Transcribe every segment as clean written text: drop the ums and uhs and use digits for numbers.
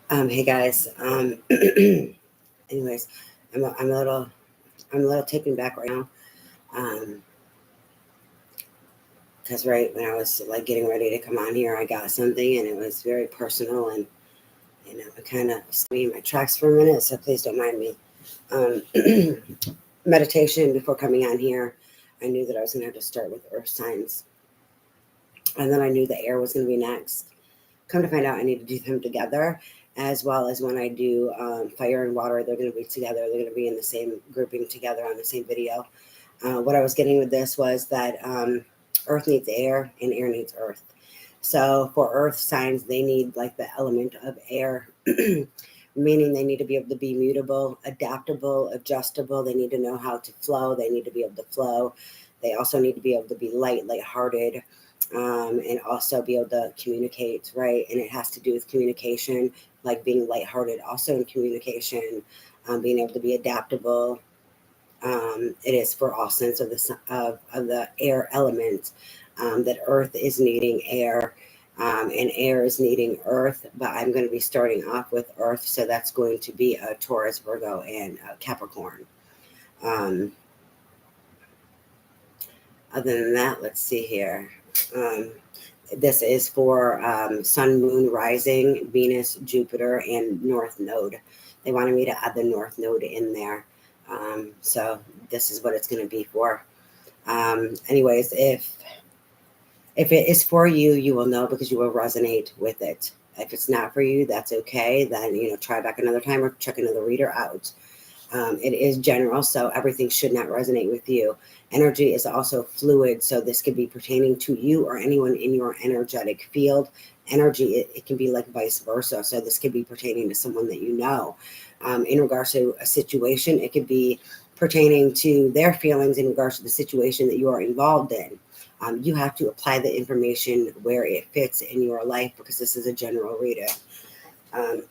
Hey guys. Anyways, I'm a little taken back right now. Um, because right when I was like getting ready to come on here, I got something and it was very personal and it kind of stopped me in my tracks for a minute. So please don't mind me. Um, Meditation before coming on here, I knew that I was going to have to start with earth signs, and then I knew the air was going to be next. Come to find out, I need to do them together, as well as when I do fire and water, they're going to be together. They're going to be in the same grouping together on the same video. What I was getting with this was that earth needs air and air needs earth. So for earth signs, they need like the element of air, meaning they need to be able to be mutable, adaptable, adjustable. They need to know how to flow. They need to be able to flow. They also need to be able to be lighthearted, and also be able to communicate, right? And it has to do with communication, like being lighthearted, also in communication, being able to be adaptable. It is for all sense of the air element, that earth is needing air, and air is needing earth, but I'm going to be starting off with earth, so that's going to be a Taurus, Virgo, and Capricorn. um, Other than that, let's see here. um, this is for sun, moon, rising, Venus, Jupiter, and north node. They wanted me to add the north node in there, so this is what it's going to be for. Anyways, if it is for you, you will know because you will resonate with it. If it's not for you, that's okay. Then try back another time or check another reader out. It is general, so everything should not resonate with you. Energy is also fluid, so this could be pertaining to you or anyone in your energetic field. Energy, it can be like vice versa, so this could be pertaining to someone that you know. In regards to a situation, it could be pertaining to their feelings in regards to the situation that you are involved in. You have to apply the information where it fits in your life because this is a general reading. Um,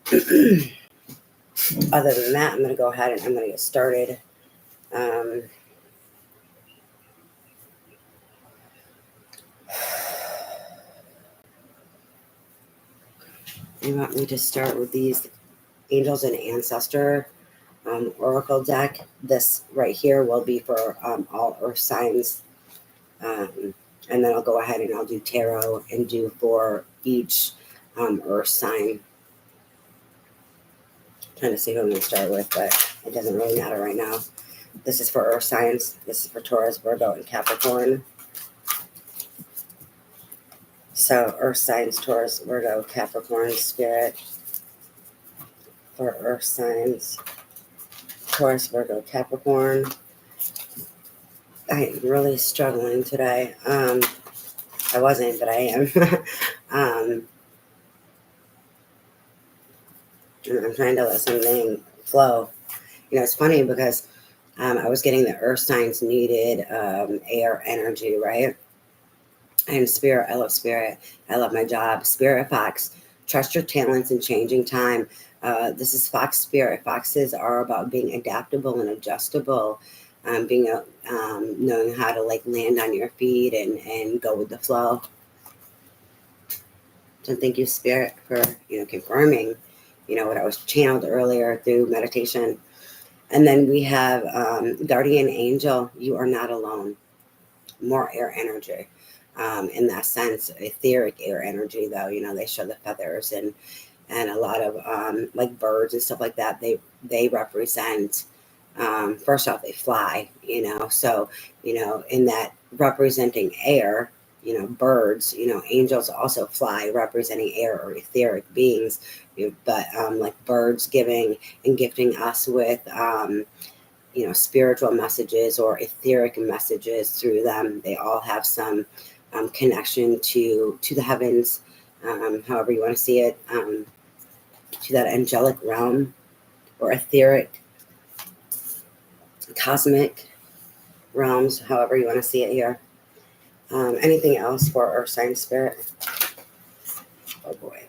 Other than that, I'm going to go ahead and I'm going to get started. Um, you want me to start with these Angels and Ancestor Oracle deck. This right here will be for all Earth signs. Um, and then I'll go ahead and I'll do tarot and do for each Earth sign. Trying to see who I'm going to start with, but it doesn't really matter right now. This is for Earth signs. This is for Taurus, Virgo, and Capricorn. So Earth signs, Taurus, Virgo, Capricorn, Spirit. For Earth signs, Taurus, Virgo, Capricorn. I'm really struggling today. I wasn't, but I am. And I'm trying to let something flow. It's funny because I was getting the earth signs needed air energy, right? And spirit, I love spirit. I love my job. Spirit Fox, trust your talents in changing time. This is Fox Spirit. Foxes are about being adaptable and adjustable, knowing how to like land on your feet and go with the flow. So thank you, Spirit, for confirming what I was channeled earlier through meditation. And then we have Guardian Angel. You are not alone. More air energy. In that sense, etheric air energy, though, they show the feathers and a lot of like birds and stuff like that. They represent, first off, they fly, so in that representing air, birds, angels also fly, representing air or etheric beings, but like birds giving and gifting us with spiritual messages or etheric messages through them. They all have some connection to the heavens, however you want to see it, to that angelic realm or etheric, cosmic realms, however you want to see it here. Anything else for Earth sign spirit? Oh boy.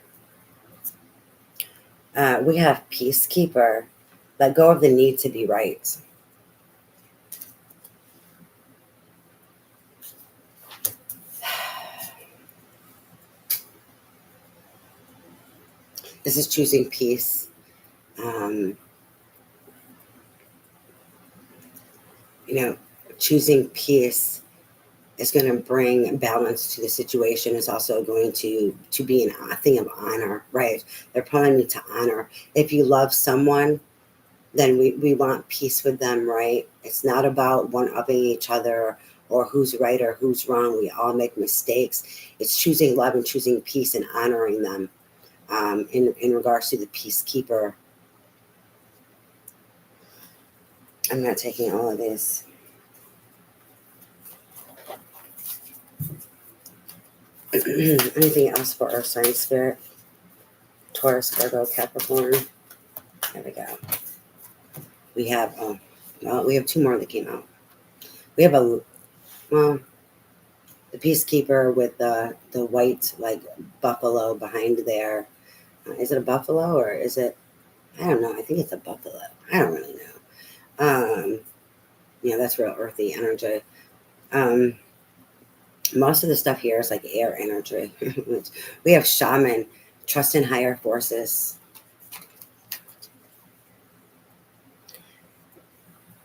We have Peacekeeper. Let go of the need to be right. This is choosing peace. Choosing peace is going to bring balance to the situation. It's also going to be a thing of honor, right? They're pulling me to honor. If you love someone, then we want peace with them, right? It's not about one-upping each other or who's right or who's wrong. We all make mistakes. It's choosing love and choosing peace and honoring them in regards to the peacekeeper. I'm not taking all of these. Anything else for Earth sign spirit? Taurus, Virgo, Capricorn. There we go. We have we have two more that came out. We have the peacekeeper with the white like buffalo behind there. Is it a buffalo or is it? I don't know. I think it's a buffalo. I don't really know. That's real earthy energy. Most of the stuff here is like air energy. We have shaman, trust in higher forces.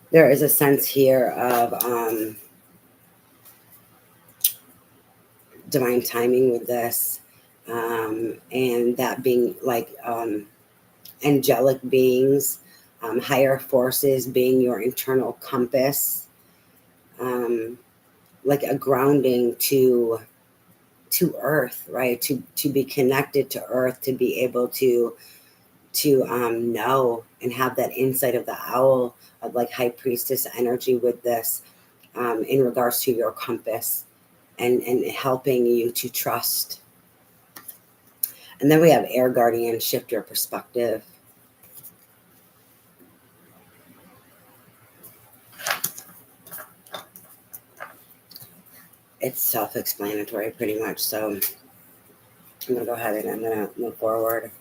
There is a sense here of divine timing with this, and that being like angelic beings, higher forces being your internal compass, like a grounding to earth, right? To be connected to earth, to be able to know and have that insight of the owl, of like high priestess energy with this, in regards to your compass and helping you to trust. And then we have air guardian, shift your perspective. It's self-explanatory pretty much. So I'm going to go ahead and I'm going to move forward.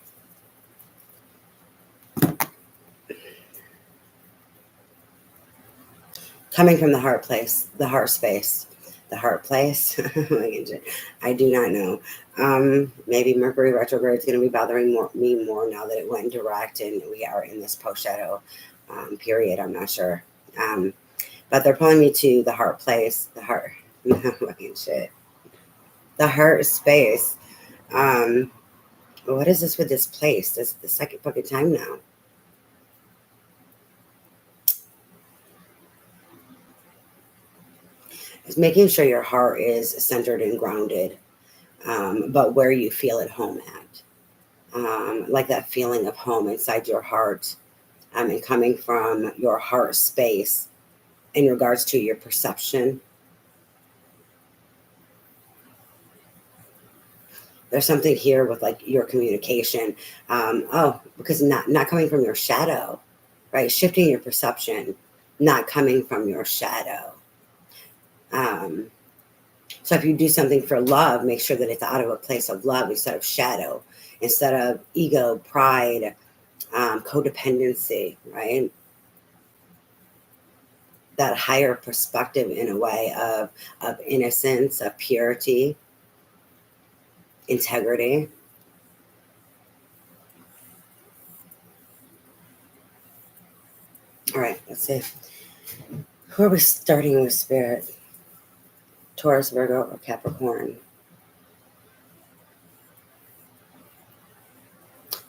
Coming from the heart place, the heart space, the heart place. I do not know. Maybe Mercury retrograde is going to be bothering me more now that it went direct and we are in this post-shadow period. I'm not sure. But they're pulling me to the heart place, the heart. Fucking shit. The heart space. What is this with this place? This is the second fucking time now. It's making sure your heart is centered and grounded, but where you feel at home at. Like that feeling of home inside your heart, and coming from your heart space in regards to your perception. There's something here with like your communication. Because not coming from your shadow, right? Shifting your perception, not coming from your shadow. So if you do something for love, make sure that it's out of a place of love instead of shadow, instead of ego, pride, codependency, right? That higher perspective in a way of innocence, of purity, integrity. All right, let's see. Who are we starting with, Spirit? Taurus, Virgo, or Capricorn?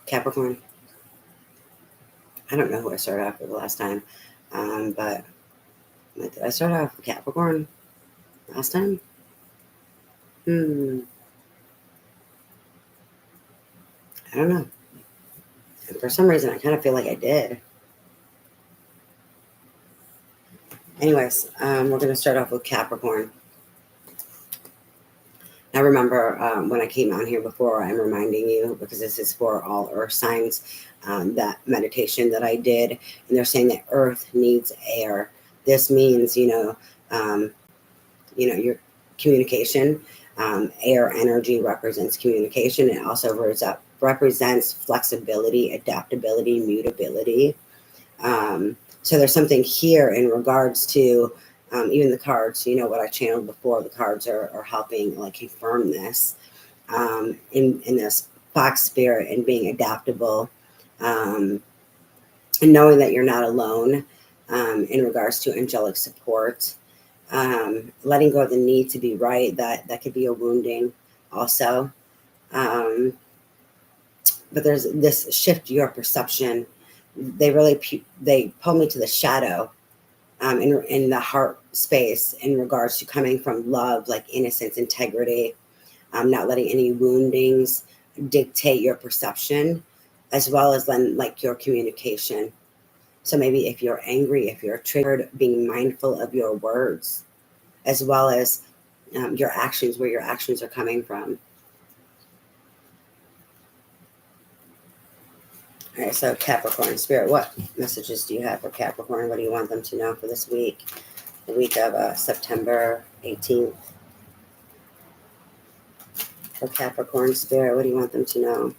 Capricorn. I don't know who I started off with last time, but did I start off with Capricorn last time? I don't know. And for some reason, I kind of feel like I did. Anyways, we're going to start off with Capricorn. Now, remember, when I came on here before, I'm reminding you, because this is for all earth signs, that meditation that I did, and they're saying that earth needs air. This means, your communication. Air energy represents communication. It also represents flexibility, adaptability, mutability. So there's something here in regards to even the cards, what I channeled before. The cards are helping like confirm this in this fox spirit and being adaptable, and knowing that you're not alone in regards to angelic support. Letting go of the need to be right, that could be a wounding also. But there's this shift your perception. They pull me to the shadow, in the heart space in regards to coming from love, like innocence, integrity, not letting any woundings dictate your perception, as well as then like your communication. So maybe if you're angry, if you're triggered, being mindful of your words, as well as your actions, where your actions are coming from. All right, so Capricorn Spirit, what messages do you have for Capricorn? What do you want them to know for this week, the week of September 18th? For Capricorn Spirit, what do you want them to know?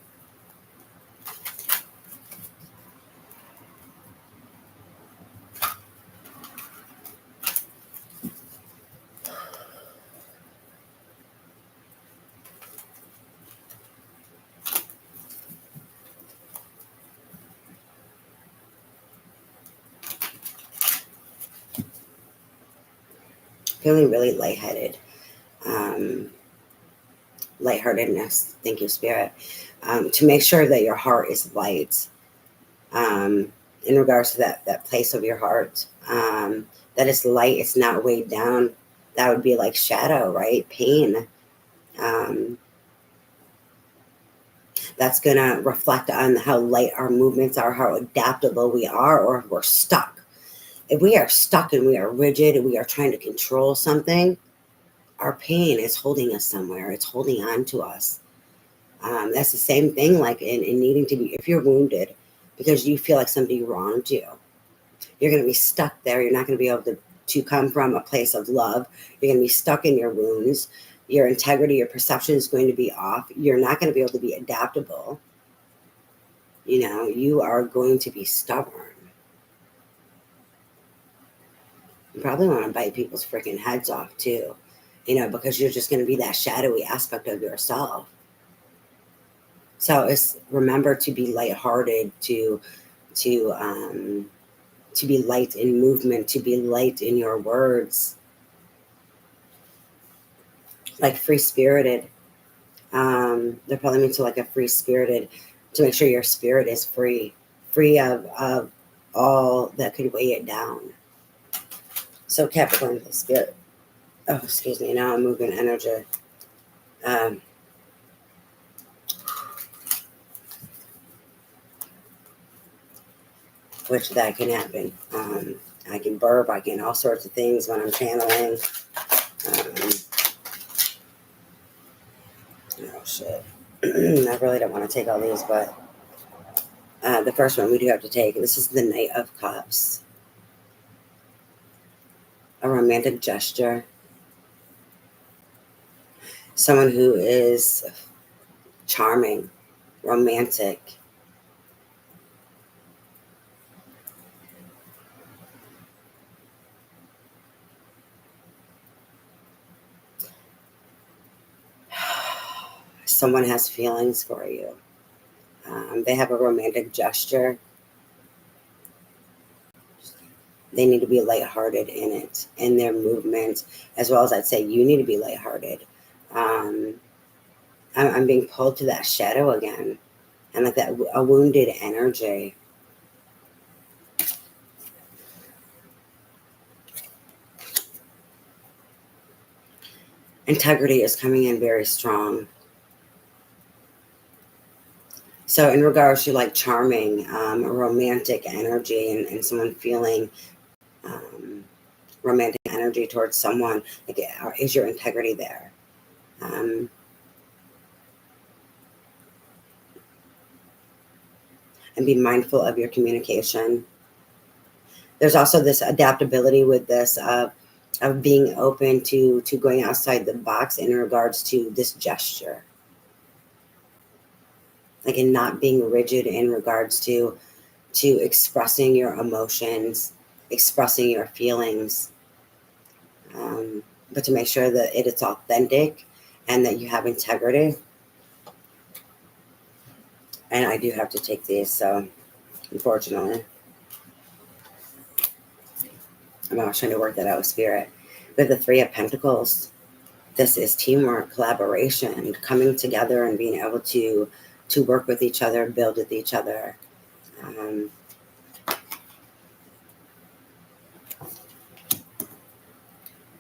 Feeling really lightheaded. Lightheartedness. Thank you, Spirit. To make sure that your heart is light. In regards to that place of your heart, that is light. It's not weighed down. That would be like shadow, right? Pain. That's going to reflect on how light our movements are, how adaptable we are, or if we're stuck. If we are stuck and we are rigid and we are trying to control something, our pain is holding us somewhere. It's holding on to us. That's the same thing like in needing to be, if you're wounded because you feel like somebody wronged you, you're going to be stuck there. You're not going to be able to come from a place of love. You're going to be stuck in your wounds. Your integrity, your perception is going to be off. You're not going to be able to be adaptable. You are going to be stubborn. You probably want to bite people's freaking heads off too, because you're just going to be that shadowy aspect of yourself. So it's remember to be lighthearted, to be light in movement, to be light in your words, like free spirited. They're probably meant to like a free spirited, to make sure your spirit is free of all that could weigh it down. So Capricorn, the spirit. Oh, excuse me. Now I'm moving energy. Which that can happen. I can burp. I can all sorts of things when I'm channeling. Oh shit. I really don't want to take all these, but the first one we do have to take. This is the Knight of Cups. A romantic gesture. Someone who is charming, romantic. Someone has feelings for you. They have a romantic gesture. They need to be lighthearted in it, in their movement, as well as I'd say you need to be lighthearted. I'm being pulled to that shadow again, and like that, a wounded energy. Integrity is coming in very strong. So in regards to like charming, a romantic energy and someone feeling romantic energy towards someone, like, is your integrity there? And be mindful of your communication. There's also this adaptability with this of being open to going outside the box in regards to this gesture. Like in not being rigid in regards to expressing your emotions, expressing your feelings, but to make sure that it's authentic and that you have integrity. And I do have to take these, so unfortunately. I'm always trying to work that out with spirit. With the Three of Pentacles, this is teamwork, collaboration, coming together and being able to work with each other, build with each other.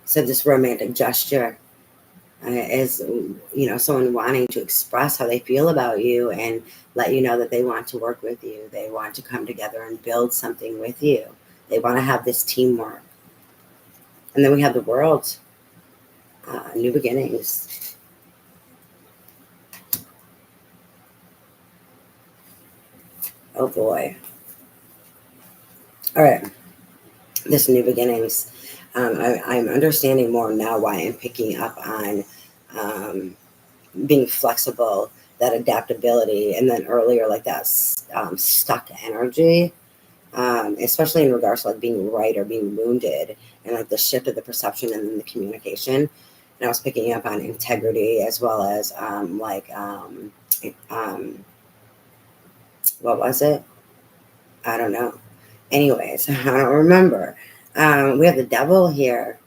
So this romantic gesture is, someone wanting to express how they feel about you and let you know that they want to work with you. They want to come together and build something with you. They want to have this teamwork. And then we have the World, new beginnings. Oh boy. All right. This new beginnings. I'm understanding more now why I'm picking up on being flexible, that adaptability, and then earlier like that stuck energy, especially in regards to like being right or being wounded, and like the shift of the perception and then the communication. And I was picking up on integrity as well as what was it? I don't know. Anyways, I don't remember. We have the Devil here.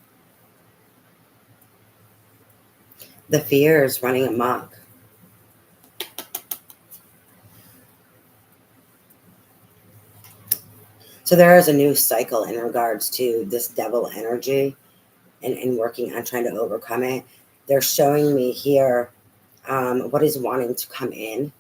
The fear is running amok. So there is a new cycle in regards to this Devil energy and working on trying to overcome it. They're showing me here what is wanting to come in,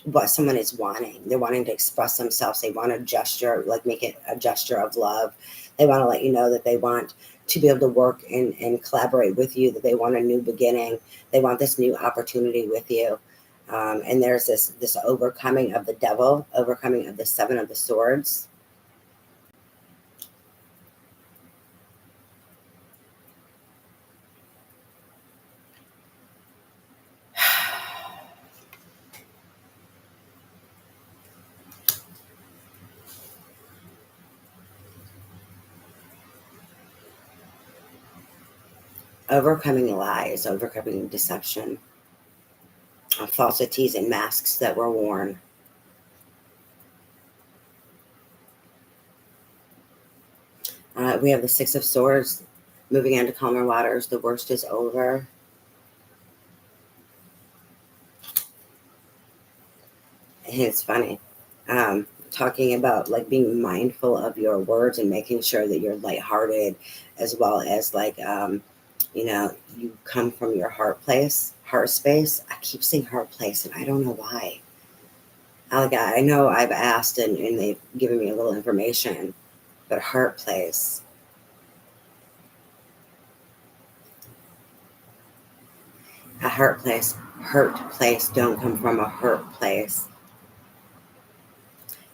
what someone is wanting. They're wanting to express themselves. They want to gesture, like make it a gesture of love. They want to let you know that they want to be able to work and collaborate with you, that they want a new beginning. They want this new opportunity with you. And there's this overcoming of the Devil, overcoming of the Seven of the Swords. Overcoming lies, overcoming deception, falsities and masks that were worn. We have the Six of Swords, moving into calmer waters. The worst is over. And it's funny. Talking about like being mindful of your words and making sure that you're lighthearted, as well as like, you come from your heart space. I keep saying heart place, and I don't know why. I know I've asked and they've given me a little information, but heart place. A hurt place don't come from a hurt place.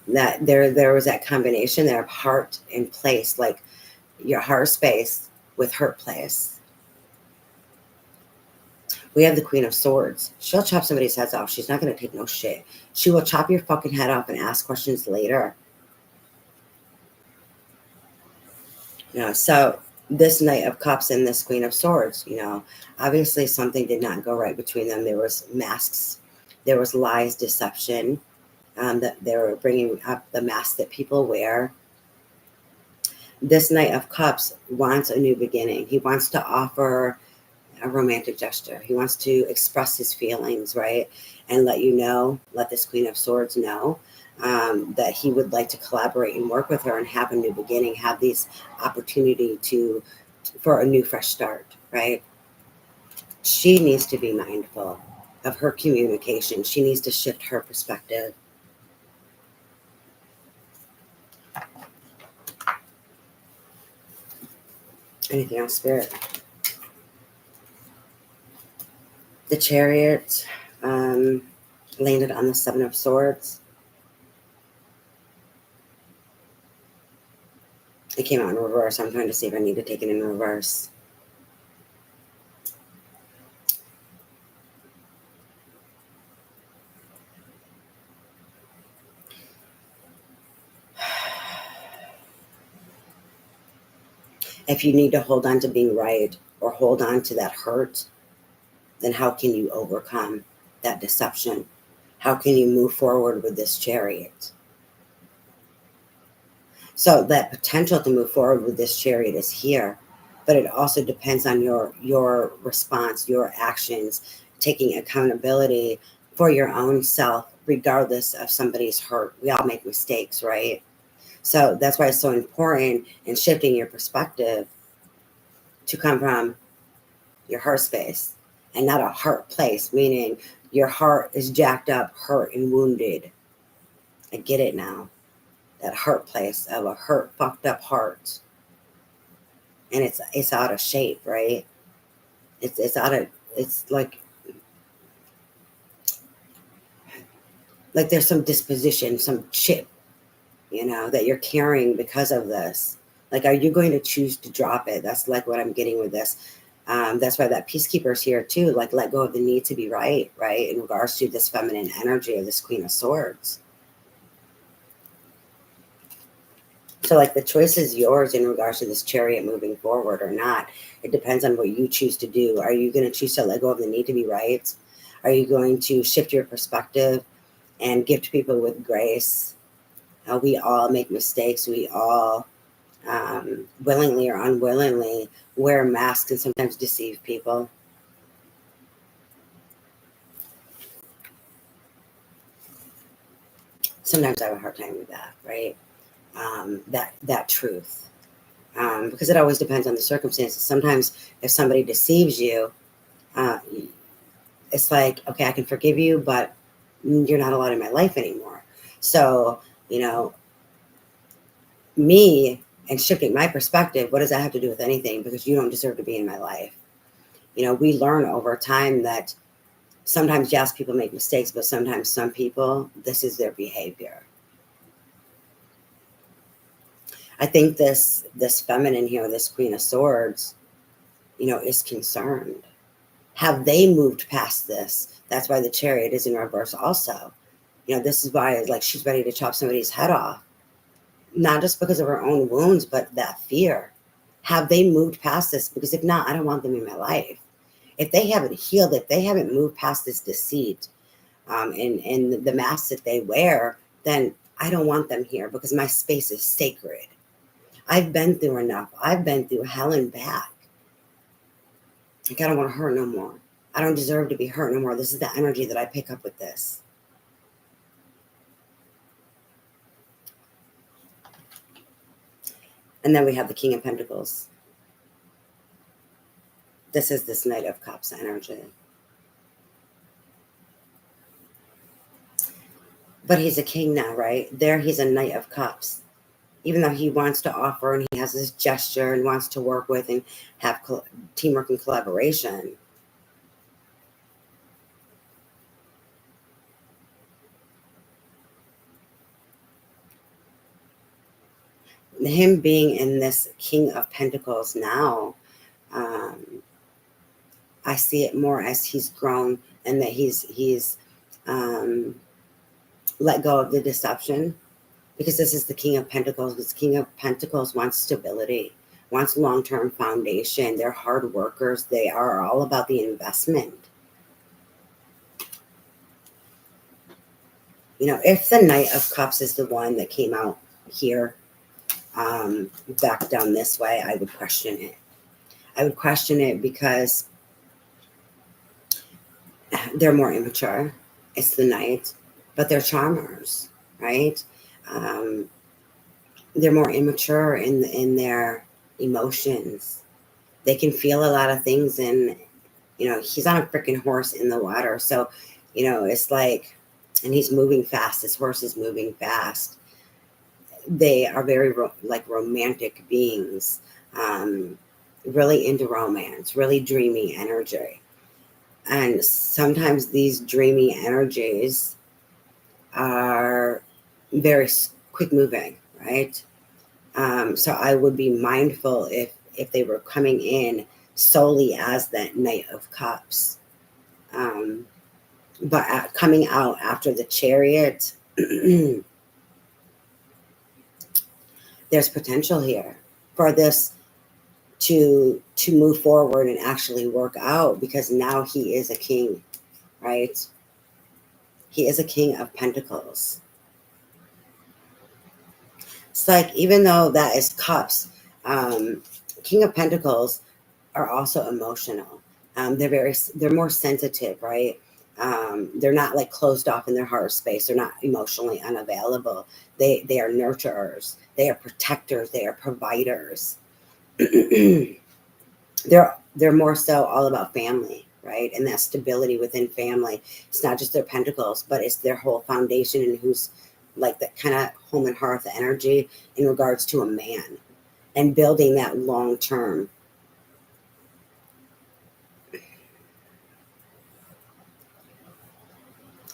That there was that combination there of heart and place, like your heart space with hurt place. We have the Queen of Swords. She'll chop somebody's heads off. She's not going to take no shit. She will chop your fucking head off and ask questions later. So this Knight of Cups and this Queen of Swords, obviously something did not go right between them. There was masks, there was lies, deception, that they were bringing up the mask that people wear. This Knight of Cups wants a new beginning. He wants to offer a romantic gesture. He wants to express his feelings, right? And let this Queen of Swords know that he would like to collaborate and work with her and have a new beginning, have these opportunity for a new fresh start, right? She needs to be mindful of her communication. She needs to shift her perspective. Anything else, Spirit? The Chariot landed on the Seven of Swords. It came out in reverse. I'm trying to see if I need to take it in reverse. If you need to hold on to being right or hold on to that hurt, then how can you overcome that deception? How can you move forward with this Chariot? So that potential to move forward with this Chariot is here, but it also depends on your response, your actions, taking accountability for your own self, regardless of somebody's hurt. We all make mistakes, right? So that's why it's so important in shifting your perspective to come from your heart space and not a hurt place, meaning your heart is jacked up, hurt, and wounded. I get it now. That hurt place of a hurt, fucked up heart. And it's out of shape, right? It's out of, it's like there's some disposition, some chip, that you're carrying because of this. Like, are you going to choose to drop it? That's like what I'm getting with this. That's why that peacekeeper is here too. Like, let go of the need to be right, in regards to this feminine energy of this Queen of Swords. So, like, the choice is yours in regards to this Chariot moving forward or not. It depends on what you choose to do. Are you going to choose to let go of the need to be right? Are you going to shift your perspective and gift people with grace? We all make mistakes. We all, willingly or unwillingly, wear masks and sometimes deceive people. Sometimes I have a hard time with that, right? That truth. Because it always depends on the circumstances. Sometimes if somebody deceives you, it's like, okay, I can forgive you, but you're not allowed in my life anymore. So, me and shifting my perspective, what does that have to do with anything? Because you don't deserve to be in my life. We learn over time that sometimes, yes, people make mistakes, but sometimes some people, this is their behavior. I think this feminine here, this Queen of Swords, is concerned. Have they moved past this? That's why the Chariot is in reverse also. This is why, like, she's ready to chop somebody's head off. Not just because of her own wounds, but that fear. Have they moved past this? Because if not, I don't want them in my life. If they haven't healed, if they haven't moved past this deceit, and the mask that they wear, then I don't want them here because my space is sacred. I've been through enough. I've been through hell and back. Like, I don't want to hurt no more. I don't deserve to be hurt no more. This is the energy that I pick up with this. And then we have the King of Pentacles. This is this Knight of Cups energy. But he's a king now, right? There he's a Knight of Cups. Even though he wants to offer and he has this gesture and wants to work with and have teamwork and collaboration. Him being in this King of Pentacles now, I see it more as he's grown and that he's let go of the deception, because this is the King of Pentacles. This King of Pentacles wants stability, wants long-term foundation. They're hard workers. They are all about the investment. If the Knight of Cups is the one that came out here, back down this way, I would question it. I would question it because they're more immature. It's the Knight, but they're charmers, right? They're more immature in their emotions. They can feel a lot of things, and he's on a freaking horse in the water. So, it's like, and he's moving fast. This horse is moving fast. They are very romantic beings, really into romance, really dreamy energy. And sometimes these dreamy energies are very quick moving, right? So I would be mindful if they were coming in solely as that Knight of Cups. But coming out after the Chariot, there's potential here for this to move forward and actually work out, because now he is a king, right? He is a King of Pentacles. It's like, even though that is cups, King of Pentacles are also emotional. They're more sensitive, right? They're not like closed off in their heart space. They're not emotionally unavailable. They are nurturers. They are protectors. They are providers. they're more so all about family, right? And that stability within family. It's not just their pentacles, but it's their whole foundation, and who's like that kind of home and hearth energy in regards to a man, and building that long term.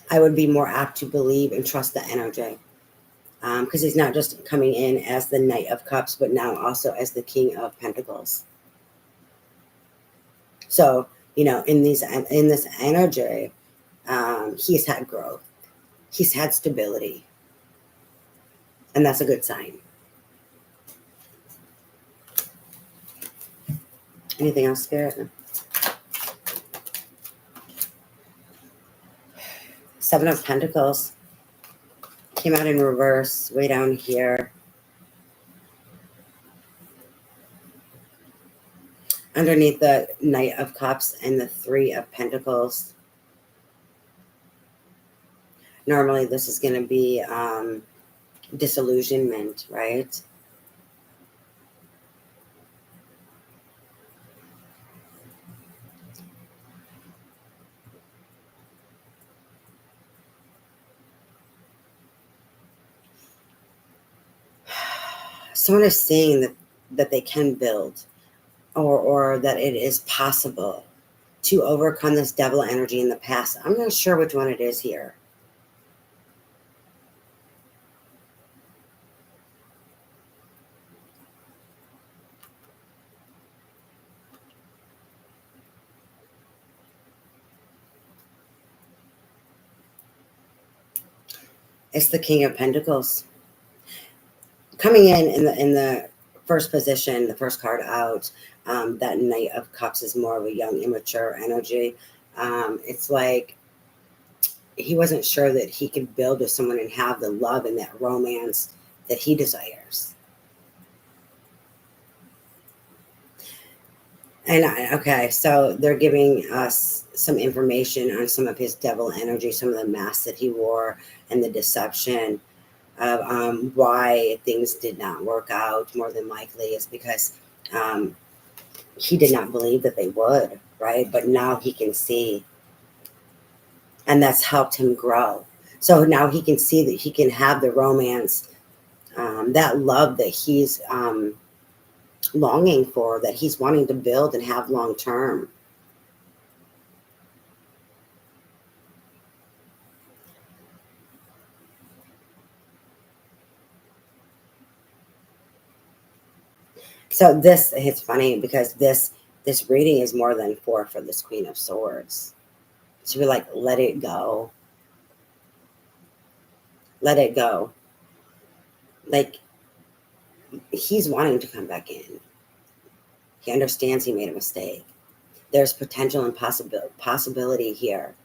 I would be more apt to believe and trust the energy, because he's not just coming in as the Knight of Cups, but now also as the King of Pentacles. So, in this energy, he's had growth, he's had stability, and that's a good sign. Anything else, Spirit? Seven of Pentacles came out in reverse, way down here. Underneath the Knight of Cups and the Three of Pentacles. Normally, this is going to be disillusionment, right? Someone is seeing that they can build, or that it is possible to overcome this devil energy in the past. I'm not sure which one it is here. It's the King of Pentacles coming in the first position, the first card out. That Knight of Cups is more of a young, immature energy. It's like he wasn't sure that he could build with someone and have the love and that romance that he desires. And okay, so they're giving us some information on some of his devil energy, some of the masks that he wore, and the deception of why things did not work out. More than likely is because he did not believe that they would, right? But now he can see, and that's helped him grow. So now he can see that he can have the romance, that love that he's longing for, that he's wanting to build and have long term. So it's funny because this reading is more than 4 for this Queen of Swords. So we're like, let it go. Let it go. Like, he's wanting to come back in. He understands he made a mistake. There's potential and possibility here.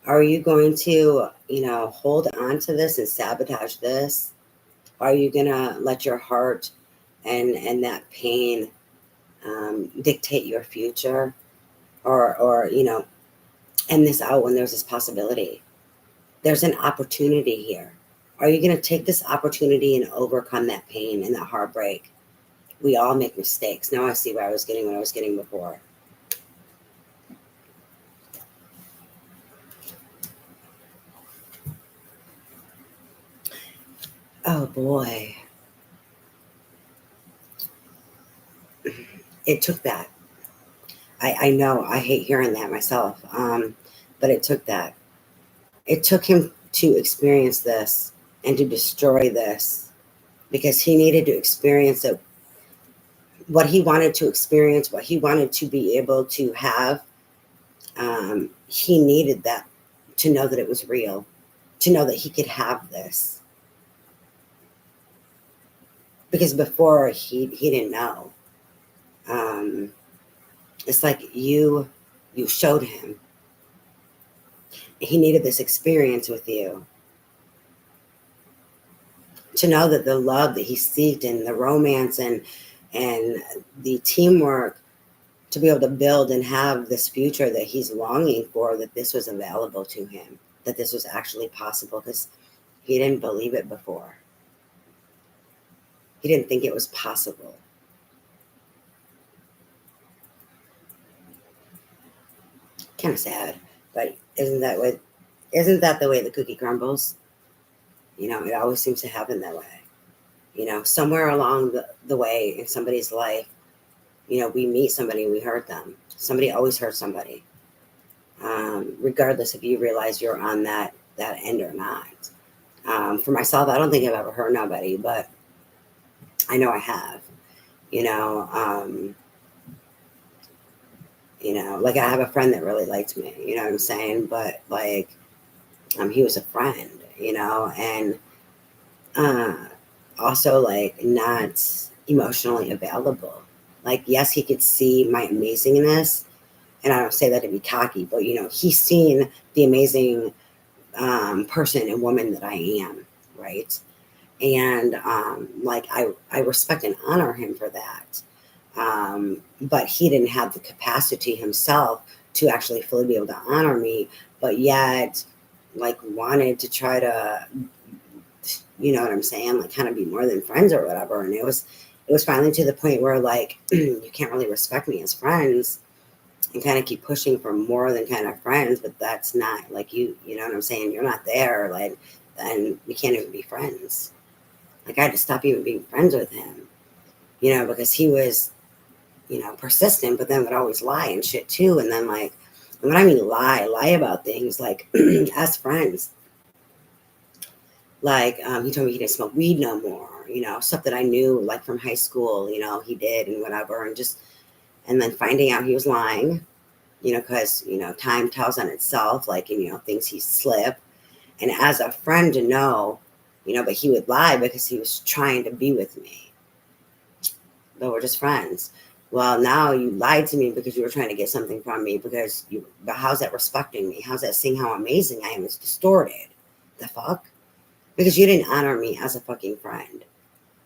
Are you going to, hold on to this and sabotage this? Are you going to let your heart and that pain dictate your future? Or end this out when there's this possibility? There's an opportunity here. Are you going to take this opportunity and overcome that pain and that heartbreak? We all make mistakes. Now I see what I was getting before. Oh boy. It took that. I know I hate hearing that myself. But it took that. It took him to experience this and to destroy this, because he needed to experience it. What he wanted to experience, what he wanted to be able to have, he needed that to know that it was real, to know that he could have this. Because before he didn't know. It's like you showed him. He needed this experience with you to know that the love that he seeked and the romance and the teamwork to be able to build and have this future that he's longing for, that this was available to him, that this was actually possible, because he didn't believe it before. He didn't think it was possible. Kind of sad, but isn't that the way the cookie crumbles? You know, it always seems to happen that way. You know, somewhere along the way in somebody's life, you know, we meet somebody, we hurt them. Somebody always hurts somebody, regardless if you realize you're on that end or not. For myself, I don't think I've ever hurt nobody, but I know I have. You know, like I have a friend that really liked me. You know what I'm saying? But like, he was a friend. You know, and also like not emotionally available. Like, yes, he could see my amazingness, and I don't say that to be cocky, but you know, he's seen the amazing person and woman that I am, right? And like I respect and honor him for that. But he didn't have the capacity himself to actually fully be able to honor me, but yet like wanted to try to, you know what I'm saying, like kind of be more than friends or whatever. And it was finally to the point where like you can't really respect me as friends and kind of keep pushing for more than kind of friends, but that's not like you know what I'm saying, you're not there, like then we can't even be friends. Like I had to stop even being friends with him, you know, because he was, you know, persistent, but then would always lie and shit too. And then like, and when I mean lie about things, like as friends, like he told me he didn't smoke weed no more, you know, stuff that I knew like from high school, you know, he did and whatever. And just, and then finding out he was lying, you know, because, you know, time tells on itself, like, you know, things he slip. And as a friend to know, you know, but he would lie because he was trying to be with me. But we're just friends. Well, now you lied to me because you were trying to get something from me, because you, but how's that respecting me? How's that seeing how amazing I am? It's distorted. The fuck? Because you didn't honor me as a fucking friend.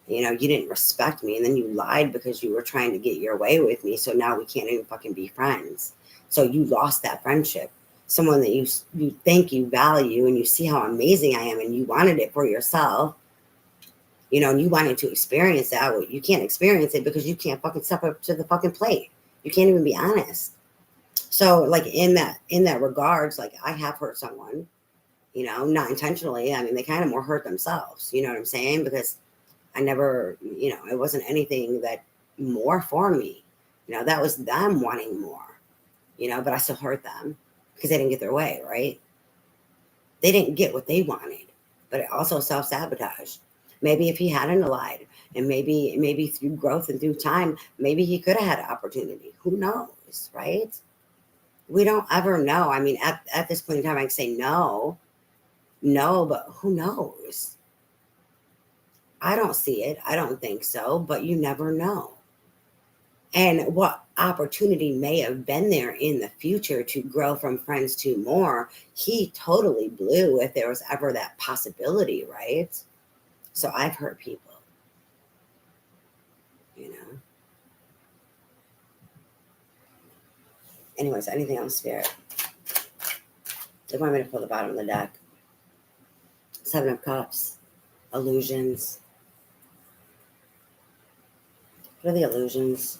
You know, you didn't respect me, and then you lied because you were trying to get your way with me. So now we can't even fucking be friends. So you lost that friendship. Someone that you think you value and you see how amazing I am and you wanted it for yourself, you know, and you wanted to experience that. Well, you can't experience it because you can't fucking step up to the fucking plate. You can't even be honest. So like in that regards, like I have hurt someone, you know, not intentionally. I mean, they kind of more hurt themselves, you know what I'm saying? Because I never, you know, it wasn't anything that more for me. You know, that was them wanting more, you know, but I still hurt them because they didn't get their way, right? They didn't get what they wanted, but it also self-sabotage. Maybe if he hadn't lied, and maybe through growth and through time, maybe he could have had an opportunity. Who knows, right? We don't ever know. I mean, at this point in time, I can say no, but who knows? I don't see it. I don't think so, but you never know. And what opportunity may have been there in the future to grow from friends to more, he totally blew if there was ever that possibility, right? So I've hurt people, you know. Anyways, anything else, Spirit? They want me to pull the bottom of the deck. Seven of Cups, illusions. What are the illusions?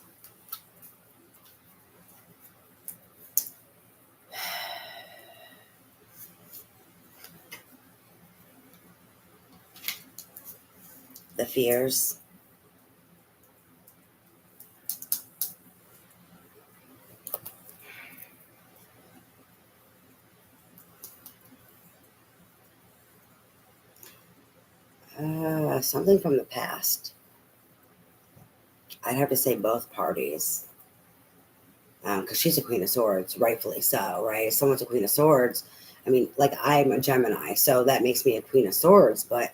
The fears. Something from the past. I'd have to say both parties. Because she's a Queen of Swords, rightfully so, right? If someone's a Queen of Swords, I mean, like I'm a Gemini, so that makes me a Queen of Swords, but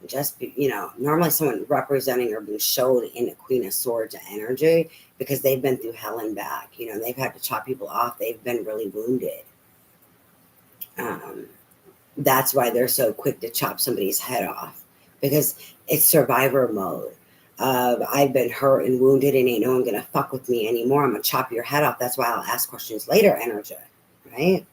just, you know, normally someone representing or being showed in a Queen of Swords energy because they've been through hell and back, you know, they've had to chop people off, they've been really wounded. Um, that's why they're so quick to chop somebody's head off, because it's survivor mode. I've been hurt and wounded and ain't no one gonna fuck with me anymore. I'm gonna chop your head off. That's why I'll ask questions later, energy, right?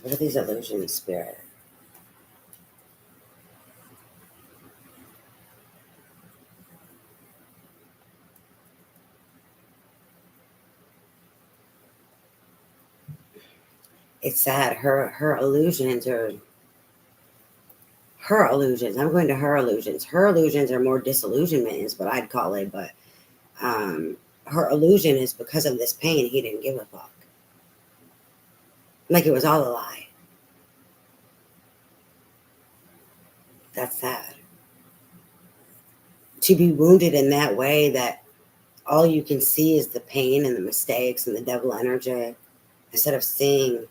What are these illusions, spirit? It's sad. Her illusions are her illusions. I'm going to her illusions. Her illusions are more disillusionment, is what I'd call it. But her illusion is because of this pain. He didn't give a fuck. Like it was all a lie. That's sad. To be wounded in that way, that all you can see is the pain and the mistakes and the devil energy, instead of seeing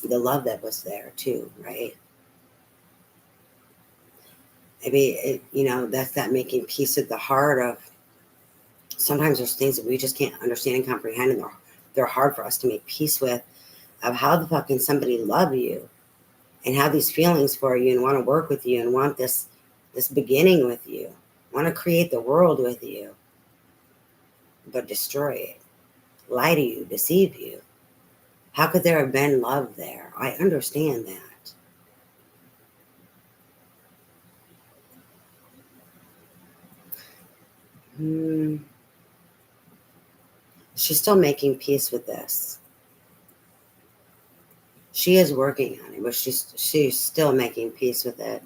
the love that was there too, right? Maybe that's that making peace with the heart of, sometimes there's things that we just can't understand and comprehend, and they're hard for us to make peace with, of how the fuck can somebody love you and have these feelings for you and want to work with you and want this beginning with you, want to create the world with you, but destroy it, lie to you, deceive you. How could there have been love there? I understand that. She's still making peace with this. She is working on it, but she's still making peace with it.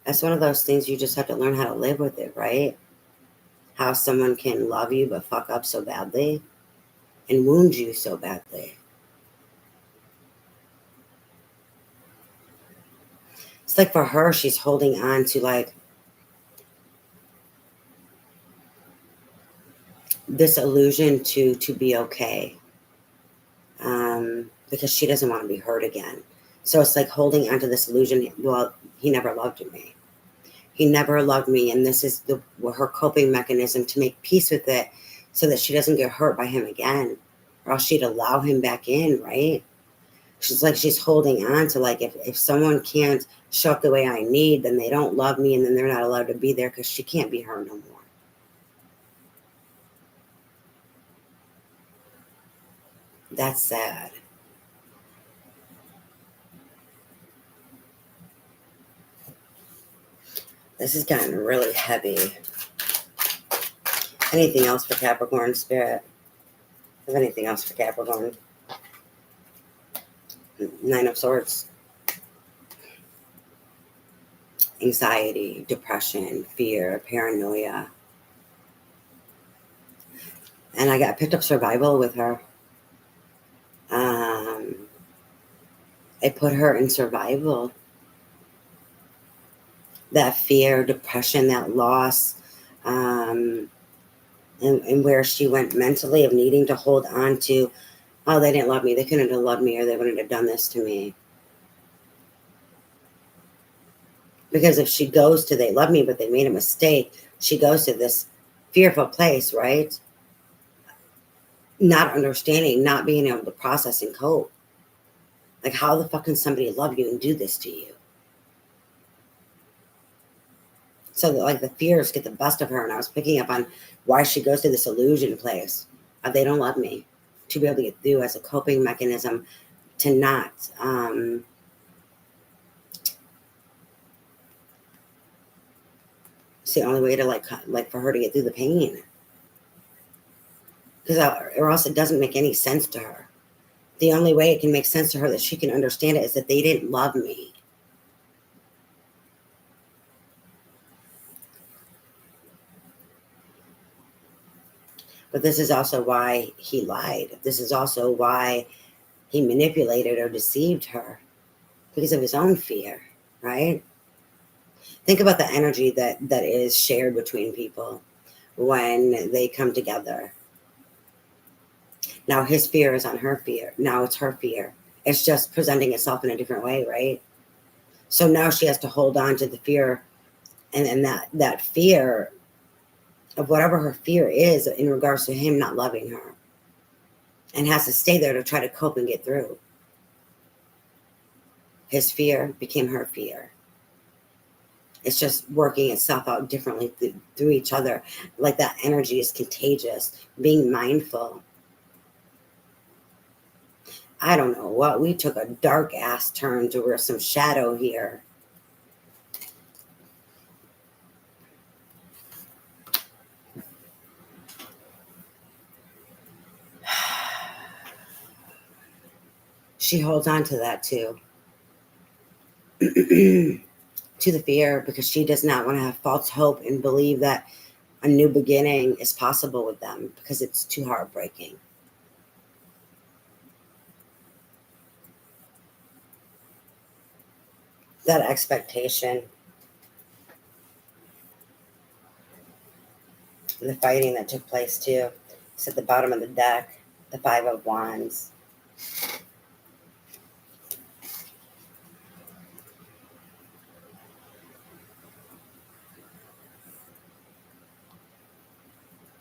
That's one of those things you just have to learn how to live with it, right? How someone can love you but fuck up so badly and wound you so badly. It's like for her, she's holding on to like this illusion to be okay, because she doesn't want to be hurt again. So it's like holding onto this illusion. Well, he never loved me. He never loved me, and this is her coping mechanism to make peace with it, so that she doesn't get hurt by him again, or else she'd allow him back in, right? She's holding on to, like, if someone can't show up the way I need, then they don't love me, and then they're not allowed to be there because she can't be her no more. That's sad. This has gotten really heavy. Anything else for Capricorn, Spirit? Have anything else for Capricorn? Nine of Swords. Anxiety, depression, fear, paranoia. And I picked up survival with her. I put her in survival. That fear, depression, that loss, and where she went mentally of needing to hold on to, oh, they didn't love me. They couldn't have loved me, or they wouldn't have done this to me. Because if she goes to, they love me, but they made a mistake, she goes to this fearful place, right? Not understanding, not being able to process and cope. Like, how the fuck can somebody love you and do this to you? So that, like, the fears get the best of her, and I was picking up on why she goes to this illusion place of they don't love me, to be able to get through as a coping mechanism, to not it's the only way to like for her to get through the pain, because or else it doesn't make any sense to her. The only way it can make sense to her, that she can understand it, is that they didn't love me. But this is also why he lied. This is also why he manipulated or deceived her, because of his own fear, right? Think about the energy that is shared between people when they come together. Now his fear is on her fear. Now it's her fear. It's just presenting itself in a different way, right? So now she has to hold on to the fear, and that fear of whatever her fear is in regards to him not loving her, and has to stay there to try to cope and get through. His fear became her fear. It's just working itself out differently through each other. Like that energy is contagious. Being mindful. I don't know what. We took a dark ass turn to where some shadow here. She holds on to that too. To the fear, because she does not want to have false hope and believe that a new beginning is possible with them, because it's too heartbreaking. That expectation, and the fighting that took place too. It's at the bottom of the deck, the Five of Wands.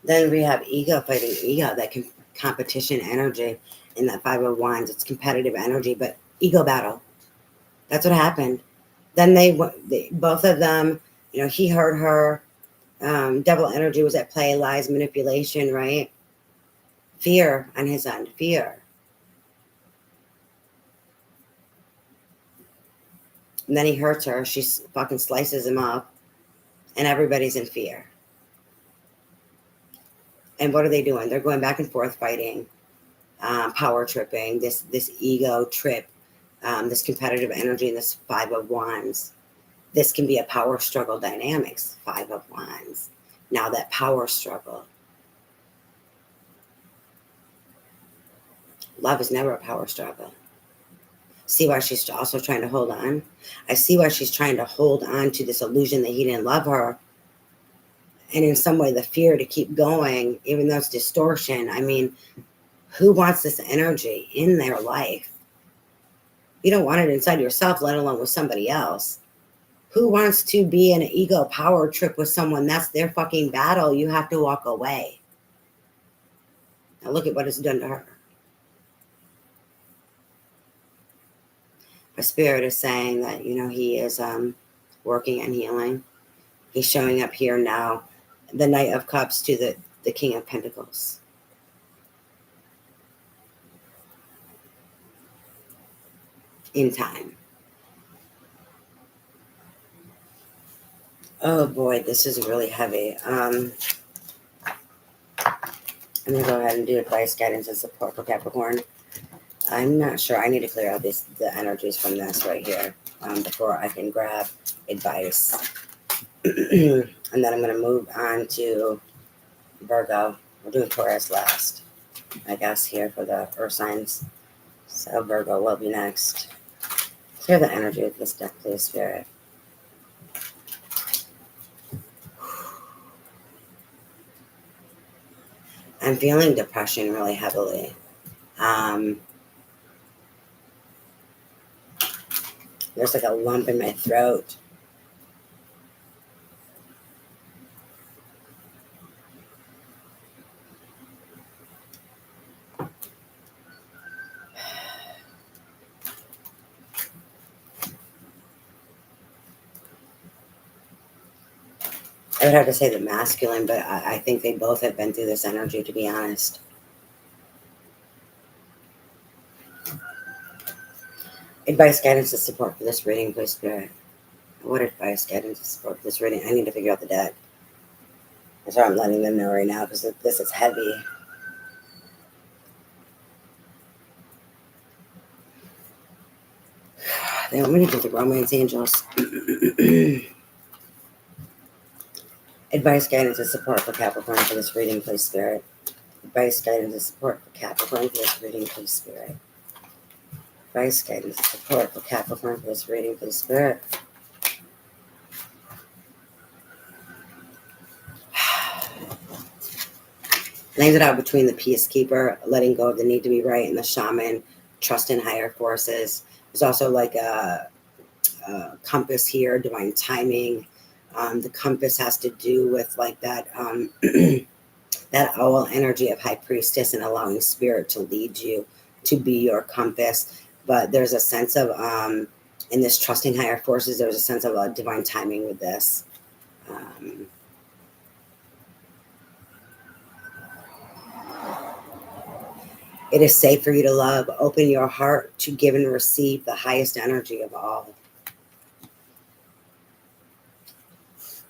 Then we have ego fighting ego, that competition energy in that Five of Wands. It's competitive energy, but ego battle. That's what happened. Then they both of them, he hurt her. Devil energy was at play, lies, manipulation, right? Fear on his end, fear. And then he hurts her. She fucking slices him up, and everybody's in fear. And what are they doing? They're going back and forth fighting, power tripping, this ego trip, this competitive energy, and this Five of Wands. This can be a power struggle dynamics, Five of Wands. Now that power struggle. Love is never a power struggle. See why she's also trying to hold on? I see why she's trying to hold on to this illusion that he didn't love her. And in some way, the fear to keep going, even though it's distortion. I mean, who wants this energy in their life? You don't want it inside yourself, let alone with somebody else. Who wants to be in an ego power trip with someone? That's their fucking battle. You have to walk away. Now look at what it's done to her. My spirit is saying that, he is working and healing. He's showing up here now. The Knight of Cups to the King of Pentacles. In time. Oh boy, this is really heavy. I'm going to go ahead and do advice, guidance, and support for Capricorn. I'm not sure. I need to clear out the energies from this right here before I can grab advice. And then I'm going to move on to Virgo. We're doing Taurus last, I guess, here for the earth signs. So Virgo will be next. Clear the energy of this deck, please, Spirit. I'm feeling depression really heavily. There's like a lump in my throat. I would have to say the masculine, but I think they both have been through this energy, to be honest. Advice, guidance, and support for this reading, please, Spirit. What advice, guidance, and support for this reading? I need to figure out the deck. That's why I'm letting them know right now, because this is heavy. They want me to do the Romance Angels. Advice, guidance, and support for Capricorn for this reading, please, Spirit. Advice, guidance, and support for Capricorn for this reading, please, Spirit. Advice, guidance, and support for Capricorn for this reading, please, Spirit. Landed out between the peacekeeper, letting go of the need to be right, and the shaman, trust in higher forces. There's also like compass here, divine timing. The compass has to do with like that that owl energy of high priestess and allowing spirit to lead you to be your compass. But there's a sense of in this trusting higher forces, there's a sense of divine timing with this. Um, it is safe for you to love. Open your heart to give and receive the highest energy of all.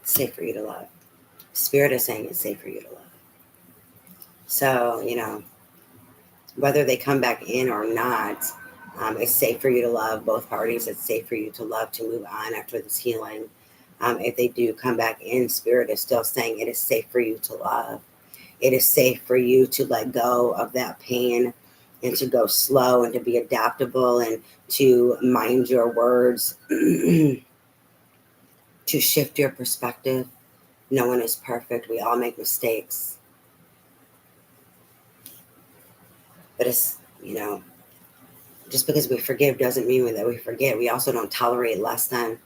It's safe for you to love. Spirit is saying it's safe for you to love. So, whether they come back in or not, it's safe for you to love both parties. It's safe for you to love, to move on after this healing. If they do come back in, spirit is still saying it is safe for you to love. It is safe for you to let go of that pain and to go slow and to be adaptable and to mind your words, to shift your perspective. No one is perfect. We all make mistakes. But it's, just because we forgive doesn't mean that we forget. We also don't tolerate less than.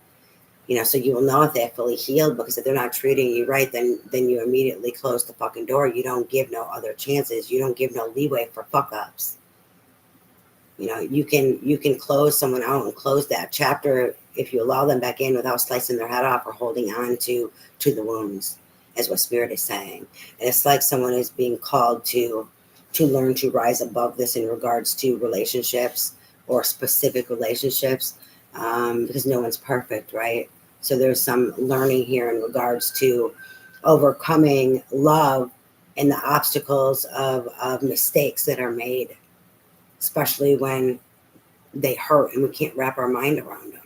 So you will know if they're fully healed, because if they're not treating you right, then you immediately close the fucking door. You don't give no other chances. You don't give no leeway for fuck ups. You can close someone out and close that chapter if you allow them back in without slicing their head off or holding on to the wounds, is what spirit is saying. And it's like someone is being called to learn to rise above this in regards to relationships or specific relationships, because no one's perfect, right? So there's some learning here in regards to overcoming love and the obstacles of mistakes that are made, especially when they hurt and we can't wrap our mind around them.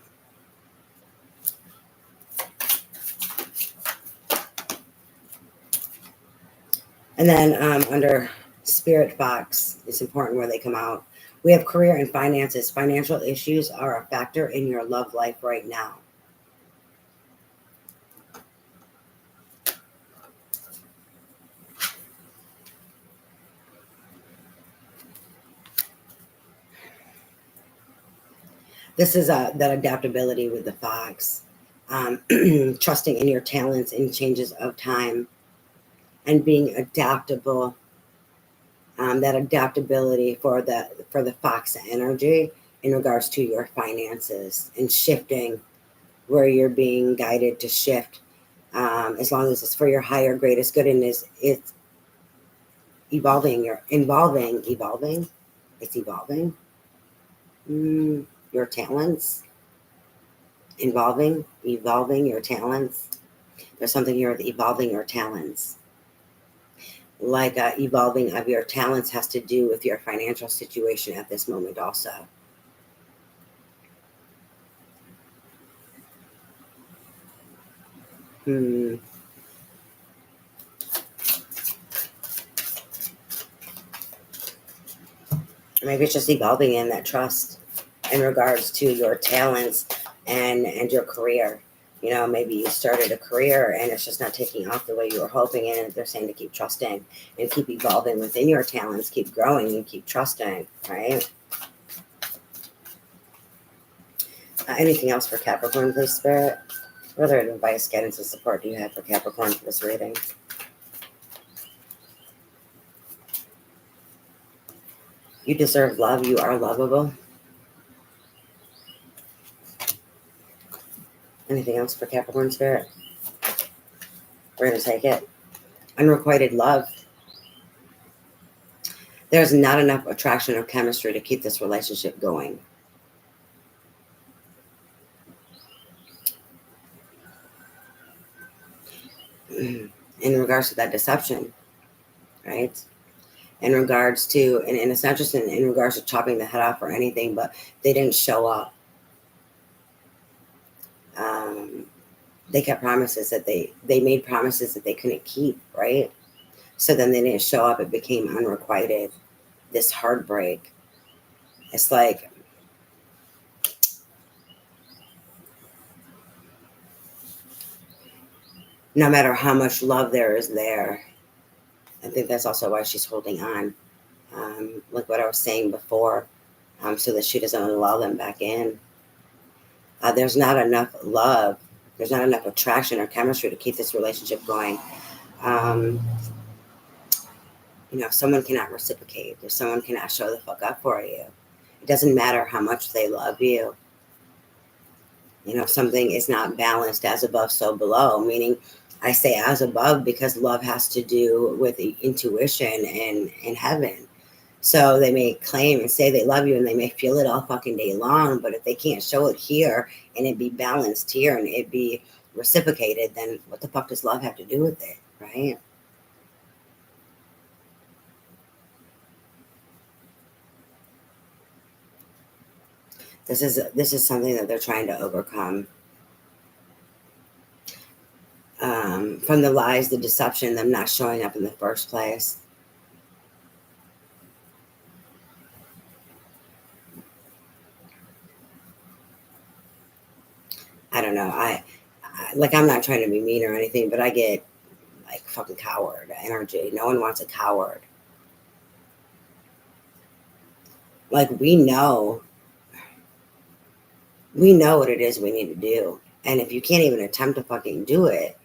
And then under Spirit Fox, it's important where they come out. We have career and finances. Financial issues are a factor in your love life right now. This is that adaptability with the Fox. Trusting in your talents in changes of time and being adaptable. That adaptability for the Fox energy in regards to your finances and shifting where you're being guided to shift, as long as it's for your higher greatest good, and it's evolving. It's evolving your talents, evolving your talents. There's something here with evolving your talents. Like evolving of your talents has to do with your financial situation at this moment also. Maybe it's just evolving in that trust in regards to your talents and your career. Maybe you started a career and it's just not taking off the way you were hoping, and they're saying to keep trusting and keep evolving within your talents, keep growing and keep trusting, right? Anything else for Capricorn, please, Spirit? What other advice, guidance, and support do you have for Capricorn for this reading? You deserve love. You are lovable. Anything else for Capricorn, Spirit? We're going to take it. Unrequited love. There's not enough attraction or chemistry to keep this relationship going. In regards to that deception, right? In regards to, and it's not just in regards to chopping the head off or anything, but they didn't show up. They kept promises that they made promises that they couldn't keep, right? So then they didn't show up. It became unrequited. This heartbreak. It's like, no matter how much love there is there, think that's also why she's holding on. Like what I was saying before, so that she doesn't allow them back in. There's not enough love. There's not enough attraction or chemistry to keep this relationship going. If someone cannot reciprocate, if someone cannot show the fuck up for you, it doesn't matter how much they love you. If something is not balanced, as above, so below, meaning I say as above because love has to do with the intuition and heaven. So they may claim and say they love you and they may feel it all fucking day long, but if they can't show it here and it be balanced here and it be reciprocated, then what the fuck does love have to do with it, right? This is something that they're trying to overcome. From the lies, the deception, them not showing up in the first place. I don't know. I'm not trying to be mean or anything, but I get like fucking coward energy. No one wants a coward. Like we know what it is we need to do. And if you can't even attempt to fucking do it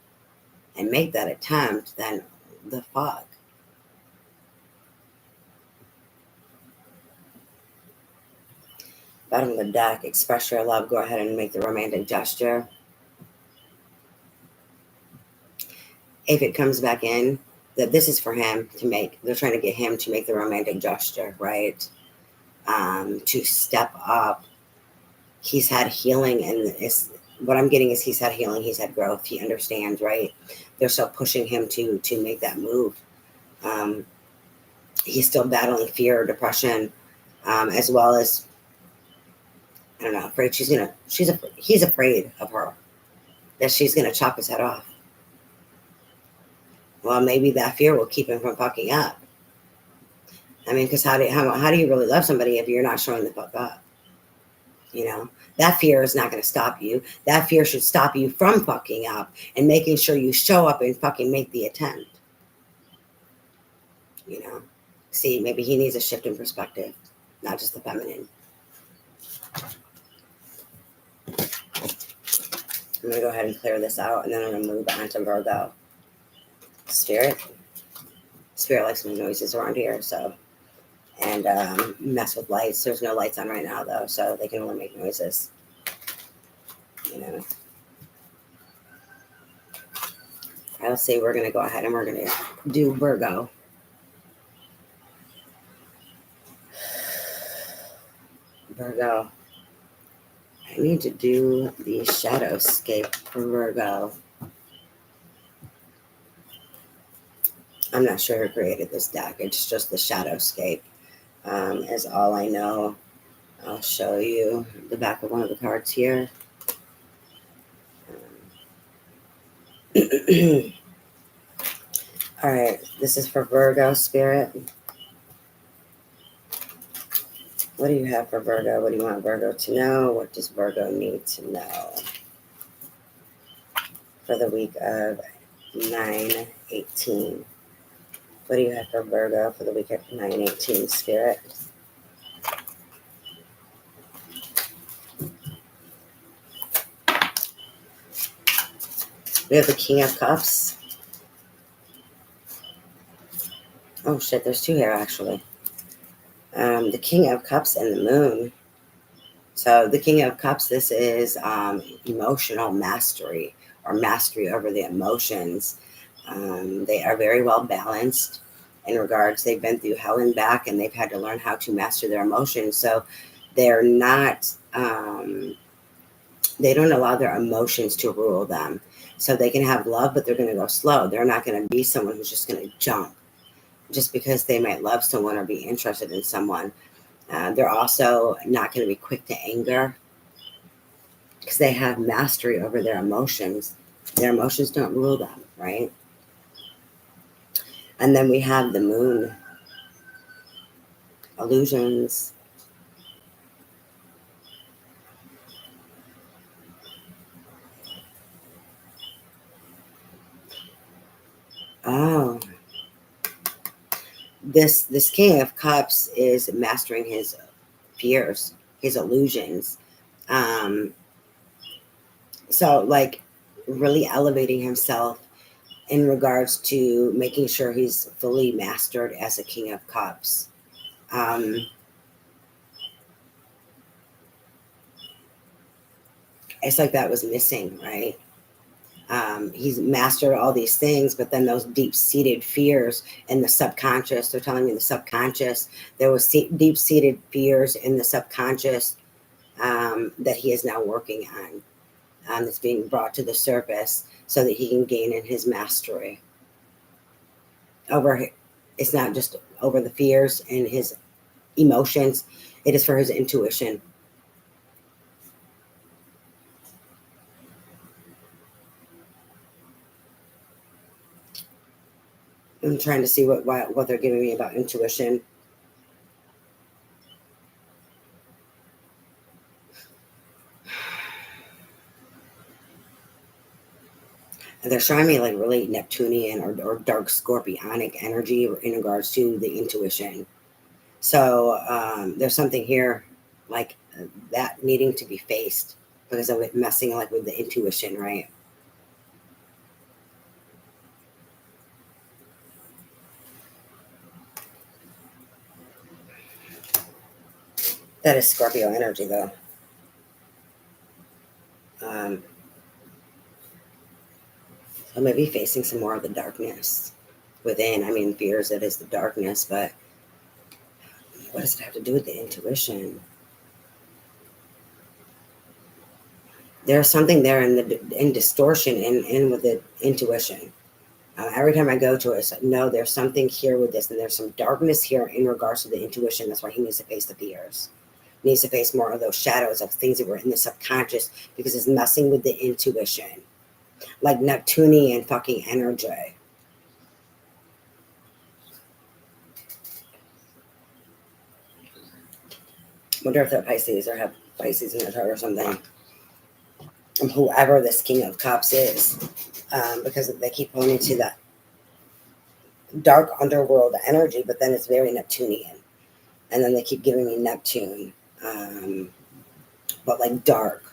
and make that attempt, then the fuck. Bottom of the deck, express your love. Go ahead and make the romantic gesture. If it comes back in, that this is for him to make, they're trying to get him to make the romantic gesture, right? To step up. He's had healing, and what I'm getting is he's had healing, he's had growth, he understands, right? They're still pushing him to make that move. He's still battling fear, depression, as well as, I don't know, afraid he's afraid of her, that she's gonna chop his head off. Well, maybe that fear will keep him from fucking up. I mean, because how do you really love somebody if you're not showing the fuck up? That fear is not going to stop you. That fear should stop you from fucking up and making sure you show up and fucking make the attempt. See, maybe he needs a shift in perspective, not just the feminine. I'm going to go ahead and clear this out, and then I'm going to move on to Virgo. Spirit likes some noises around here, so, and mess with lights. There's no lights on right now, though, so they can only make noises. All right, let's see. We're going to go ahead and we're going to do Virgo. Virgo. I need to do the Shadowscape for Virgo. I'm not sure who created this deck. It's just the Shadowscape. Is all I know. I'll show you the back of one of the cards here. All right, this is for Virgo Spirit. What do you have for Virgo? What do you want Virgo to know? What does Virgo need to know for the week of 9/18? What do you have for Virgo for the week of 9/18, Spirit? We have the King of Cups. Oh shit, there's two here actually. The King of Cups and the Moon. So the King of Cups, this is emotional mastery or mastery over the emotions. They are very well balanced in regards. They've been through hell and back, and they've had to learn how to master their emotions. So they're not, they don't allow their emotions to rule them. So they can have love, but they're going to go slow. They're not going to be someone who's just going to jump just because they might love someone or be interested in someone. They're also not going to be quick to anger because they have mastery over their emotions. Their emotions don't rule them, right? And then we have the Moon. Illusions. Oh. this King of Cups is mastering his fears, his illusions. Um, so like really elevating himself in regards to making sure he's fully mastered as a King of Cups. It's like that was missing, right? He's mastered all these things, but then those deep-seated fears in the subconscious, they're telling me the subconscious, there was deep-seated fears in the subconscious that he is now working on, that's being brought to the surface so that he can gain in his mastery over. It's not just over the fears and his emotions, it is for his intuition. I'm trying to see what they're giving me about intuition. And they're showing me like really Neptunian or dark scorpionic energy in regards to the intuition. So there's something here like that needing to be faced because of it messing like with the intuition, right? That is Scorpio energy though. So maybe facing some more of the darkness within. I mean, fears it is the darkness, but what does it have to do with the intuition? There's something there in distortion in with the intuition. Every time I go to it, it's like, no, there's something here with this, and there's some darkness here in regards to the intuition. That's why he needs to face the fears. He needs to face more of those shadows of things that were in the subconscious because it's messing with the intuition, like Neptunian fucking energy. Wonder if they're Pisces or have Pisces in their chart or something. Whoever this King of Cups is, because they keep pointing to that dark underworld energy, but then it's very Neptunian. And then they keep giving me Neptune, but like dark.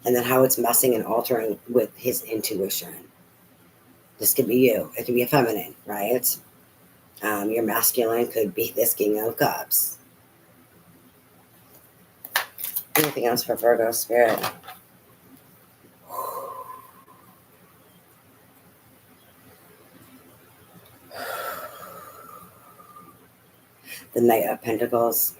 And then how it's messing and altering with his intuition. This could be you. It could be a feminine, right? Your masculine could be this King of Cups. Anything else for Virgo spirit? The Knight of Pentacles.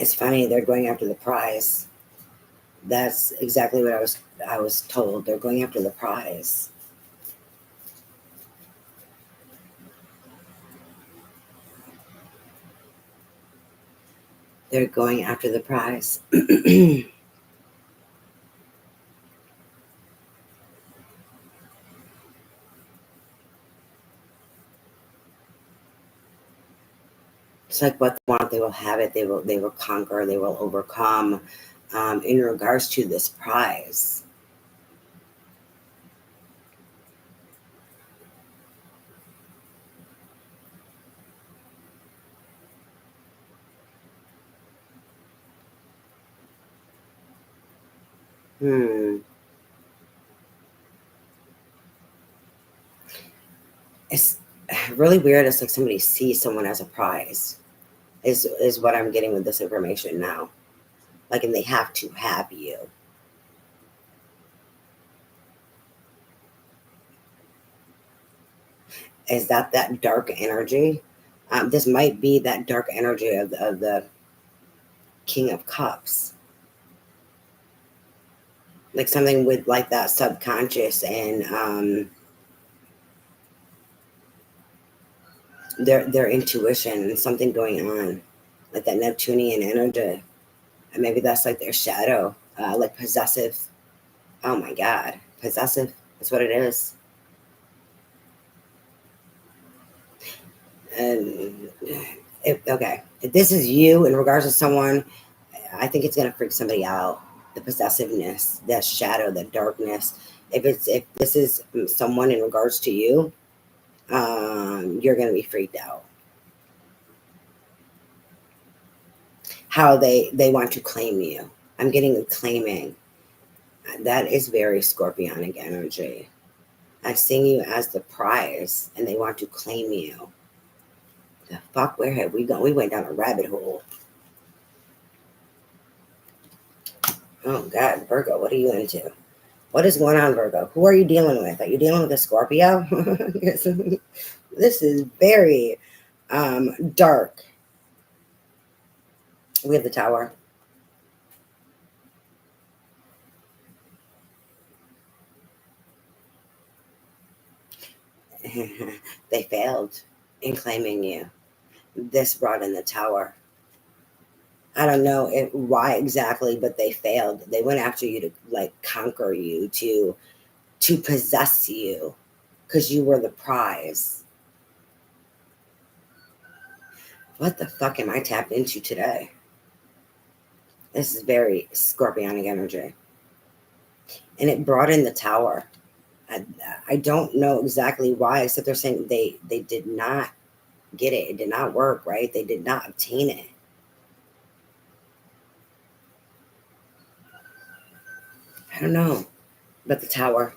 It's funny, they're going after the prize. That's exactly what I was told. They're going after the prize. They're going after the prize. It's like what they want, they will have it. They will conquer. They will overcome. In regards to this prize, it's really weird. It's like somebody sees someone as a prize. Is what I'm getting with this information now. Like, and they have to have you. Is that dark energy? This might be that dark energy of the King of Cups. Like something with like that subconscious and their intuition and something going on. Like that Neptunian energy. And maybe that's like their shadow. Like possessive. Oh my God. Possessive. That's what it is. And okay, if this is you in regards to someone, I think it's gonna freak somebody out. The possessiveness, that shadow, that darkness. If this is someone in regards to you, you're gonna be freaked out. How they want to claim you. I'm getting a claiming. That is very scorpionic energy. I'm seeing you as the prize, and they want to claim you. The fuck, where have we gone? We went down a rabbit hole. Oh God, Virgo, what are you into? What is going on, Virgo? Who are you dealing with? Are you dealing with a Scorpio? This is very dark. We have the Tower. They failed in claiming you. This brought in the Tower. I don't know why exactly, but they failed. They went after you to like conquer you, to possess you, because you were the prize. What the fuck am I tapped into today? This is very scorpionic energy. And it brought in the Tower. I don't know exactly why, except they're saying they did not get it. It did not work, right? They did not obtain it. I don't know. But the Tower.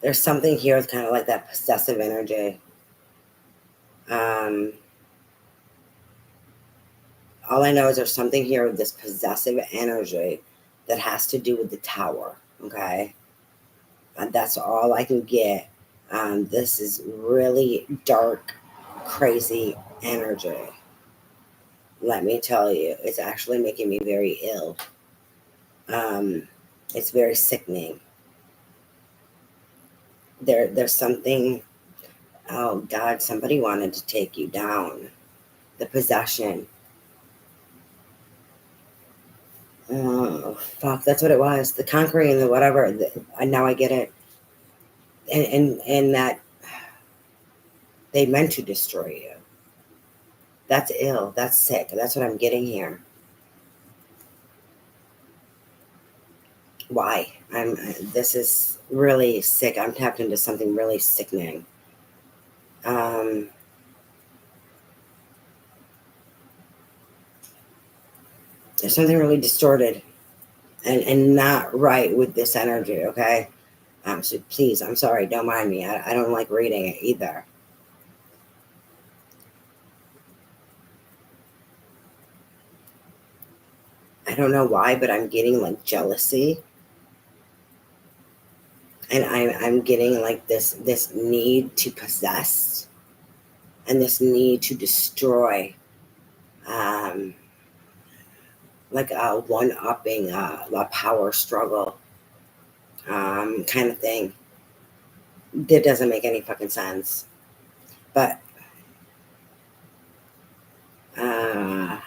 There's something here with kind of like that possessive energy. All I know is there's something here with this possessive energy that has to do with the Tower. Okay. And that's all I can get. This is really dark, crazy energy. Let me tell you, it's actually making me very ill. It's very sickening. There's something. Oh God, somebody wanted to take you down. The possession. Oh fuck, that's what it was. The conquering, the whatever. And now I get it. And that they meant to destroy you. That's ill. That's sick. That's what I'm getting here. Why? This is really sick. I'm tapped into something really sickening. There's something really distorted and not right with this energy, okay? So please, I'm sorry, don't mind me. I don't like reading it either. I don't know why, but I'm getting like jealousy. And I'm getting like this need to possess and this need to destroy, like a one-upping, a power struggle, kind of thing. That doesn't make any fucking sense. But uh,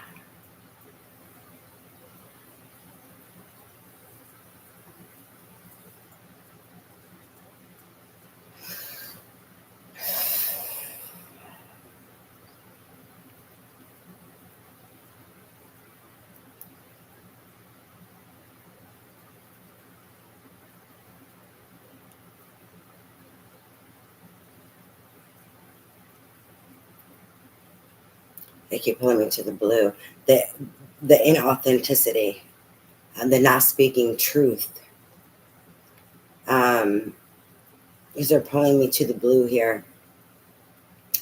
they keep pulling me to the blue. The inauthenticity, the not speaking truth. Because they're pulling me to the blue here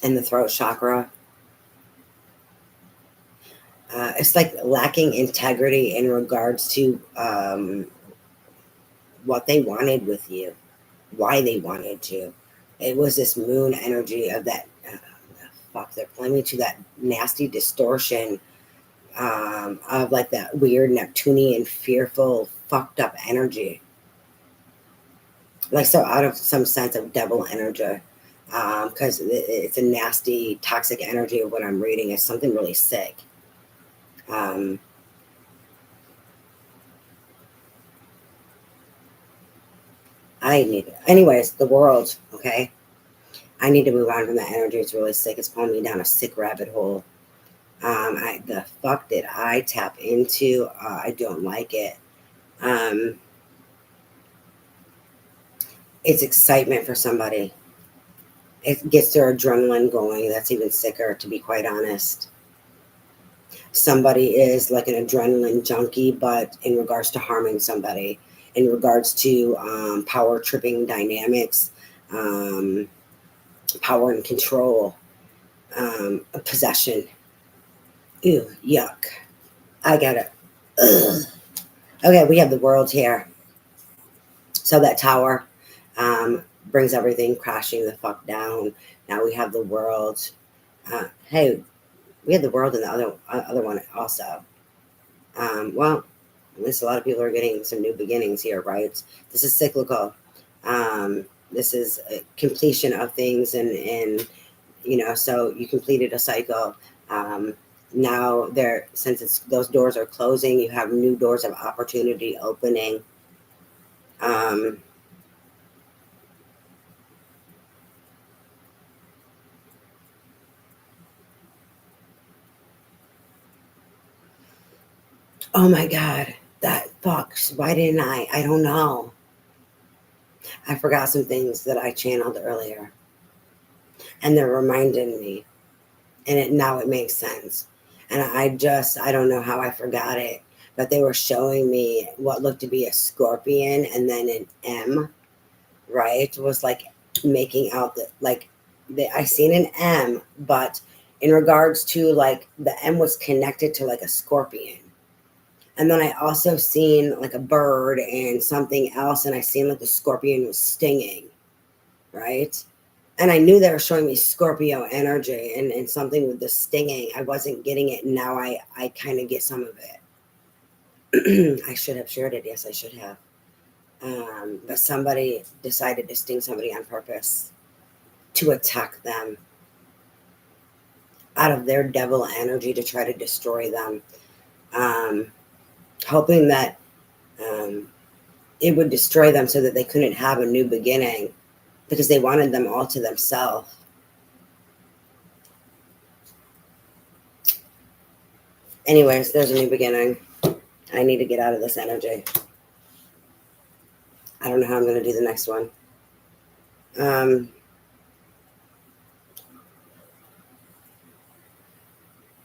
in the throat chakra. It's like lacking integrity in regards to what they wanted with you, why they wanted to. It was this moon energy of that. Fuck, they're pulling me to that nasty distortion of like that weird Neptunian fearful fucked up energy, like so out of some sense of devil energy, because it's a nasty, toxic energy of what I'm reading. It's something really sick. Um, I need it. Anyways, the world, okay? I need to move on from that energy. It's really sick. It's pulling me down a sick rabbit hole. The fuck did I tap into? I don't like it. Um, it's excitement for somebody. It gets their adrenaline going. That's even sicker, to be quite honest. Somebody is like an adrenaline junkie, but in regards to harming somebody, in regards to power tripping dynamics, um, power and control, possession. Ew, yuck. I got it. Ugh. Okay, we have the world here. So that tower brings everything crashing the fuck down. Now we have the world. Hey, we had the world in the other one also. Well, at least a lot of people are getting some new beginnings here, right? This is cyclical. This is a completion of things, and so you completed a cycle. Um, Now there, since those doors are closing, you have new doors of opportunity opening. Um, oh my God, that fucks. Why didn't I? I don't know. I forgot some things that I channeled earlier, and they're reminding me, and now it makes sense. And I don't know how I forgot it, but they were showing me what looked to be a scorpion and then an M, right? Was like making out that like I seen an M, but in regards to like the M was connected to like a scorpion. And then I also seen like a bird and something else, and I seen like the scorpion was stinging, right? And I knew they were showing me Scorpio energy and something with the stinging. I wasn't getting it. And now I kind of get some of it. I should have shared it. Yes, I should have. But somebody decided to sting somebody on purpose to attack them out of their devil energy to try to destroy them, um, hoping that um, it would destroy them so that they couldn't have a new beginning because they wanted them all to themselves. Anyways, there's a new beginning. I need to get out of this energy. I don't know how I'm going to do the next one.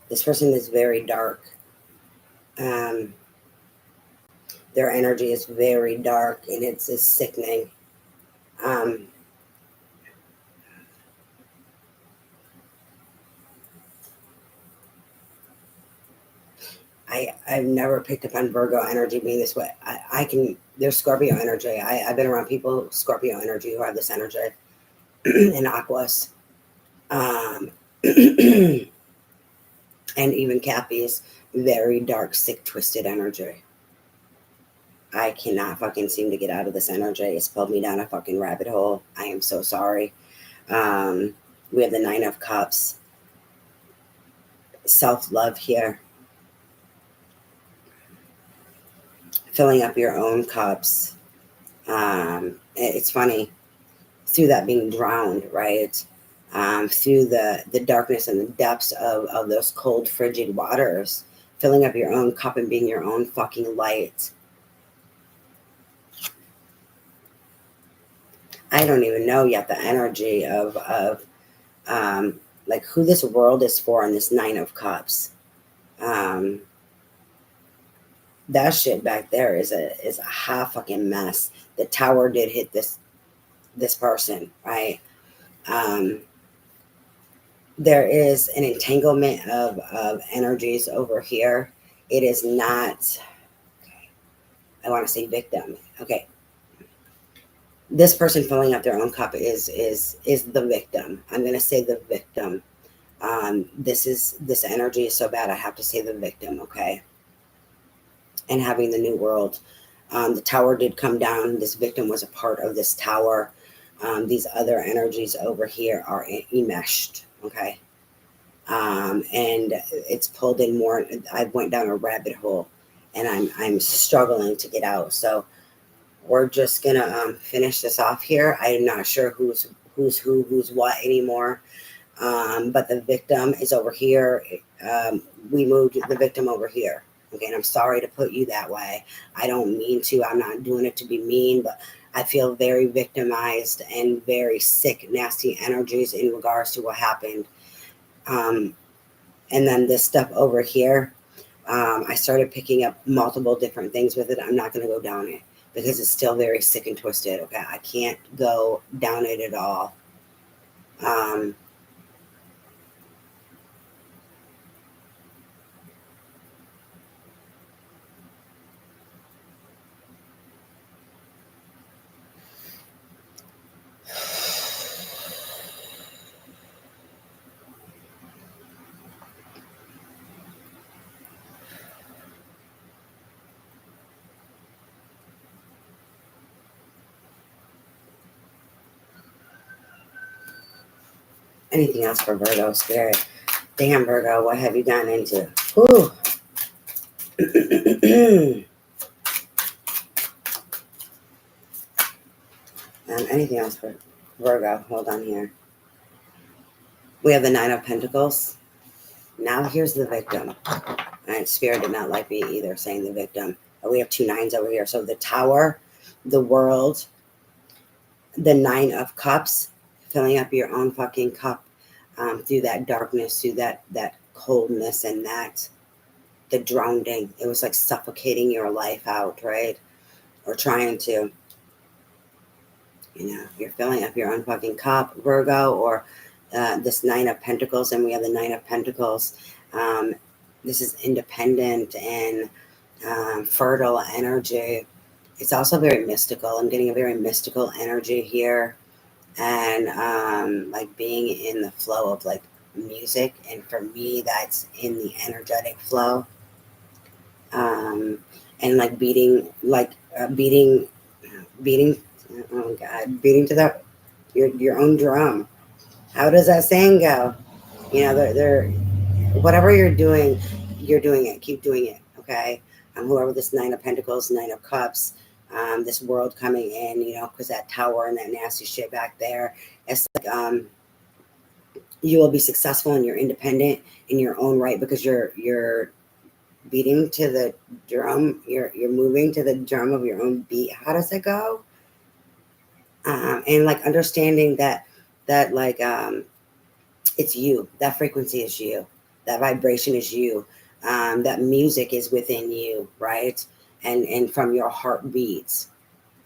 This person is very dark. Um, their energy is very dark and it's sickening. Um, I've never picked up on Virgo energy being this way. There's Scorpio energy. I've been around people, Scorpio energy, who have this energy in Aquas. Um, and even Cappy's very dark, sick, twisted energy. I cannot fucking seem to get out of this energy. It's pulled me down a fucking rabbit hole. I am so sorry. We have the Nine of Cups. Self-love here. Filling up your own cups. It's funny. Through that being drowned, right? Through the darkness and the depths of those cold, frigid waters. Filling up your own cup and being your own fucking light. I don't even know yet the energy of like who this world is for in this Nine of Cups. Um, that shit back there is a hot fucking mess. The tower did hit this person, right? Um, there is an entanglement of energies over here. It is not. I want to say victim. Okay, this person filling up their own cup is the victim. I'm gonna say the victim. This energy is so bad. I have to say the victim. Okay, and having the new world. The tower did come down. This victim was a part of this tower. These other energies over here are enmeshed. Okay. And it's pulled in more. I went down a rabbit hole, and I'm struggling to get out. So we're just gonna finish this off here. I am not sure who's who's what anymore. But the victim is over here. We moved the victim over here. Okay, and I'm sorry to put you that way. I don't mean to. I'm not doing it to be mean, but I feel very victimized and very sick, nasty energies in regards to what happened. Um, and then this stuff over here, I started picking up multiple different things with it. I'm not going to go down it because it's still very sick and twisted. Okay, I can't go down it at all. Um, Anything else for Virgo spirit? Damn, Virgo, what have you gotten into? Whew. Anything else for Virgo? Hold on here. We have the Nine of Pentacles. Now here's the victim. And Spirit did not like me either saying the victim. We have two nines over here. So the Tower, the World, the Nine of Cups, filling up your own fucking cup through that darkness, through that coldness, and that the drowning. It was like suffocating your life out, right? Or trying to, you're filling up your own fucking cup, Virgo, or this Nine of Pentacles, and we have the Nine of Pentacles. This is independent and fertile energy. It's also very mystical. I'm getting a very mystical energy here, and like being in the flow of like music, and for me, that's in the energetic flow, and like beating. Oh God, beating to your own drum. How does that saying go? They're whatever you're doing it. Keep doing it. Okay. Whoever this Nine of Pentacles, Nine of Cups, this world coming in, because that tower and that nasty shit back there. It's like you will be successful and you're independent in your own right because you're beating to the drum. You're moving to the drum of your own beat. How does it go? And like understanding that like it's you. That frequency is you. That vibration is you. That music is within you, right? And from your heartbeats.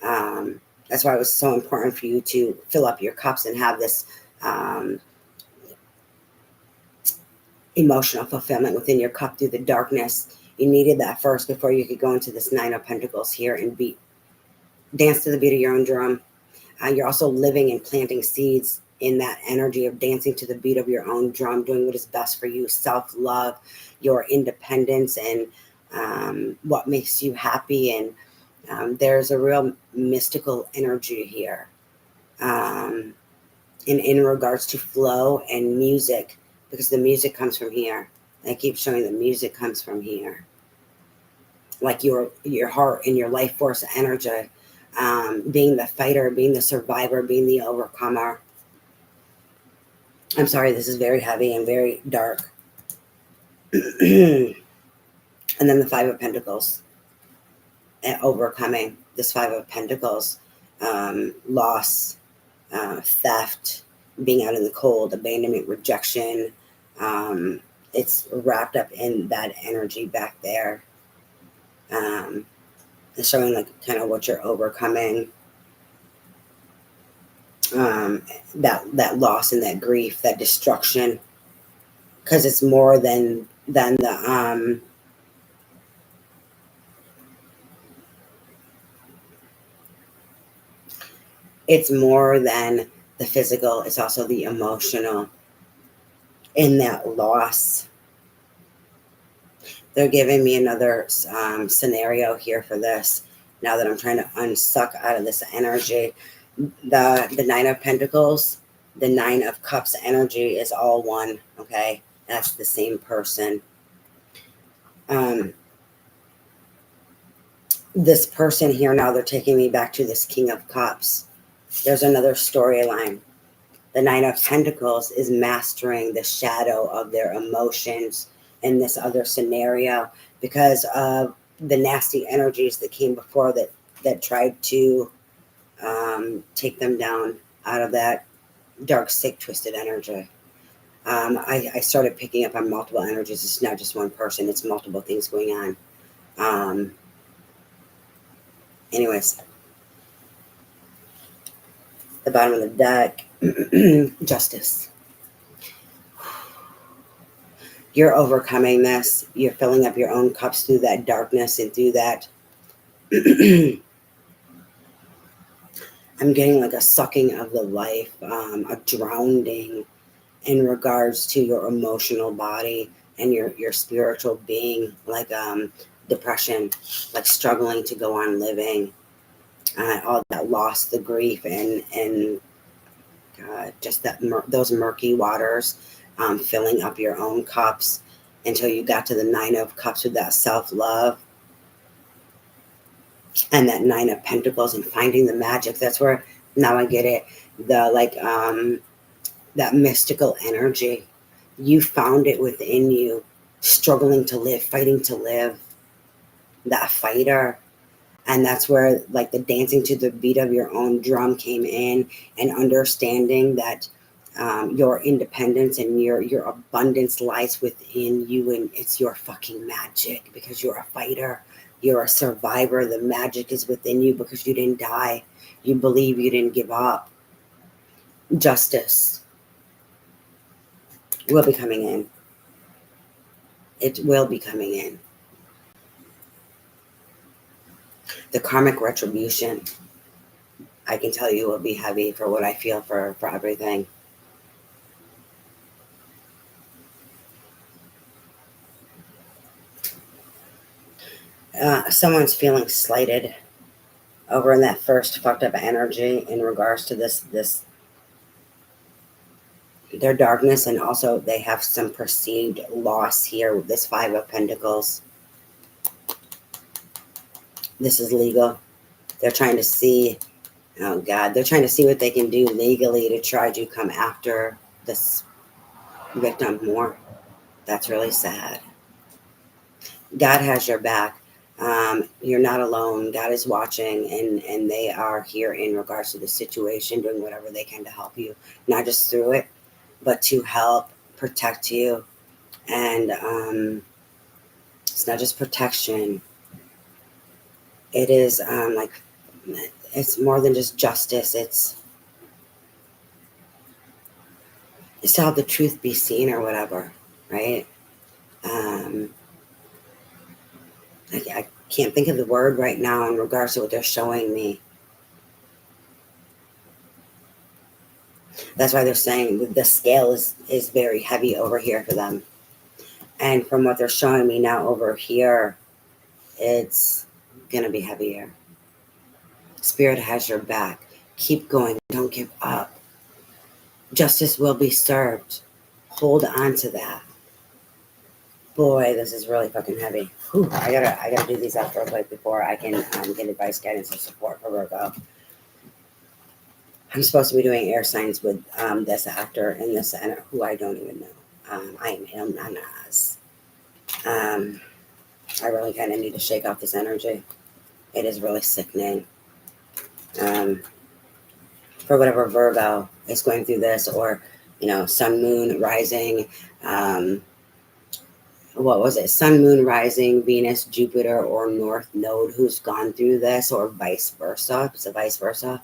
That's why it was so important for you to fill up your cups and have this emotional fulfillment within your cup through the darkness. You needed that first before you could go into this Nine of Pentacles here and dance to the beat of your own drum. You're also living and planting seeds in that energy of dancing to the beat of your own drum, doing what is best for you, self-love, your independence, and what makes you happy. And there's a real mystical energy here in regards to flow and music, because the music comes from here. I keep showing the music comes from here. Like your heart and your life force energy, being the fighter, being the survivor, being the overcomer. I'm sorry, this is very heavy and very dark. And then the Five of Pentacles, and overcoming this Five of Pentacles, loss, theft, being out in the cold, abandonment, rejection. It's wrapped up in that energy back there. It's showing like kind of what you're overcoming. That loss and that grief, that destruction, because it's more than the it's more than the physical. It's also the emotional in that loss. They're giving me another scenario here for this. now that I'm trying to unsuck out of this energy. The Nine of Pentacles, the Nine of Cups energy is all one, okay? That's the same person. This person here, now they're taking me back to this King of Cups. There's another storyline. The Nine of Pentacles is mastering the shadow of their emotions in this other scenario because of the nasty energies that came before that tried to take them down out of that dark, sick, twisted energy. I started picking up on multiple energies. It's not just one person. It's multiple things going on. Anyways, the bottom of the deck, Justice. You're overcoming this. You're filling up your own cups through that darkness and through that. I'm getting like a sucking of the life, a drowning in regards to your emotional body and your spiritual being, like depression, like struggling to go on living, all that loss, the grief, and just that those murky waters, filling up your own cups until you got to the Nine of Cups with that self-love and that Nine of Pentacles and finding the magic. That's where now I get it. The like that mystical energy. You found it within you, struggling to live, fighting to live, that fighter. And that's where like the dancing to the beat of your own drum came in, and understanding that your independence and your abundance lies within you, and it's your fucking magic because you're a fighter. You're a survivor. The magic is within you because you didn't die. You believe, you didn't give up. Justice will be coming in. It will be coming in. The karmic retribution, I can tell you, will be heavy for what I feel for everything. Someone's feeling slighted over in that first fucked up energy in regards to this their darkness, and also they have some perceived loss here with this Five of Pentacles. This is legal. They're trying to see, oh God, they're trying to see what they can do legally to try to come after this victim more. That's really sad. God has your back. You're not alone. God is watching, and they are here in regards to the situation, doing whatever they can to help you, not just through it, but to help protect you. And it's not just protection. It is like, it's more than just justice. It's to have the truth be seen or whatever, right? I can't think of the word right now in regards to what they're showing me. That's why they're saying the scale is very heavy over here for them. And from what they're showing me now over here, it's going to be heavier. Spirit has your back. Keep going. Don't give up. Justice will be served. Hold on to that. Boy, this is really fucking heavy. Whew, I gotta do these after a bit before I can get advice, guidance, and support for Virgo. I'm supposed to be doing air signs with this actor and this who I don't even know. I am Il Nanas. I really kind of need to shake off this energy. It is really sickening. For whatever Virgo is going through this, or sun, moon, rising. What was it? Sun, moon, rising, Venus, Jupiter, or North Node who's gone through this, or vice versa. If it's a vice versa,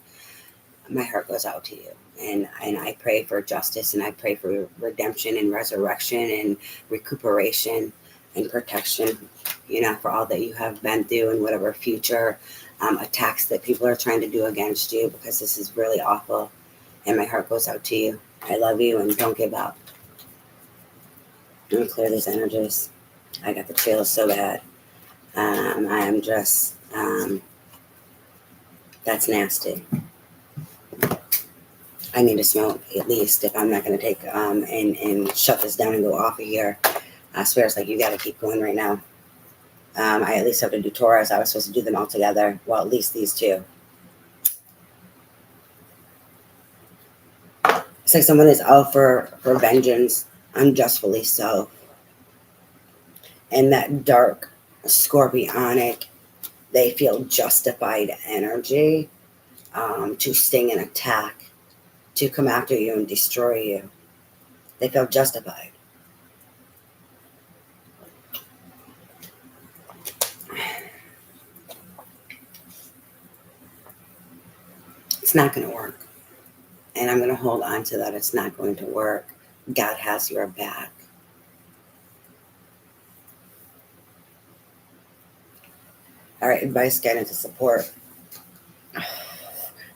my heart goes out to you. And I pray for justice, and I pray for redemption and resurrection and recuperation and protection, for all that you have been through and whatever future attacks that people are trying to do against you, because this is really awful. And my heart goes out to you. I love you, and don't give up. Let me clear these energies. I got the chills so bad. I am just That's nasty. I need to smoke at least if I'm not going to take and shut this down and go off of here. I swear it's like you got to keep going right now. I at least have to do Taurus. I was supposed to do them all together. Well, at least these two. It's like someone is out for vengeance, unjustly so. And that dark scorpionic, they feel justified energy to sting and attack, to come after you and destroy you. They feel justified. It's not going to work. And I'm going to hold on to that. It's not going to work. God has your back. All right, advice, guidance, and support.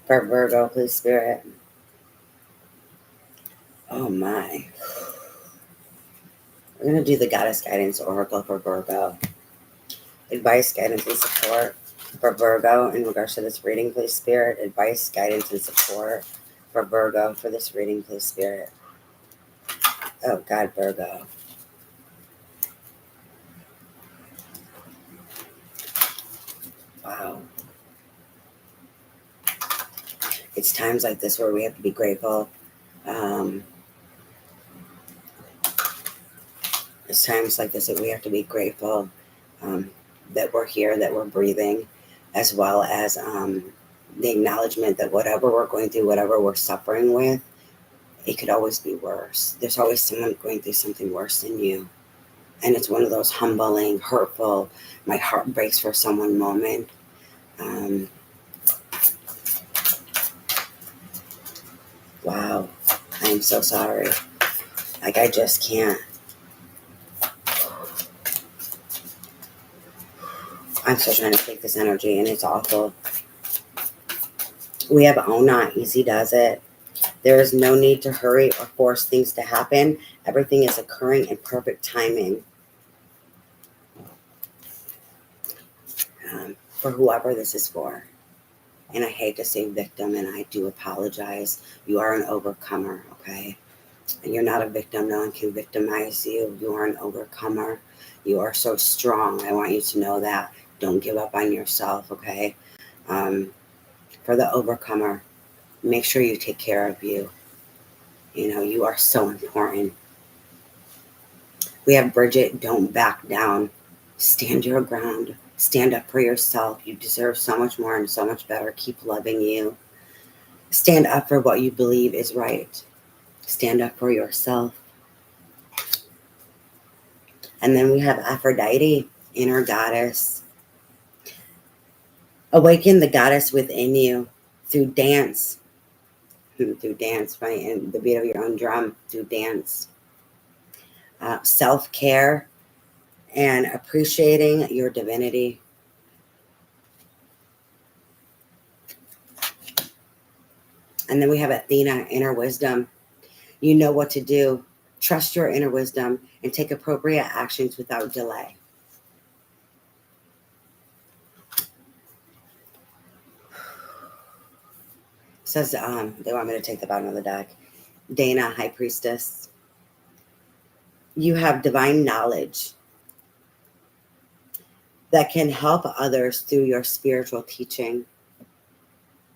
For Virgo, please, Spirit. Oh my. We're going to do the Goddess Guidance Oracle for Virgo. Advice, guidance, and support for Virgo in regards to this reading, please, Spirit. Advice, guidance, and support for Virgo for this reading, please, Spirit. Oh, God, Virgo. Wow. It's times like this where we have to be grateful. It's times like this that we have to be grateful that we're here, that we're breathing, as well as the acknowledgement that whatever we're going through, whatever we're suffering with, it could always be worse. There's always someone going through something worse than you. And it's one of those humbling, hurtful, my heart breaks for someone moment. Wow. I am so sorry. Like, I just can't. I'm still trying to take this energy, and it's awful. We have Oh Not Easy Does It. There is no need to hurry or force things to happen. Everything is occurring in perfect timing. For whoever this is for. And I hate to say victim, and I do apologize. You are an overcomer, okay? And you're not a victim. No one can victimize you. You are an overcomer. You are so strong. I want you to know that. Don't give up on yourself, okay? For the overcomer, make sure you take care of you. You know, you are so important. We have Bridget, don't back down. Stand your ground. Stand up for yourself. You deserve so much more and so much better. Keep loving you. Stand up for what you believe is right. Stand up for yourself. And then we have Aphrodite, inner goddess. Awaken the goddess within you through dance. Through dance, right? And the beat of your own drum, through dance. Self-care and appreciating your divinity. And then we have Athena, inner wisdom. You know what to do. Trust your inner wisdom and take appropriate actions without delay. Says they want me to take the bottom of the deck. Dana, High Priestess. You have divine knowledge that can help others through your spiritual teaching.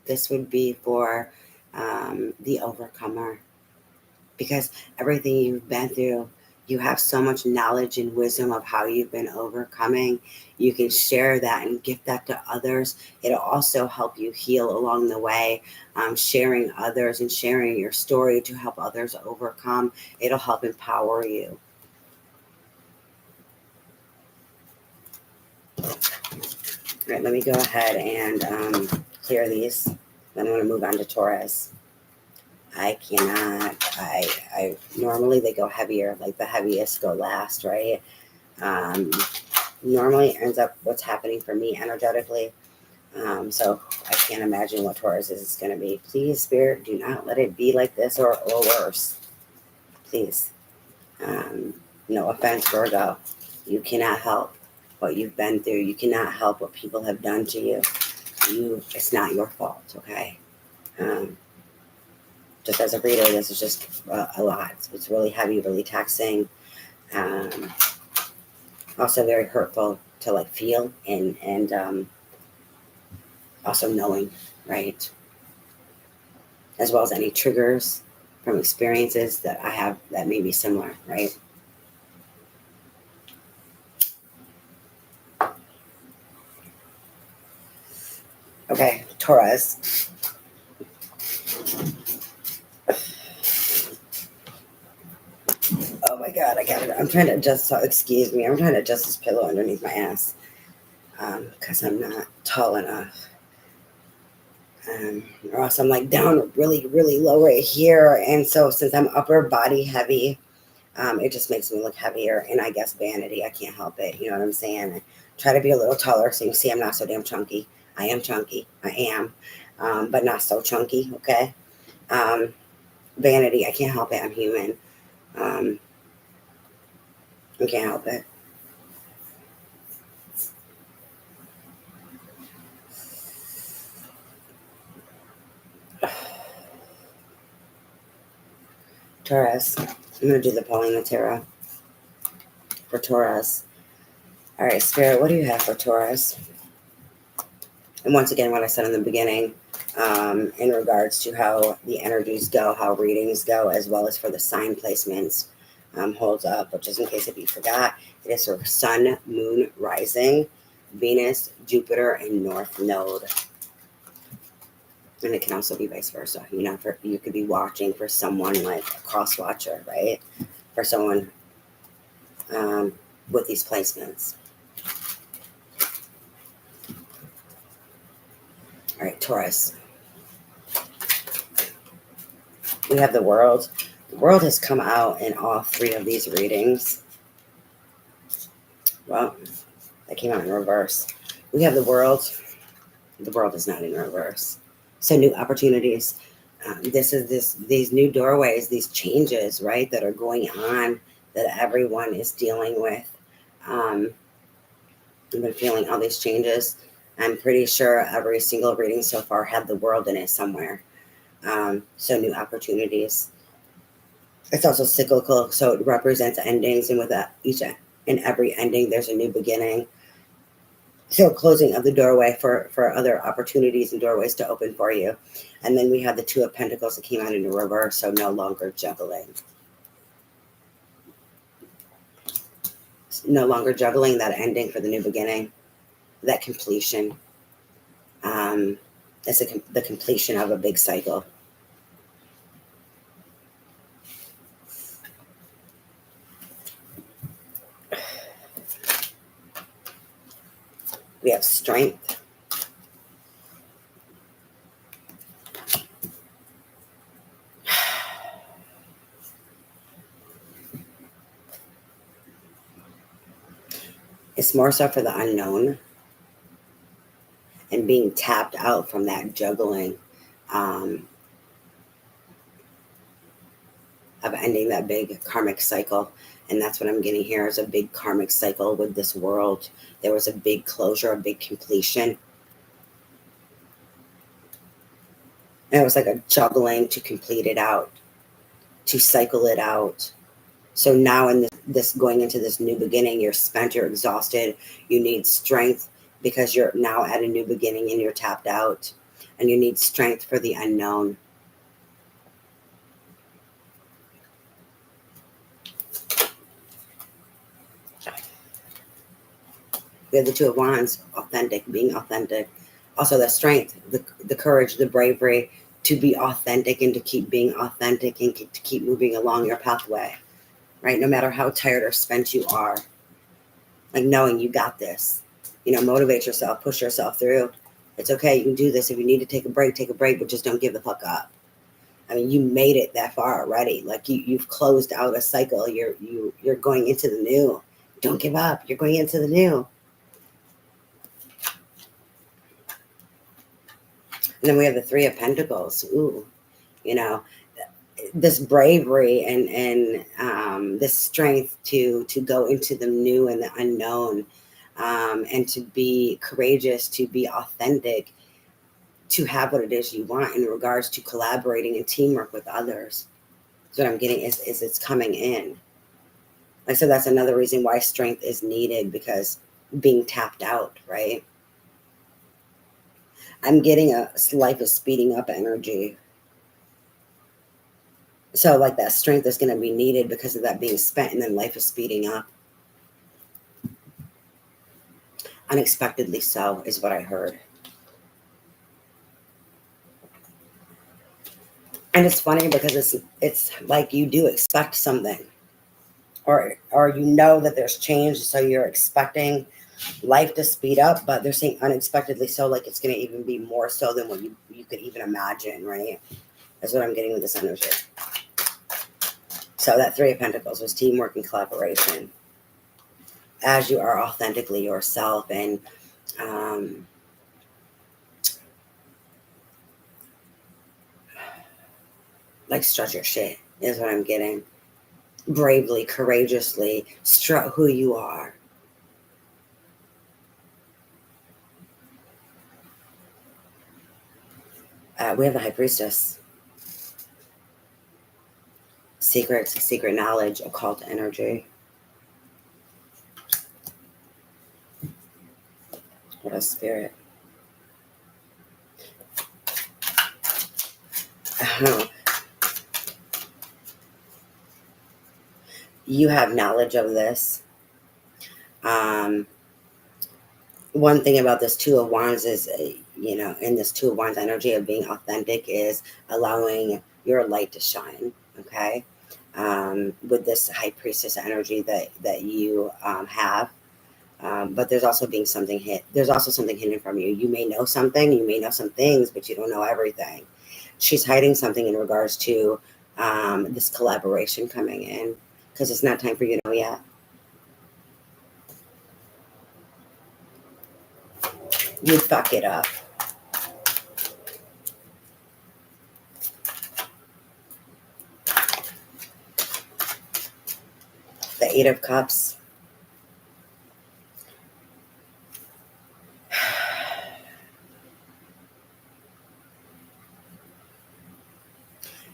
This would be for the overcomer, because everything you've been through, you have so much knowledge and wisdom of how you've been overcoming. You can share that and give that to others. It'll also help you heal along the way. Sharing others and sharing your story to help others overcome. It'll help empower you. All right, let me go ahead and clear these. Then I'm going to move on to Taurus. I cannot. I normally they go heavier, like the heaviest go last, right? Normally ends up what's happening for me energetically. So I can't imagine what Taurus is going to be. Please, Spirit, do not let it be like this or worse. Please. No offense, Virgo. You cannot help what you've been through. You cannot help what people have done to you. it's not your fault, okay? Just as a reader, this is just a lot. It's really heavy, really taxing. Also very hurtful to like feel and also knowing, right? As well as any triggers from experiences that I have that may be similar, right? Okay, Taurus. Oh my God, I got it. I'm trying to adjust, so excuse me. I'm trying to adjust this pillow underneath my ass because I'm not tall enough. Or else I'm like down really, really low right here. And so since I'm upper body heavy, it just makes me look heavier. And I guess vanity, I can't help it. You know what I'm saying? I try to be a little taller so you can see I'm not so damn chunky. I am chunky. I am. But not so chunky, okay? Vanity, I can't help it. I'm human. I can't help it. Taurus. I'm going to do the Paulina Tarot for Taurus. All right, Spirit, what do you have for Taurus? And once again, what I said in the beginning, in regards to how the energies go, how readings go, as well as for the sign placements, holds up. But just in case if you forgot, it is for Sun, Moon, Rising, Venus, Jupiter, and North Node. And it can also be vice versa. You know, you could be watching for someone like a cross watcher, right? For someone with these placements. All right, Taurus. We have the World. The World has come out in all three of these readings. Well, that came out in reverse. We have the World. The World is not in reverse. So new opportunities. These new doorways, these changes, right, that are going on that everyone is dealing with. I've been feeling all these changes. I'm pretty sure every single reading so far had the World in it somewhere. So new opportunities. It's also cyclical, so it represents endings, and with each and every ending, there's a new beginning. So closing of the doorway for other opportunities and doorways to open for you. And then we have the Two of Pentacles that came out in reverse, so no longer juggling. No longer juggling, that ending for the new beginning, that completion. It's the completion of a big cycle. We have Strength. It's more so for the unknown and being tapped out from that juggling of ending that big karmic cycle. And that's what I'm getting here is a big karmic cycle with this world. There was a big closure, a big completion. And it was like a juggling to complete it out, to cycle it out. So now in this going into this new beginning, you're spent, you're exhausted, you need strength because you're now at a new beginning and you're tapped out, and you need strength for the unknown. We have the Two of Wands, authentic, being authentic. Also the strength, the courage, the bravery to be authentic and to keep being authentic and to keep moving along your pathway, right? No matter how tired or spent you are, like knowing you got this, motivate yourself, push yourself through. It's okay. You can do this. If you need to take a break, but just don't give the fuck up. I mean, you made it that far already. Like you've closed out a cycle. You're going into the new. Don't give up. You're going into the new. And then we have the Three of Pentacles. Ooh, this bravery and this strength to go into the new and the unknown, and to be courageous, to be authentic, to have what it is you want in regards to collaborating and teamwork with others. So what I'm getting is it's coming in. Like, so that's another reason why strength is needed, because being tapped out, right? I'm getting a life is speeding up energy. So like that strength is going to be needed because of that being spent, and then life is speeding up. Unexpectedly so is what I heard. And it's funny because it's like you do expect something, or you know that there's change, so you're expecting life to speed up, but they're saying unexpectedly so, like it's going to even be more so than what you could even imagine, right? That's what I'm getting with this energy. So that Three of Pentacles was teamwork and collaboration as you are authentically yourself, and like strut your shit is what I'm getting. Bravely, courageously strut who you are. We have the High Priestess. Secret knowledge, occult energy. What a spirit. You have knowledge of this. One thing about this Two of Wands is, in this Two of Wands energy of being authentic is allowing your light to shine, okay? With this High Priestess energy that you have. But there's also there's also something hidden from you. You may know something, you may know some things, but you don't know everything. She's hiding something in regards to this collaboration coming in, because it's not time for you to know yet. You'd fuck it up. The Eight of Cups.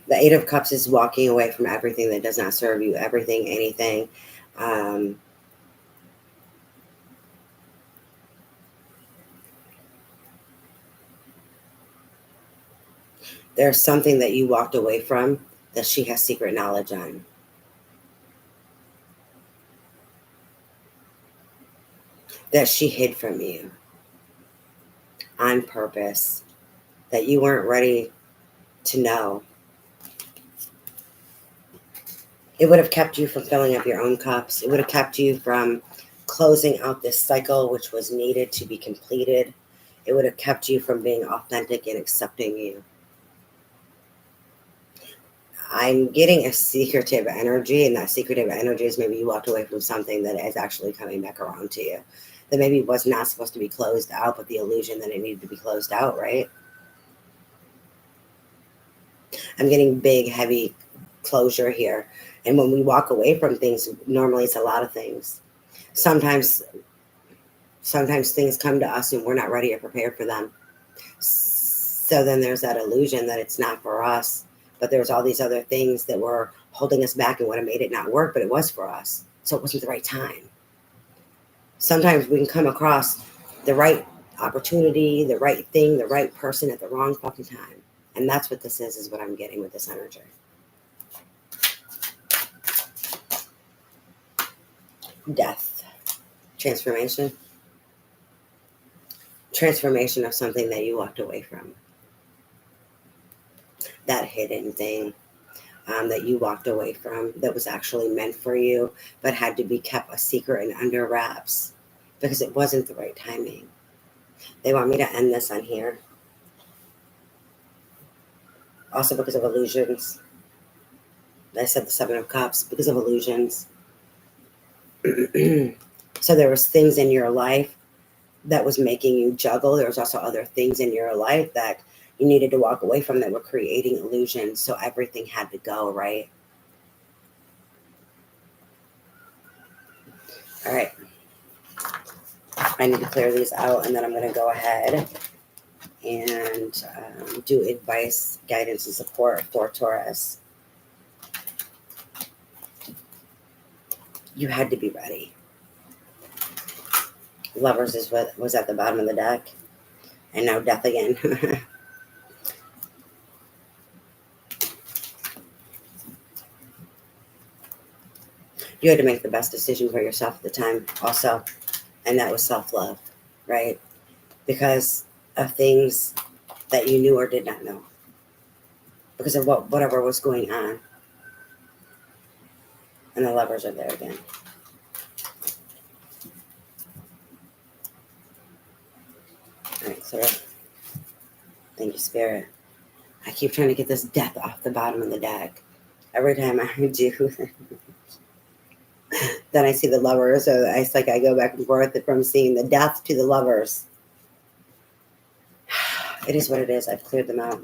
The Eight of Cups is walking away from everything that does not serve you, everything, anything. There's something that you walked away from that she has secret knowledge on. That she hid from you on purpose, that you weren't ready to know. It would have kept you from filling up your own cups. It would have kept you from closing out this cycle, which was needed to be completed. It would have kept you from being authentic and accepting you. I'm getting a secretive energy, and that secretive energy is maybe you walked away from something that is actually coming back around to you. That maybe was not supposed to be closed out, but the illusion that it needed to be closed out, right? I'm getting big, heavy closure here. And when we walk away from things, normally it's a lot of things. Sometimes things come to us and we're not ready or prepared for them. So then there's that illusion that it's not for us, but there's all these other things that were holding us back and would have made it not work, but it was for us. So it wasn't the right time. Sometimes we can come across the right opportunity, the right thing, the right person at the wrong fucking time. And that's what this is what I'm getting with this energy. Death. Transformation. Transformation of something that you walked away from. That hidden thing that you walked away from that was actually meant for you, but had to be kept a secret and under wraps because it wasn't the right timing. They want me to end this on here. Also because of illusions. I said the Seven of Cups, because of illusions. So there was things in your life that was making you juggle. There was also other things in your life that you needed to walk away from that were creating illusions. So everything had to go, right? All right. I need to clear these out, and then I'm going to go ahead and do advice, guidance, and support for Taurus. You had to be ready. Lovers is what was at the bottom of the deck. And now death again. You had to make the best decision for yourself at the time also. And that was self-love, right? Because of things that you knew or did not know. Because of whatever was going on. And the lovers are there again. All right, so thank you, Spirit. I keep trying to get this death off the bottom of the deck. Every time I do, then I see the lovers. So it's like I go back and forth from seeing the death to the lovers. It is what it is. I've cleared them out.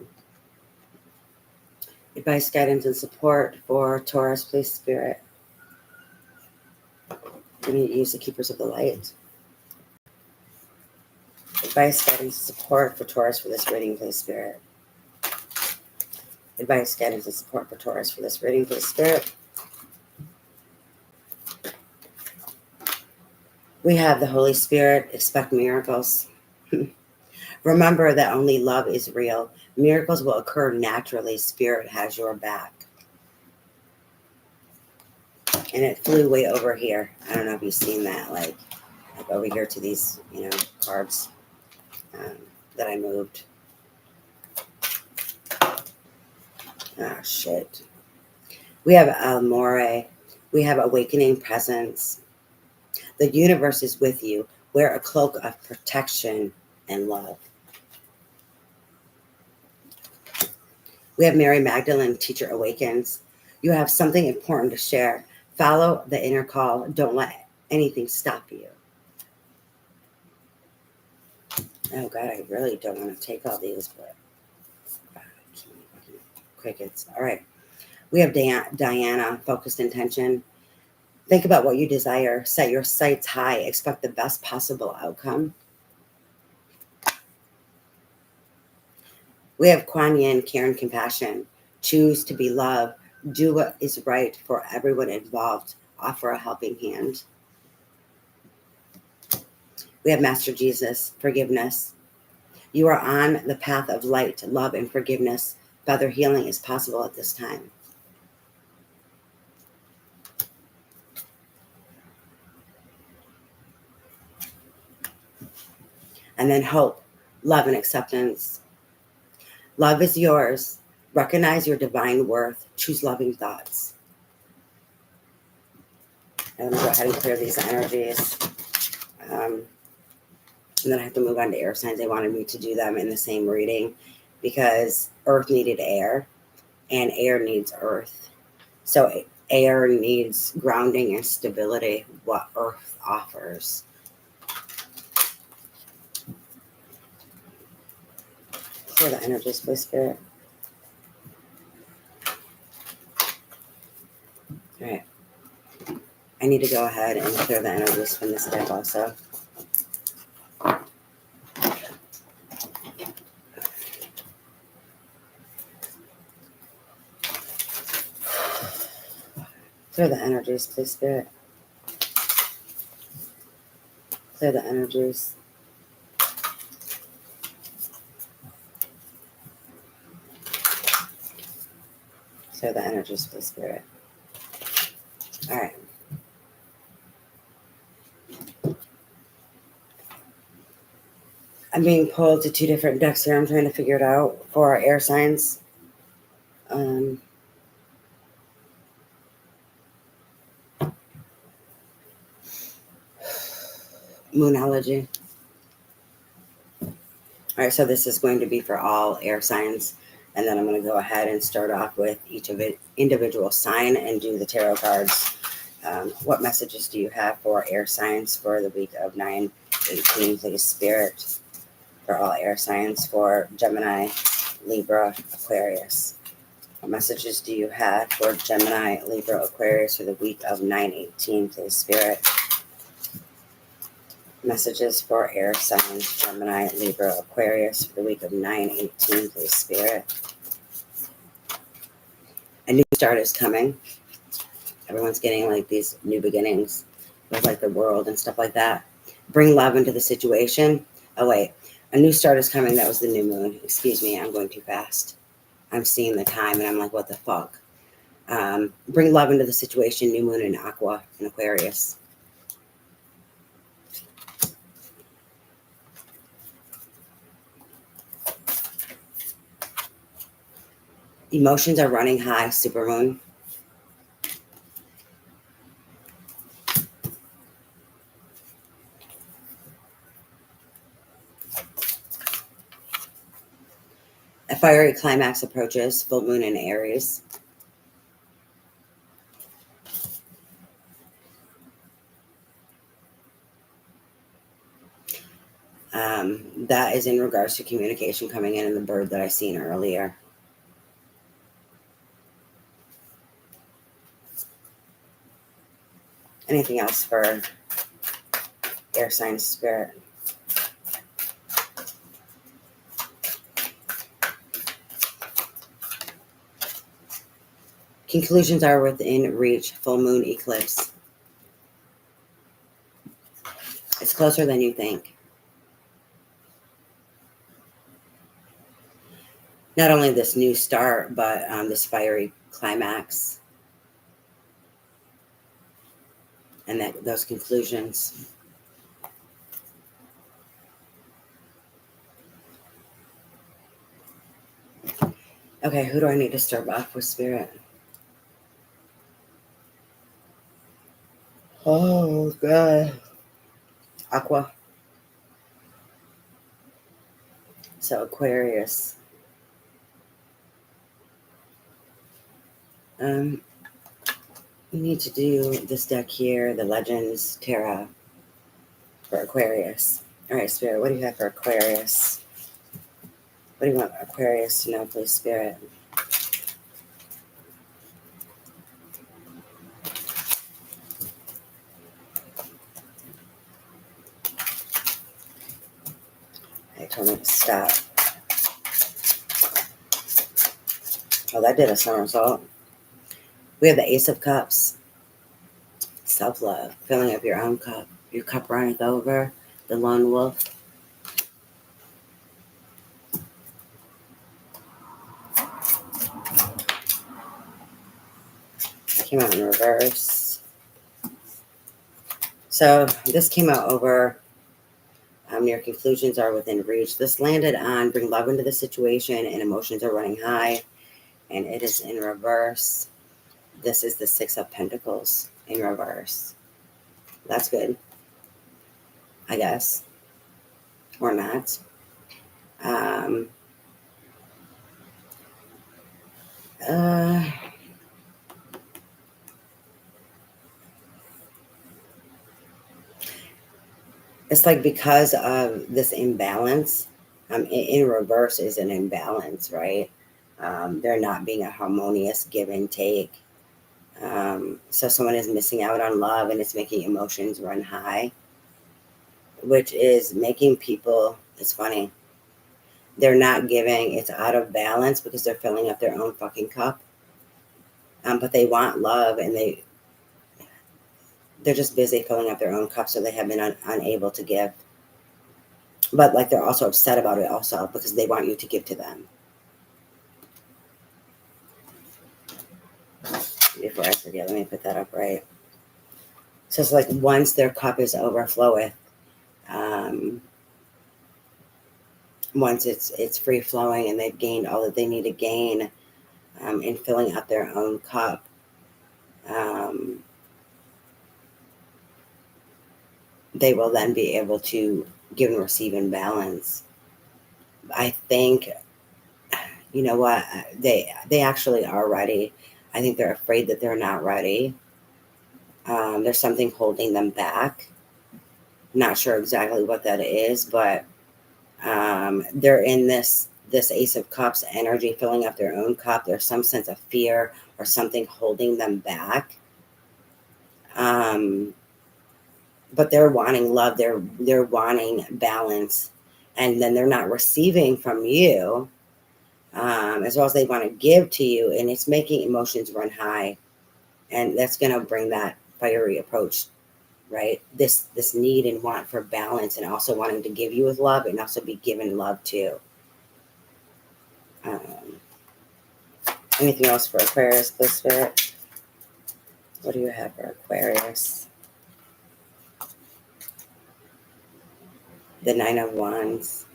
Advice, guidance, and support for Taurus, please, Spirit. We need to use the Keepers of the Light. Advice, guidance, and support for Taurus for this reading, please, Spirit. Advice, guidance, and support for Taurus for this reading, please, Spirit. We have the Holy Spirit. Expect miracles. Remember that only love is real. Miracles will occur naturally. Spirit has your back. And it flew way over here. I don't know if you've seen that, like over here to these, cards that I moved. Ah, shit. We have Amore. We have awakening presence. The universe is with you. Wear a cloak of protection and love. We have Mary Magdalene, Teacher Awakens. You have something important to share. Follow the inner call. Don't let anything stop you. Oh, God, I really don't want to take all these, but crickets. All right. We have Diana, focused intention. Think about what you desire. Set your sights high. Expect the best possible outcome. We have Kuan Yin, Care and Compassion. Choose to be love. Do what is right for everyone involved. Offer a helping hand. We have Master Jesus, forgiveness. You are on the path of light, love, and forgiveness. Further healing is possible at this time. And then hope, love, and acceptance. Love is yours. Recognize your divine worth. Choose loving thoughts. I'm going to go ahead and clear these energies. And then I have to move on to air signs. They wanted me to do them in the same reading because Earth needed air and air needs Earth. So air needs grounding and stability, what Earth offers. Clear the energies, please, Spirit. All right. I need to go ahead and clear the energies from this deck also. Clear the energies, please, Spirit. Clear the energies. Clear the energies, please, Spirit. All right. I'm being pulled to two different decks here. I'm trying to figure it out for our air signs. Moonology. All right, so this is going to be for all air signs. And then I'm going to go ahead and start off with each of it individual sign and do the tarot cards. What messages do you have for air signs for the week of 9/18, please, Spirit? For all air signs for Gemini, Libra, Aquarius. What messages do you have for Gemini, Libra, Aquarius for the week of 9/18, please, Spirit? Messages for air signs, Gemini, Libra, Aquarius for the week of 9/18, please, Spirit. A new start is coming. Everyone's getting like these new beginnings with like the world and stuff like that. Bring love into the situation. Oh, wait. A new start is coming. That was the new moon. Excuse me. I'm going too fast. I'm seeing the time and I'm like, what the fuck? Bring love into the situation. New moon in Aqua and Aquarius. Emotions are running high. Supermoon. A fiery climax approaches. Full moon in Aries. That is in regards to communication coming in and the bird that I seen earlier. Anything else for air sign spirit? Conclusions are within reach. Full moon eclipse. It's closer than you think. Not only this new start, but this fiery climax. And those conclusions. Okay, who do I need to start off with, Spirit? Oh, God. Aqua. So, Aquarius. We need to do this deck here, the Legends Tarot for Aquarius. All right, Spirit, what do you have for Aquarius? What do you want Aquarius to know, please, Spirit? I told me to stop. Oh, that did a somersault. We have the Ace of Cups. Self-love. Filling up your own cup. Your cup runneth over. The Lone Wolf. Came out in reverse. So this came out over your conclusions are within reach. This landed on bring love into the situation and emotions are running high. And it is in reverse. This is the Six of Pentacles in reverse. That's good, I guess. Or not. It's like because of this imbalance, in reverse is an imbalance, right? There not being a harmonious give and take. So someone is missing out on love and it's making emotions run high, which is making people, it's funny, they're not giving, it's out of balance because they're filling up their own fucking cup. But they want love and they're just busy filling up their own cup, so they have been unable to give. But like they're also upset about it also because they want you to give to them. Before I forget, let me put that up right. So it's like once their cup is overflowing, once it's free flowing and they've gained all that they need to gain in filling up their own cup, they will then be able to give and receive in balance. I think, you know what, they actually are ready. I think they're afraid that they're not ready. There's something holding them back. Not sure exactly what that is, but they're in this Ace of Cups energy, filling up their own cup. There's some sense of fear or something holding them back. but they're wanting love, they're wanting balance, and then they're not receiving from you as well as they want to give to you, and it's making emotions run high, and that's going to bring that fiery approach, right? This need and want for balance, and also wanting to give you with love and also be given love too. Anything else for Aquarius, please, Spirit? What do you have for Aquarius? The Nine of Wands.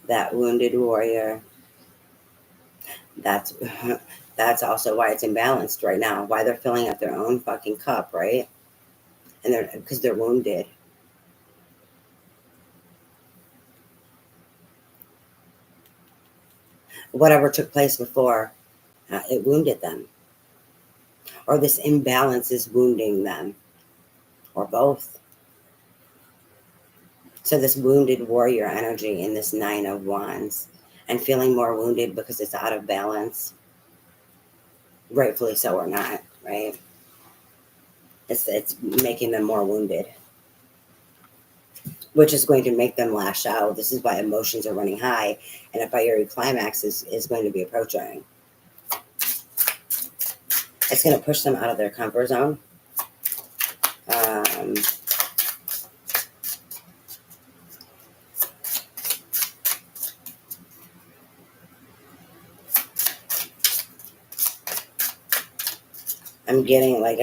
That wounded warrior. That's also why it's imbalanced right now. Why they're filling up their own fucking cup, right? And because they're wounded. Whatever took place before, it wounded them. Or this imbalance is wounding them. Or both. So this wounded warrior energy in this Nine of Wands, and feeling more wounded because it's out of balance, rightfully so or not, right? It's making them more wounded, which is going to make them lash out. This is why emotions are running high, and a fiery climax is going to be approaching. It's going to push them out of their comfort zone. I'm getting like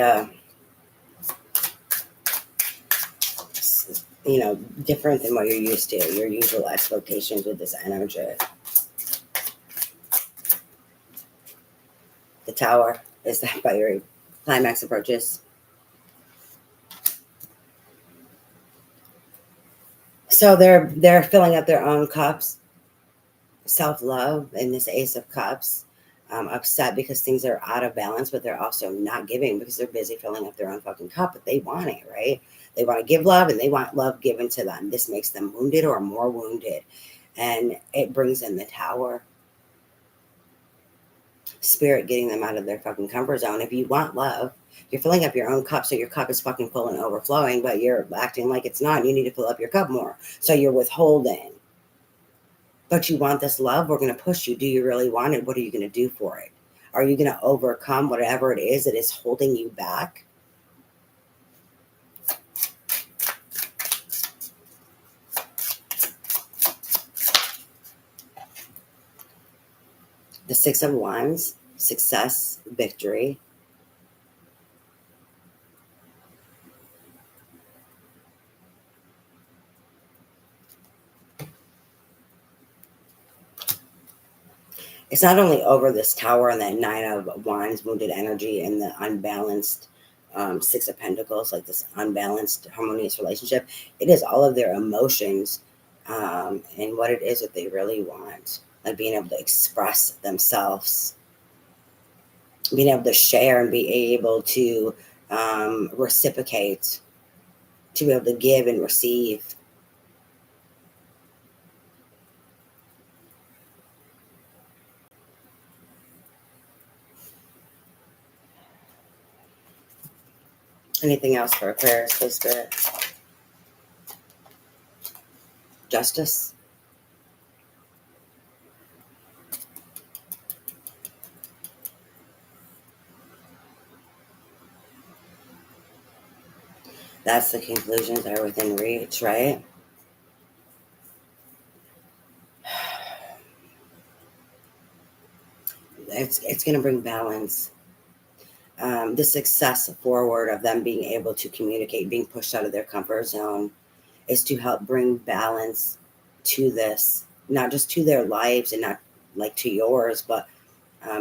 different than what you're used to, your usual expectations with this energy. The Tower is that fiery climax approaches. So they're filling up their own cups, self-love, and this Ace of Cups. Upset because things are out of balance, but they're also not giving because they're busy filling up their own fucking cup, but they want it, right? They want to give love, and they want love given to them. This makes them wounded or more wounded, and it brings in the Tower. Spirit getting them out of their fucking comfort zone. If you want love, you're filling up your own cup, so your cup is fucking full and overflowing, but you're acting like it's not. You need to fill up your cup more, so you're withholding. But you want this love, we're going to push you. Do you really want it? What are you going to do for it? Are you going to overcome whatever it is that is holding you back? The Six of Wands, success, victory. It's not only over this Tower and that Nine of Wands, wounded energy, and the unbalanced Six of Pentacles, like this unbalanced, harmonious relationship. It is all of their emotions and what it is that they really want. Like being able to express themselves, being able to share and be able to reciprocate, to be able to give and receive. Anything else for Aquarius, please, Spirit? Justice. That's the conclusions that are within reach, right? It's going to bring balance. The success forward of them being able to communicate, being pushed out of their comfort zone, is to help bring balance to this, not just to their lives and not like to yours, but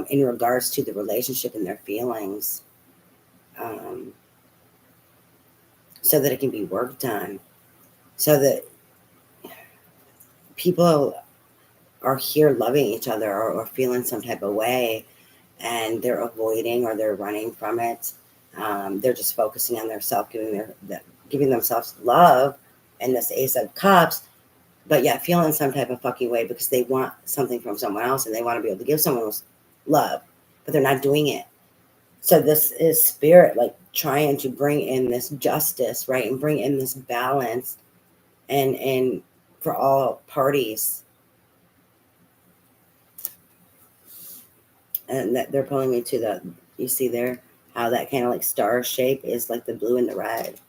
in regards to the relationship and their feelings, so that it can be worked on, so that people are here loving each other or feeling some type of way, and they're avoiding or they're running from it. They're just focusing on their self, giving themselves love and this Ace of Cups, but yet feeling some type of fucking way because they want something from someone else and they want to be able to give someone else love, but they're not doing it. So this is spirit, like trying to bring in this justice, right? And bring in this balance and for all parties. And that they're pulling me to the, you see there, how that kind of like star shape is like the blue and the red.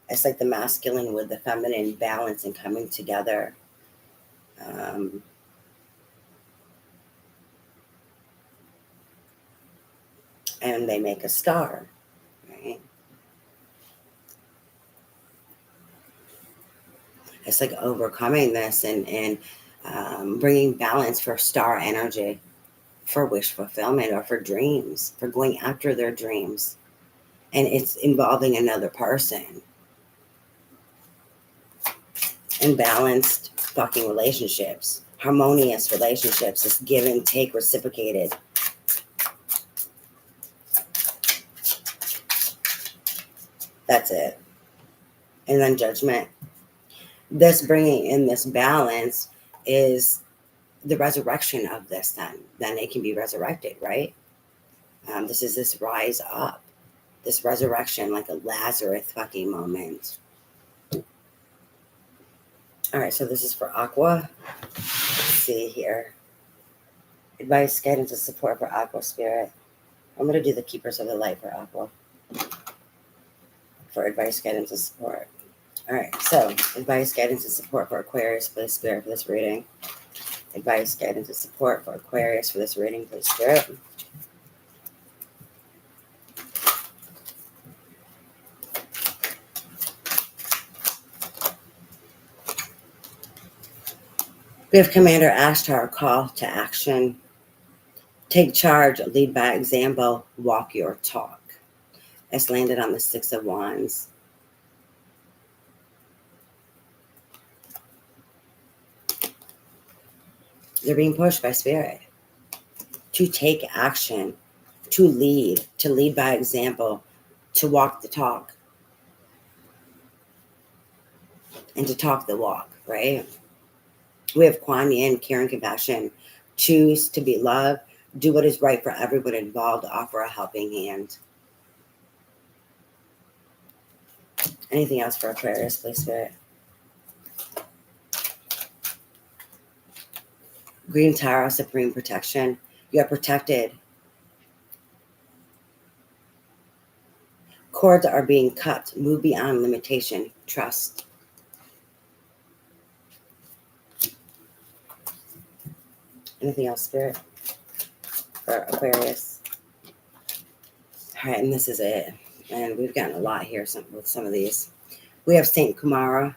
It's like the masculine with the feminine balance and coming together. Um, and they make a star, right? It's like overcoming this and bringing balance for star energy, for wish fulfillment, or for dreams, for going after their dreams. And it's involving another person. And balanced fucking relationships, harmonious relationships. It's give and take, reciprocated. That's it. And then judgment. This bringing in this balance is the resurrection of this. Then it can be resurrected, right? This is this rise up, this resurrection, like a Lazarus fucking moment. All right, so this is for Aqua. Let's see here. Advice, guidance, and support for Aqua Spirit. I'm going to do the Keepers of the Light for Aqua. For advice, guidance, and support. All right, so advice, guidance, and support for Aquarius for the Spirit for this reading. Advice, guidance, and support for Aquarius for this reading for the Spirit. We have Commander Ashtar, call to action. Take charge, lead by example, walk your talk. It's landed on the Six of Wands. They're being pushed by Spirit to take action, to lead by example, to walk the talk, and to talk the walk, right? We have Kuan Yin, care and compassion. Choose to be loved. Do what is right for everyone involved. Offer a helping hand. Anything else for Aquarius, please, Spirit? Green Tarot, supreme protection. You are protected. Cords are being cut. Move beyond limitation. Trust. Anything else, Spirit? For Aquarius. All right, and this is it. And we've gotten a lot here with some of these. We have Saint Kumara.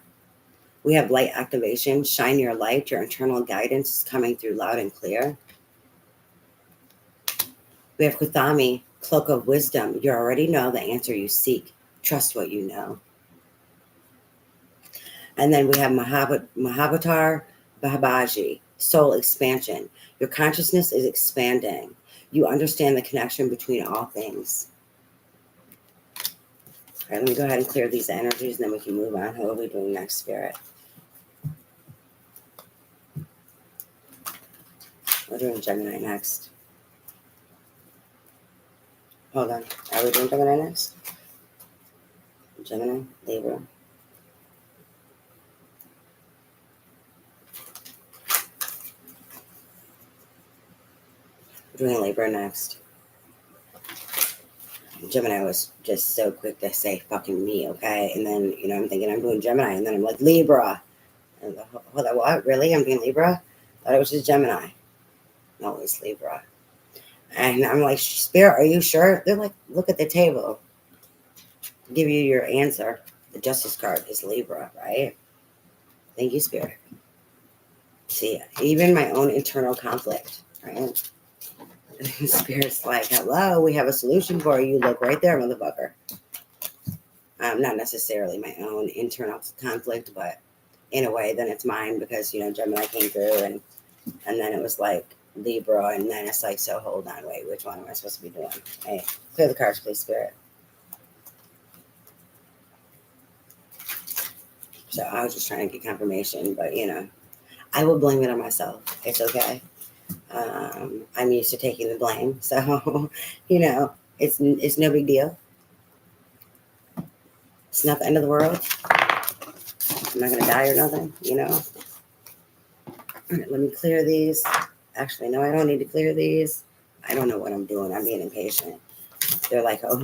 We have light activation. Shine your light. Your internal guidance is coming through loud and clear. We have Kuthami, cloak of wisdom. You already know the answer you seek. Trust what you know. And then we have Mahavatar Babaji, soul expansion. Your consciousness is expanding. You understand the connection between all things. All right, let me go ahead and clear these energies, and then we can move on. What are we doing next, Spirit? We're doing Gemini next. Hold on. Are we doing Gemini next? Gemini, Libra. We're doing Libra next. Gemini was just so quick to say fucking me, okay? And then, I'm thinking I'm doing Gemini, and then I'm like, Libra. And hold on, what? Really? I'm doing Libra? Thought it was just Gemini. No, it's Libra. And I'm like, Spirit, are you sure? They're like, look at the table. Give you your answer. The Justice card is Libra, right? Thank you, Spirit. See, even my own internal conflict, right? Spirit's like, hello, we have a solution for you. Look right there, motherfucker. Not necessarily my own internal conflict, but in a way, then it's mine because, Gemini came through and then it was like Libra, and then it's like, so hold on, wait, which one am I supposed to be doing? Hey, clear the cards, please, Spirit. So I was just trying to get confirmation, but, I will blame it on myself. It's okay. I'm used to taking the blame. So, it's no big deal. It's not the end of the world. I'm not going to die or nothing. All right, let me clear these. Actually, no, I don't need to clear these. I don't know what I'm doing. I'm being impatient. They're like, oh,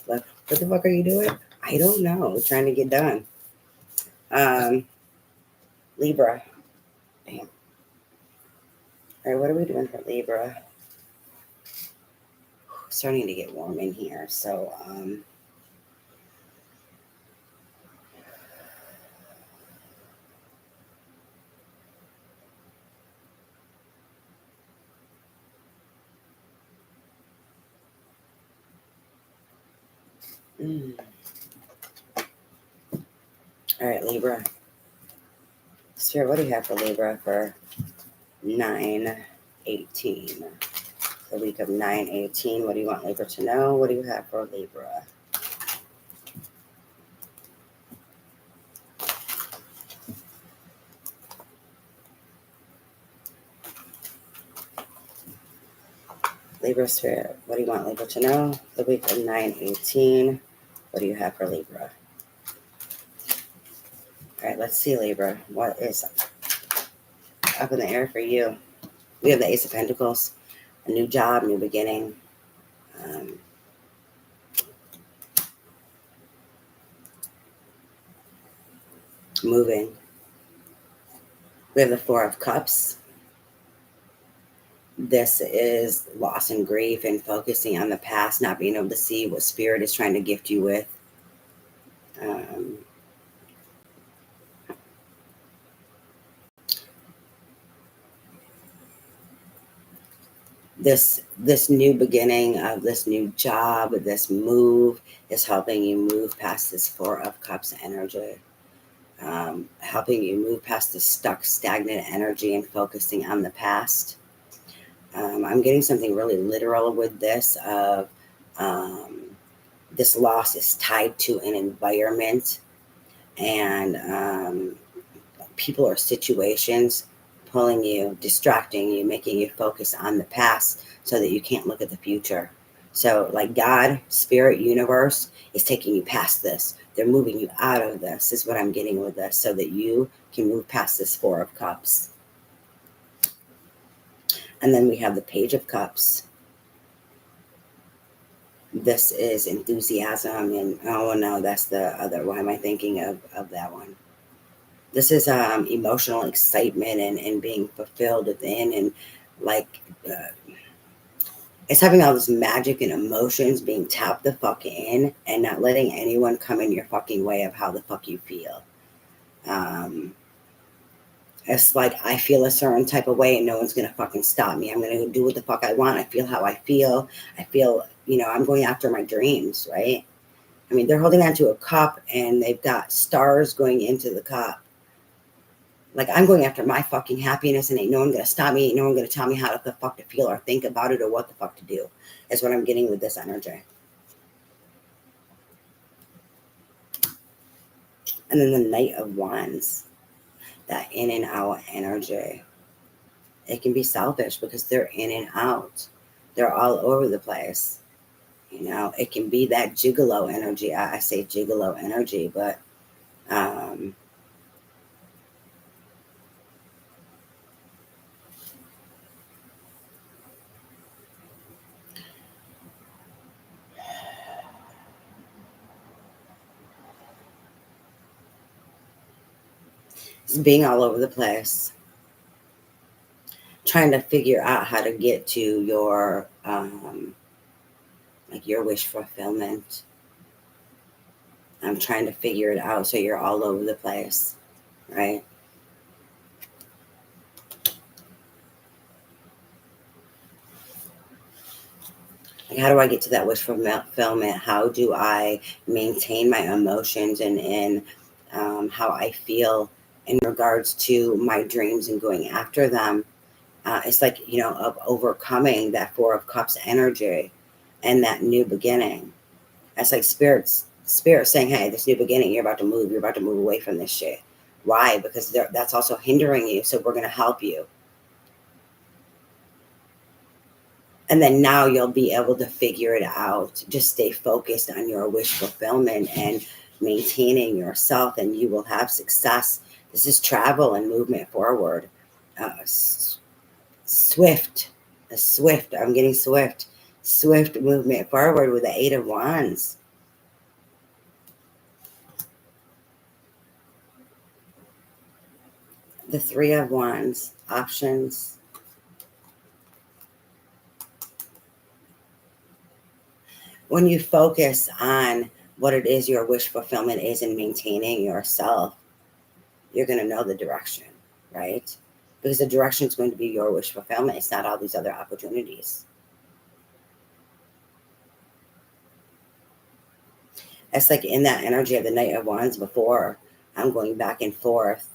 what the fuck are you doing? I don't know. Trying to get done. Libra. Damn. All right, what are we doing for Libra? Starting to get warm in here. So, all right, Libra. Spirit, what do you have for Libra for 9/18? The week of 9/18. What do you want Libra to know? What do you have for Libra? Libra Spirit, what do you want Libra to know? The week of 9/18. What do you have for Libra? All right, let's see, Libra. What is up in the air for you? We have the Ace of Pentacles, a new job, new beginning. Moving. We have the Four of Cups. This is loss and grief and focusing on the past, not being able to see what Spirit is trying to gift you with. This new beginning of this new job, this move is helping you move past this Four of Cups energy. Helping you move past the stuck, stagnant energy and focusing on the past. I'm getting something really literal with this of this loss is tied to an environment and people or situations pulling you, distracting you, making you focus on the past so that you can't look at the future. So like God, Spirit, Universe is taking you past this. They're moving you out of this is what I'm getting with this so that you can move past this Four of Cups. And then we have the Page of Cups. This is enthusiasm and oh no, that's the other. Why am I thinking of that one? This is emotional excitement and being fulfilled within and like it's having all this magic and emotions being tapped the fuck in and not letting anyone come in your fucking way of how the fuck you feel. It's like I feel a certain type of way and no one's gonna fucking stop me. I'm gonna do what the fuck I want. I feel how I feel. I feel, I'm going after my dreams, right? I mean, they're holding on to a cup and they've got stars going into the cup. Like, I'm going after my fucking happiness and ain't no one gonna stop me. Ain't no one gonna tell me how the fuck to feel or think about it or what the fuck to do, is what I'm getting with this energy. And then the Knight of Wands, that in and out energy. It can be selfish because they're in and out. They're all over the place. It can be that gigolo energy. I say gigolo energy, but it's being all over the place. Trying to figure out how to get to your your wish fulfillment. I'm trying to figure it out so you're all over the place, right? Like, how do I get to that wish fulfillment? How do I maintain my emotions and how I feel in regards to my dreams and going after them? It's like, of overcoming that Four of Cups energy and that new beginning. It's like spirit saying, hey, this new beginning, you're about to move away from this shit. Why? Because that's also hindering you. So we're going to help you. And then now you'll be able to figure it out. Just stay focused on your wish fulfillment and maintaining yourself, and you will have success. This is travel and movement forward. Swift, I'm getting swift movement forward with the Eight of Wands. The Three of Wands, options. When you focus on what it is your wish fulfillment is and maintaining yourself, you're going to know the direction, right? Because the direction is going to be your wish fulfillment. It's not all these other opportunities. It's like in that energy of the Knight of Wands before, I'm going back and forth.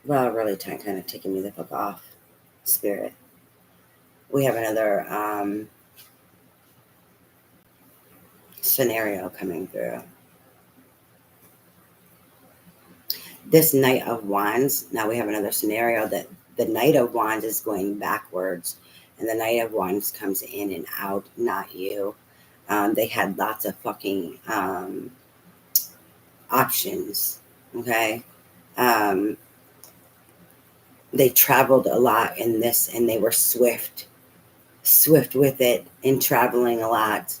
Well, really kind of taking me the fuck off, Spirit. We have another scenario coming through. This Knight of Wands, now we have another scenario that the Knight of Wands is going backwards, and the Knight of Wands comes in and out, not you. They had lots of fucking options, okay? They traveled a lot in this, and they were swift with it, in traveling a lot,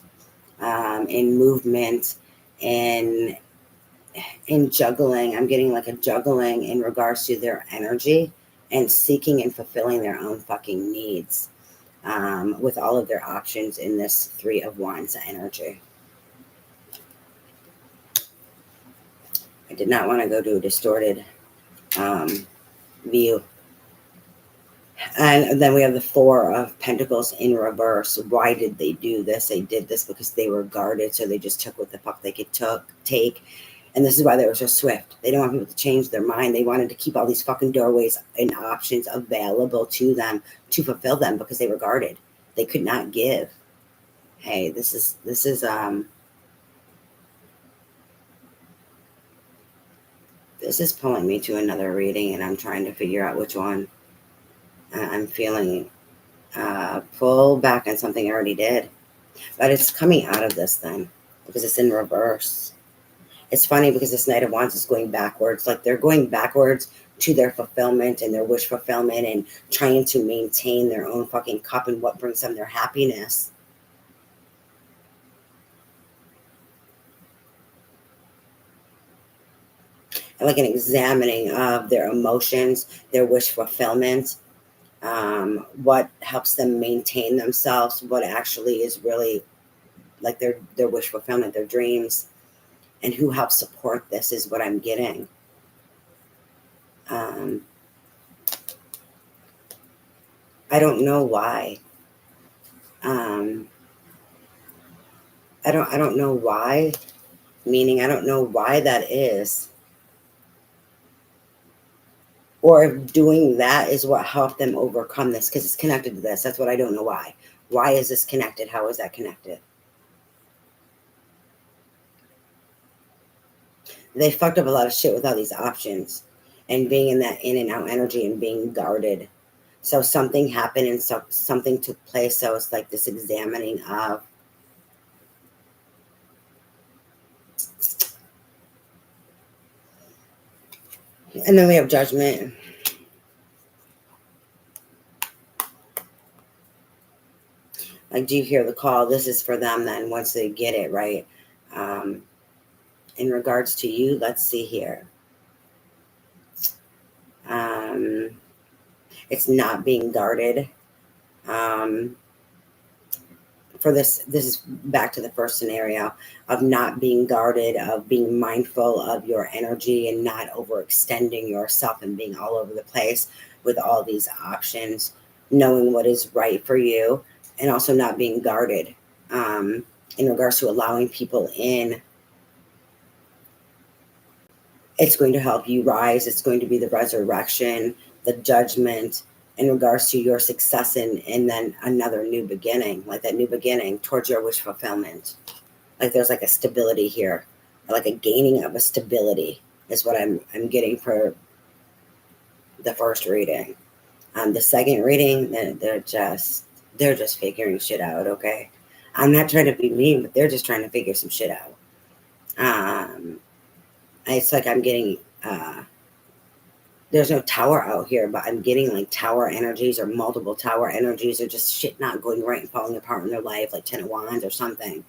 in movement, and in juggling. I'm getting like a juggling in regards to their energy and seeking and fulfilling their own fucking needs, with all of their options in this Three of Wands energy. I did not want to go to a distorted view. And then we have the Four of Pentacles in reverse. Why did they do this? They did this because they were guarded, so they just took what the fuck they could take. And this is why they were so swift. They didn't want people to change their mind. They wanted to keep all these fucking doorways and options available to them to fulfill them because they were guarded. They could not give. Hey, this is pulling me to another reading, and I'm trying to figure out which one. I'm feeling pull back on something I already did, but it's coming out of this thing because it's in reverse. It's funny because this Knight of Wands is going backwards. Like they're going backwards to their fulfillment and their wish fulfillment and trying to maintain their own fucking cup and what brings them their happiness. And like an examining of their emotions, their wish fulfillment, what helps them maintain themselves, what actually is really like their wish fulfillment, their dreams, and who helps support this is what I'm getting. I don't know why. I don't know why, meaning I don't know why that is. Or if doing that is what helped them overcome this, because it's connected to this. That's what I don't know why. Why is this connected? How is that connected? They fucked up a lot of shit with all these options and being in that in and out energy and being guarded. So something happened and something took place. So it's like this examining of. And then we have Judgment. Like, do you hear the call? This is for them then once they get it, right? In regards to you, let's see here. It's not being guarded. For this is back to the first scenario of not being guarded, of being mindful of your energy and not overextending yourself and being all over the place with all these options, knowing what is right for you, and also not being guarded in regards to allowing people in. It's going to help you rise. It's going to be the resurrection, the judgment in regards to your success and then another new beginning, like that new beginning towards your wish fulfillment. Like there's like a stability here like a gaining of a stability is what I'm getting for the first reading. The second reading, they're just figuring shit out. Okay, I'm not trying to be mean, but they're just trying to figure some shit out. It's like I'm getting there's no tower out here, but I'm getting like tower energies or multiple tower energies or just shit not going right and falling apart in their life, like Ten of Wands or something.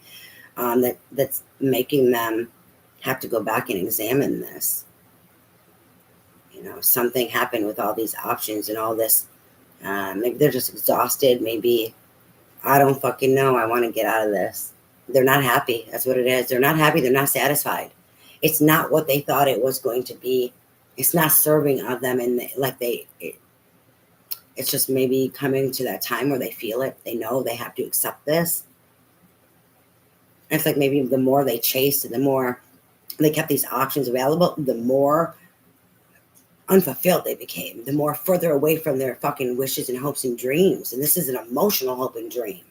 That's making them have to go back and examine this. You know, something happened with all these options and all this. Maybe they're just exhausted. Maybe I don't fucking know. I want to get out of this. They're not happy. That's what it is. They're not happy. They're not satisfied. It's not what they thought it was going to be. It's not serving of them, and it's just maybe coming to that time where they feel it. They know they have to accept this. It's like maybe the more they chased, the more they kept these options available, the more unfulfilled they became, the more further away from their fucking wishes and hopes and dreams. And this is an emotional hope and dream,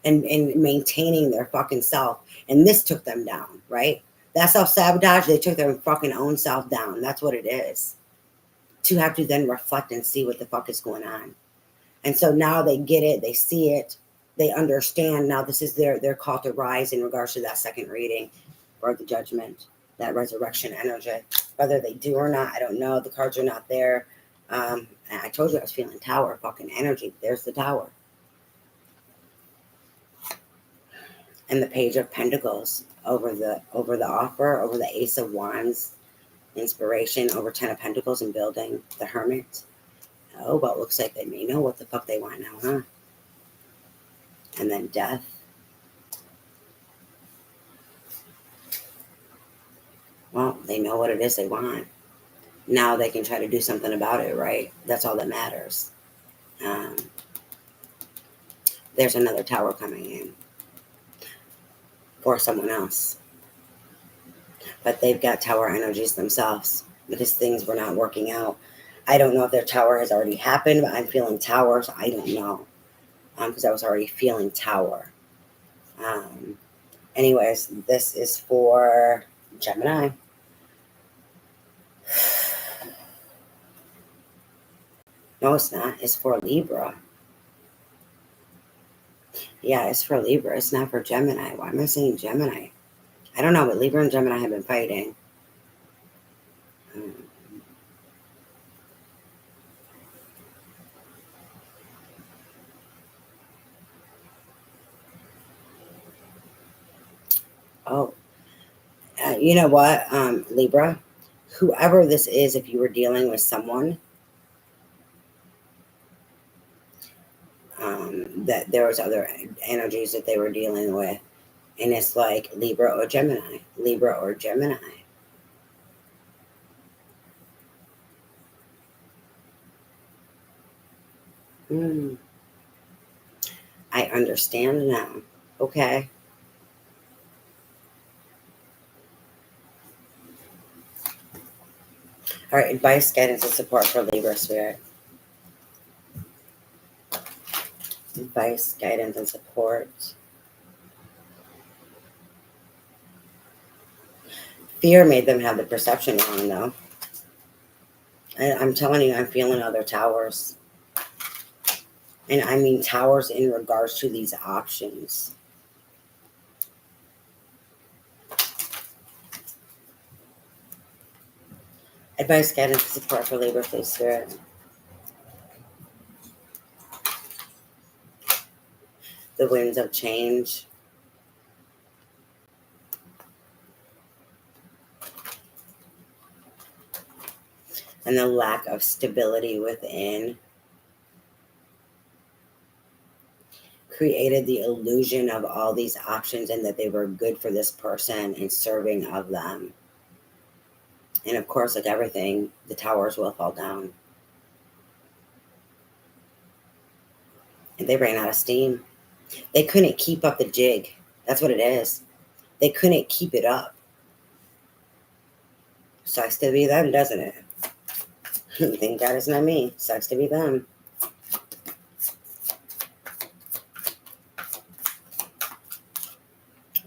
and maintaining their fucking self. And this took them down, right? That self-sabotage, they took their fucking own self down. That's what it is. To have to then reflect and see what the fuck is going on. And so now they get it, they see it, they understand. Now this is their call to rise in regards to that second reading or the judgment, that resurrection energy. Whether they do or not, I don't know. The cards are not there. And I told you I was feeling tower fucking energy. There's the tower. And the Page of Pentacles over the offer, over the Ace of Wands, inspiration, over 10 of Pentacles and building, the Hermit. Oh, well, it looks like they may know what the fuck they want now, huh? And then Death. Well, they know what it is they want. Now they can try to do something about it, right? That's all that matters. There's another tower coming in for someone else. But they've got tower energies themselves because things were not working out. I don't know if their tower has already happened, but I'm feeling tower, so I don't know. Because I was already feeling tower. Anyways, this is for Gemini. No, it's not. It's for Libra. Yeah, it's for Libra. It's not for Gemini. Why am I saying Gemini? I don't know, but Libra and Gemini have been fighting. Oh, you know what, Libra? Whoever this is, if you were dealing with someone, that there was other energies that they were dealing with. And it's like Libra or Gemini. Libra or Gemini. I understand now. Okay. All right. Advice, guidance, and support for Libra Spirit. Advice, guidance, and support. Fear made them have the perception wrong, though. I'm telling you, I'm feeling other towers. And I mean towers in regards to these options. Advice, guidance, and support for Libra, please, Spirit. The winds of change. And the lack of stability within created the illusion of all these options and that they were good for this person and serving of them. And of course, like everything, the towers will fall down. And they ran out of steam. They couldn't keep up the jig. That's what it is. They couldn't keep it up. Sucks to be them, doesn't it? Thank God it's not me. Sucks to be them.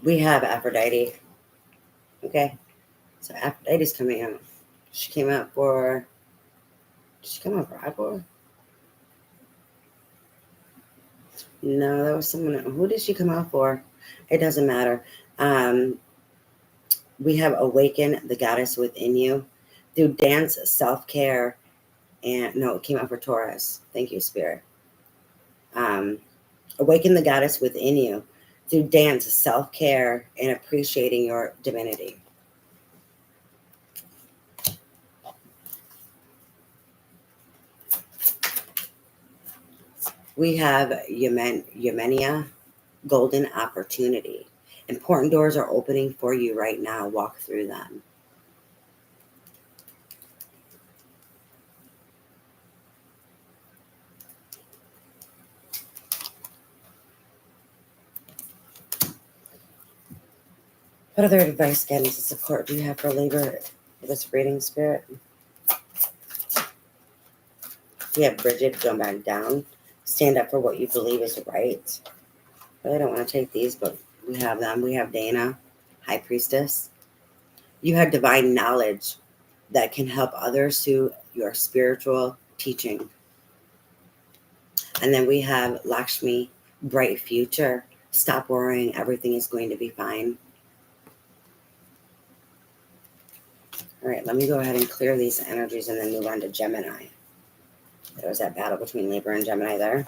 We have Aphrodite. Okay. So Aphrodite's coming out. She came out for. Did she come out for Ivor? No, that was someone. Who did she come out for? It doesn't matter. We have awaken the goddess within you through dance, self-care, and no, it came out for Taurus. Thank you, Spirit. Awaken the goddess within you through dance, self-care, and appreciating your divinity. We have Yemenia, golden opportunity. Important doors are opening for you right now. Walk through them. What other advice, guidance, and support do you have for Libra for this reading, Spirit? We have Bridget going back down. Stand up for what you believe is right. I really don't want to take these, but we have them. We have Dana, High Priestess. You have divine knowledge that can help others through your spiritual teaching. And then we have Lakshmi, bright future. Stop worrying. Everything is going to be fine. All right, let me go ahead and clear these energies and then move on to Gemini. There was that battle between Libra and Gemini there.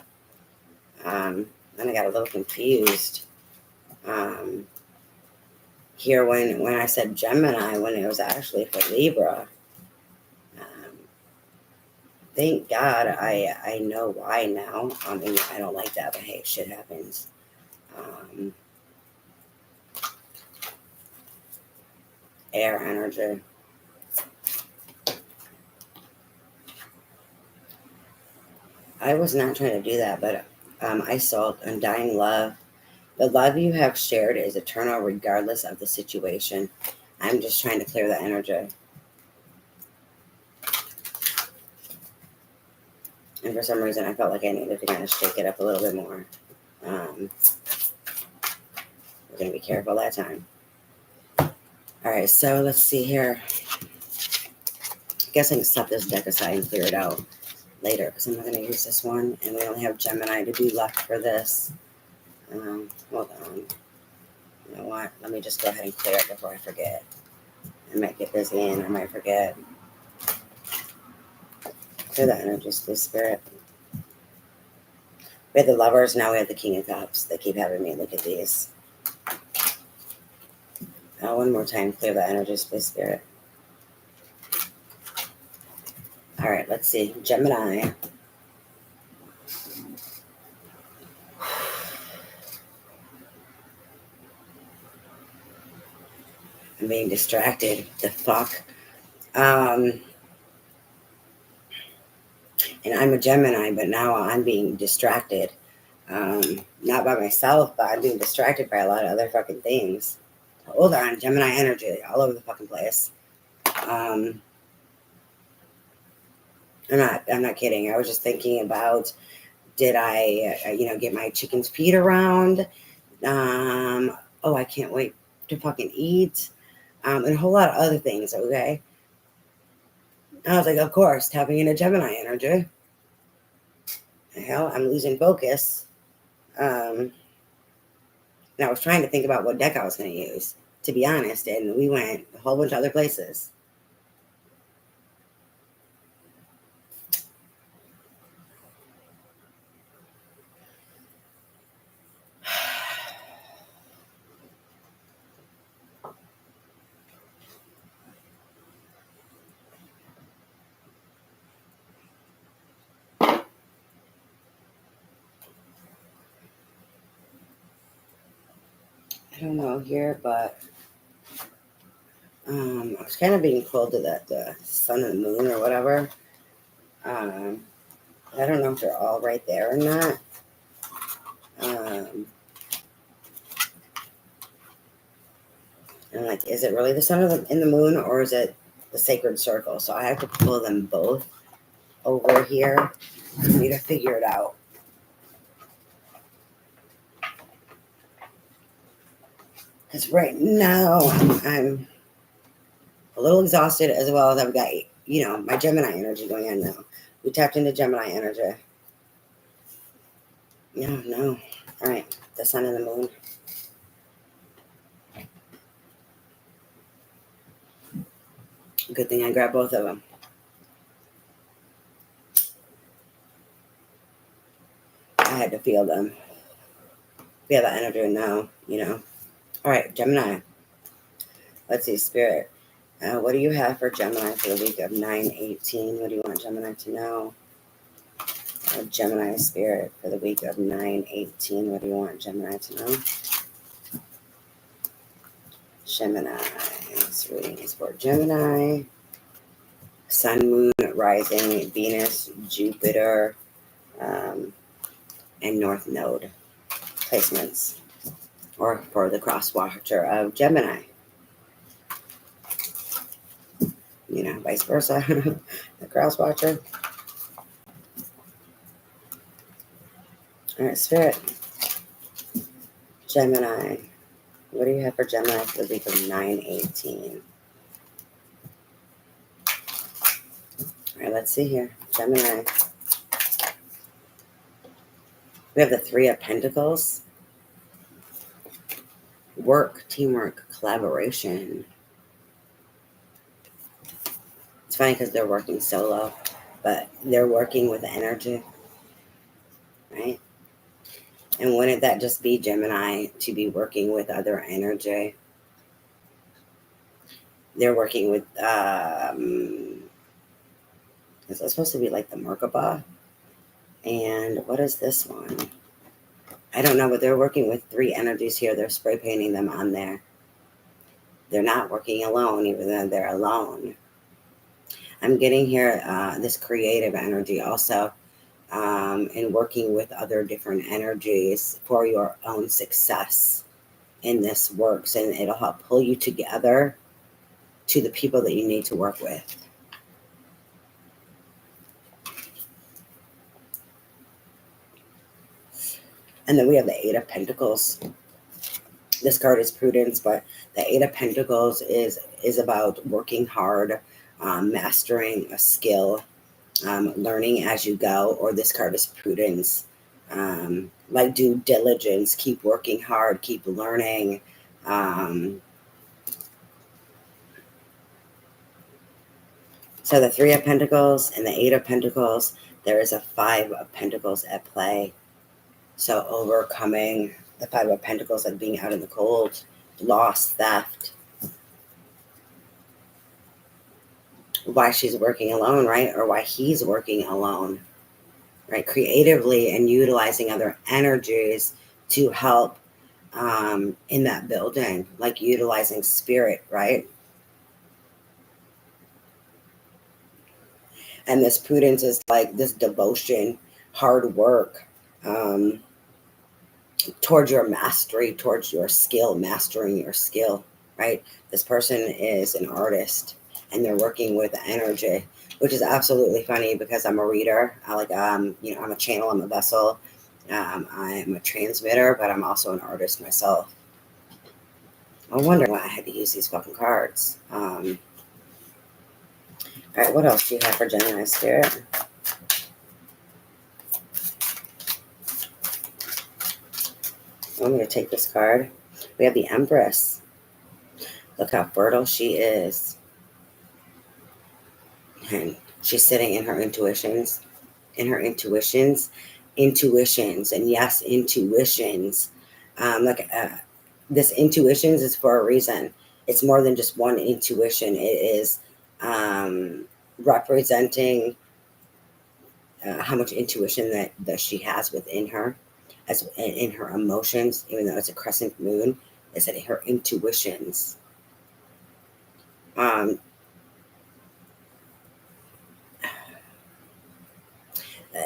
And I got a little confused here when I said Gemini, when it was actually for Libra. Thank God I know why now. I mean, I don't like that, but hey, shit happens. Air energy. I was not trying to do that, but I saw undying love. The love you have shared is eternal regardless of the situation. I'm just trying to clear the energy. And for some reason, I felt like I needed to kind of shake it up a little bit more. We're going to be careful that time. All right, so let's see here. I guess I can set this deck aside and clear it out later because I'm not going to use this one. And we only have Gemini to be left for this. Hold on. You know what? Let me just go ahead and clear it before I forget. I might get busy and I might forget. Clear the energies, please, Spirit. We have the Lovers, now we have the King of Cups. They keep having me look at these. One more time, clear the energies, please, Spirit. All right, let's see. Gemini. I'm being distracted. The fuck? And I'm a Gemini, but now I'm being distracted. Not by myself, but I'm being distracted by a lot of other fucking things. Hold on, Gemini energy all over the fucking place. I'm not kidding. I was just thinking about, did I, get my chicken's feet around? I can't wait to fucking eat. And a whole lot of other things, okay? I was like, of course, tapping into Gemini energy. Hell, I'm losing focus. And I was trying to think about what deck I was going to use, to be honest, and we went a whole bunch of other places. I don't know here, but I was kind of being pulled to the sun and the moon or whatever. I don't know if they're all right there or not. And like, is it really the sun and the moon, or is it the sacred circle? So I have to pull them both over here for me to figure it out. Because right now I'm a little exhausted, as well as I've got, my Gemini energy going on now. We tapped into Gemini energy. No. All right. The sun and the moon. Good thing I grabbed both of them. I had to feel them. Feel that energy now, All right, Gemini. Let's see, Spirit. What do you have for Gemini for the week of 9/18? What do you want Gemini to know? Gemini Spirit for the week of 9/18. What do you want Gemini to know? Gemini. This reading is for Gemini. Sun, Moon, Rising, Venus, Jupiter, and North Node placements. Or for the cross watcher of Gemini. Vice versa. The cross watcher. All right, Spirit. Gemini. What do you have for Gemini for the week of 9/18? All right, let's see here. Gemini. We have the Three of Pentacles. Work, teamwork, collaboration. It's funny because they're working solo, but they're working with energy, right? And wouldn't that just be Gemini to be working with other energy? They're working with, is it supposed to be like the Merkaba? And what is this one? I don't know, but they're working with three energies here. They're spray painting them on there. They're not working alone, even though they're alone. I'm getting here this creative energy also, and working with other different energies for your own success in this works, and it'll help pull you together to the people that you need to work with. And then we have the Eight of Pentacles. This card is Prudence, but the Eight of Pentacles is about working hard, mastering a skill, learning as you go, or this card is Prudence. Like due diligence, keep working hard, keep learning. So the Three of Pentacles and the Eight of Pentacles, there is a Five of Pentacles at play. So overcoming the Five of Pentacles and being out in the cold, loss, theft. Why she's working alone, right? Or why he's working alone, right? Creatively and utilizing other energies to help in that building, like utilizing spirit, right? And this Prudence is like this devotion, hard work, towards your mastery, towards your skill, mastering your skill, right? This person is an artist and they're working with energy, which is absolutely funny because I'm a reader. I'm a channel, I'm a vessel. I'm a transmitter, but I'm also an artist myself. I wonder why I had to use these fucking cards. All right, what else do you have for Gemini Spirit? I'm going to take this card. We have the Empress. Look how fertile she is. And she's sitting in her intuitions. And yes, intuitions. This intuitions is for a reason. It's more than just one intuition. It is representing how much intuition that she has within her, as in her emotions, even though it's a crescent moon, is that her intuitions.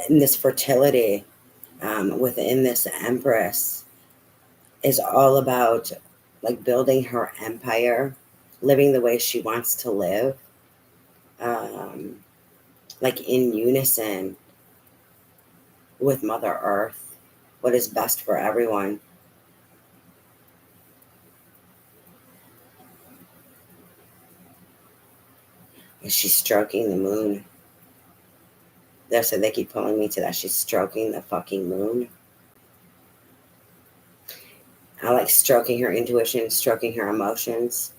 And this fertility within this Empress is all about like building her empire, living the way she wants to live, like in unison with Mother Earth, what is best for everyone. And she's stroking the moon. So they keep pulling me to that. She's stroking the fucking moon. I like stroking her intuition, stroking her emotions.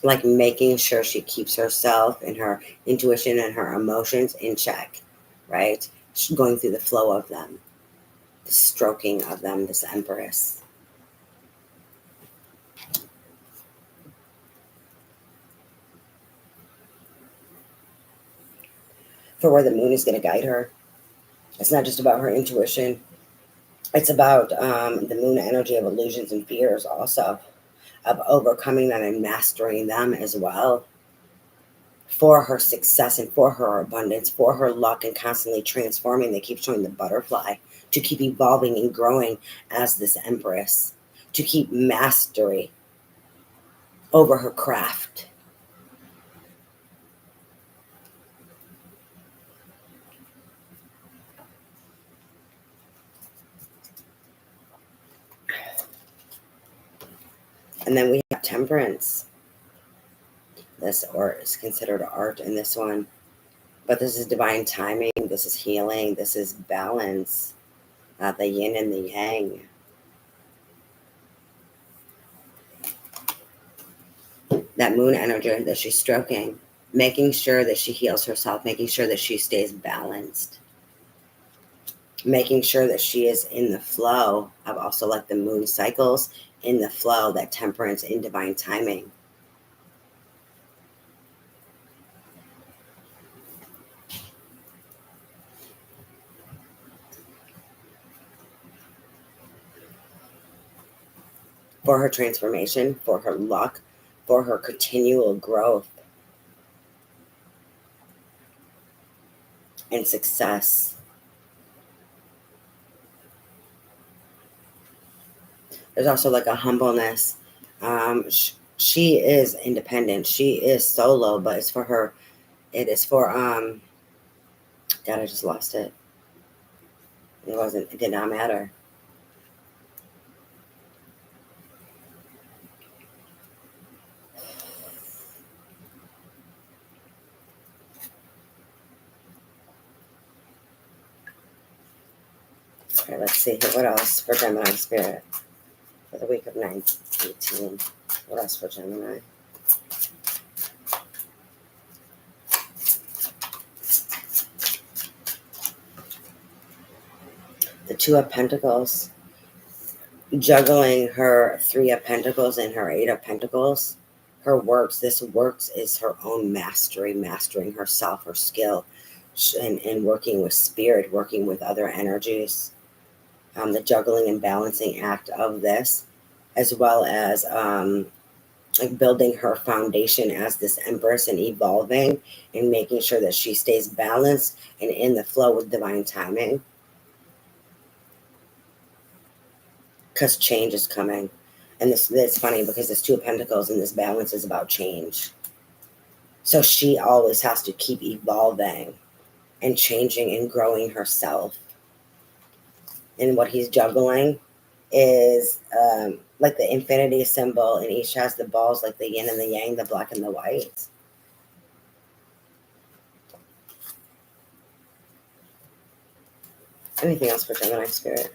Like making sure she keeps herself and her intuition and her emotions in check, right? Going through the flow of them, the stroking of them, this Empress. For where the moon is going to guide her. It's not just about her intuition. It's about the moon energy of illusions and fears also, of overcoming them and mastering them as well, for her success and for her abundance, for her luck, and constantly transforming. They keep showing the butterfly to keep evolving and growing as this Empress, to keep mastery over her craft. And then we have Temperance. This art is considered art in this one, but this is divine timing. This is healing. This is balance, the yin and the yang. That moon energy that she's stroking, making sure that she heals herself, making sure that she stays balanced, making sure that she is in the flow of also like the moon cycles, in the flow, that temperance in divine timing. For her transformation, for her luck, for her continual growth and success. There's also like a humbleness. She is independent. She is solo, but it's for her. It is for God, I just lost it. It did not matter. Okay, let's see here. What else for Gemini Spirit for the week of 9/18? What else for Gemini? The Two of Pentacles, juggling her Three of Pentacles and her Eight of Pentacles. Her works, this works is her own mastery, mastering herself, her skill, and working with spirit, working with other energies. The juggling and balancing act of this, as well as like building her foundation as this Empress and evolving and making sure that she stays balanced and in the flow with divine timing. Because change is coming. And it's funny because this Two of Pentacles and this balance is about change. So she always has to keep evolving and changing and growing herself. And what he's juggling is like the infinity symbol, and each has the balls like the yin and the yang, the black and the white. Anything else for Gemini Spirit?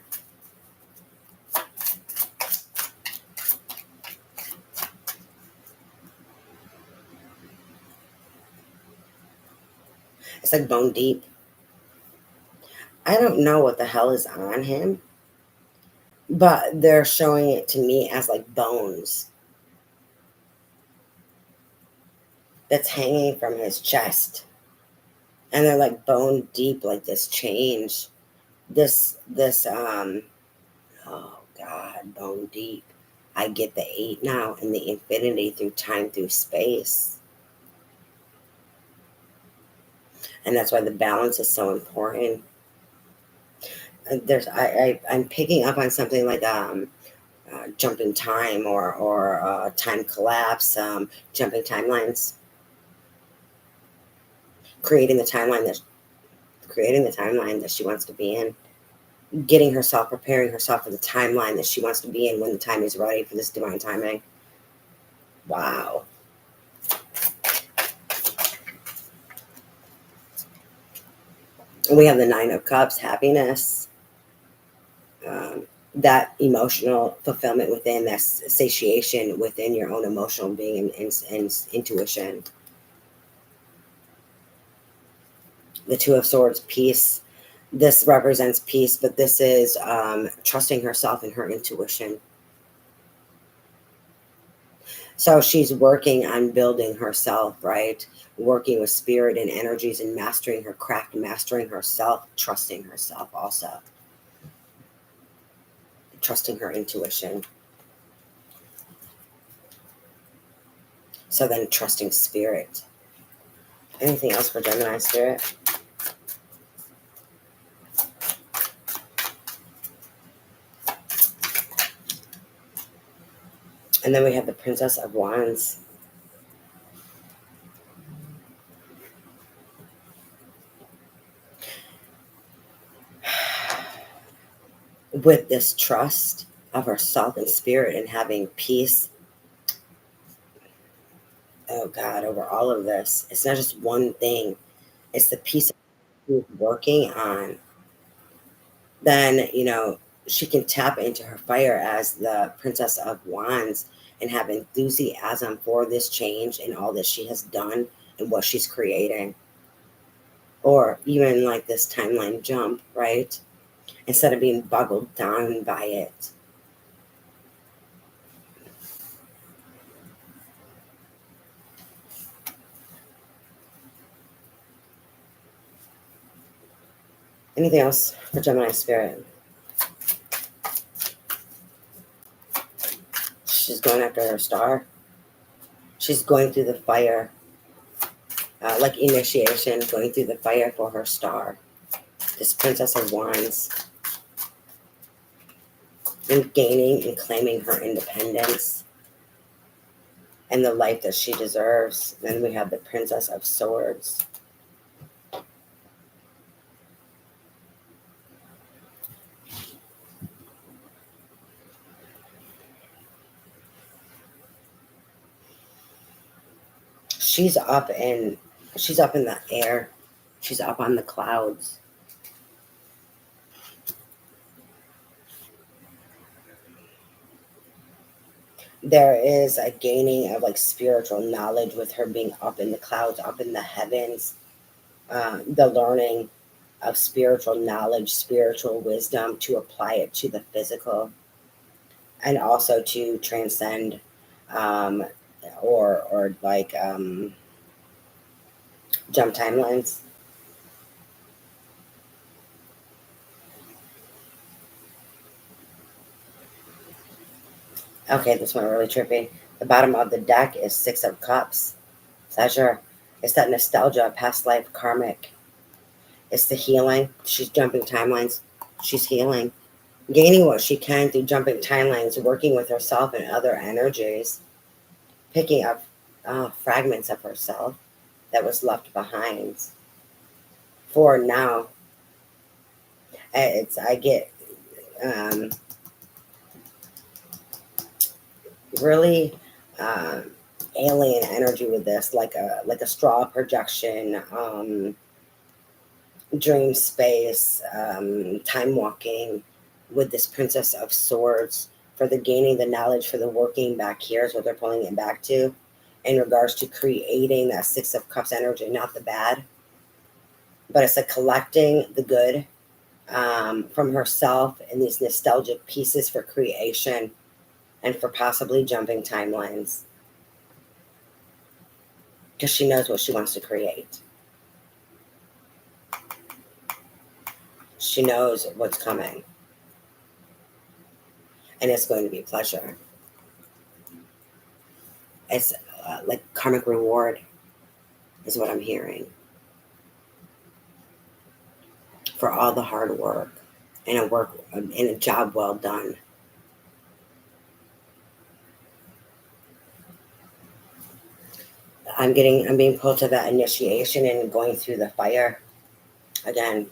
It's like bone deep. I don't know what the hell is on him, but they're showing it to me as like bones that's hanging from his chest. And they're like bone deep, like this change. Oh God, bone deep. I get the 8 now and the infinity through time, through space. And that's why the balance is so important. I'm picking up on something like jump in time or time collapse, jumping timelines, creating the timeline that she wants to be in, getting herself, preparing herself for the timeline that she wants to be in when the time is ready for this divine timing. Wow. And we have the Nine of Cups, happiness, that emotional fulfillment within, that satiation within your own emotional being and intuition. The Two of Swords, peace. This represents peace, but this is trusting herself and her intuition. So she's working on building herself, right? Working with spirit and energies and mastering her craft, mastering herself, trusting herself also. Trusting her intuition. So then trusting spirit. Anything else for Gemini spirit? And then we have the Princess of Wands. With this trust of herself and spirit and having peace, oh God, over all of this. It's not just one thing. It's the piece of she's working on. Then, she can tap into her fire as the Princess of Wands and have enthusiasm for this change and all that she has done and what she's creating. Or even like this timeline jump, right? Instead of being boggled down by it. Anything else for Gemini spirit? She's going after her star. She's going through the fire, like initiation, going through the fire for her star. This Princess of Wands. And gaining and claiming her independence and the life that she deserves. Then we have the Princess of Swords. She's up in the air. She's up on the clouds. There is a gaining of like spiritual knowledge with her being up in the clouds, up in the heavens. The learning of spiritual knowledge, spiritual wisdom to apply it to the physical, and also to transcend, or like jump timelines. Okay, this one really trippy. The bottom of the deck is Six of Cups. Pleasure. It's that nostalgia, past life, karmic. It's the healing. She's jumping timelines. She's healing. Gaining what she can through jumping timelines, working with herself and other energies, picking up fragments of herself that was left behind. For now, I get really alien energy with this, like a straw projection, dream space, time walking with this Princess of Swords for the gaining the knowledge, for the working back here is what they're pulling it back to in regards to creating that Six of Cups energy, not the bad, but it's like collecting the good from herself and these nostalgic pieces for creation and for possibly jumping timelines because she knows what she wants to create. She knows what's coming. And it's going to be pleasure. It's like karmic reward is what I'm hearing for all the hard work and a job well done. I'm being pulled to that initiation and going through the fire again.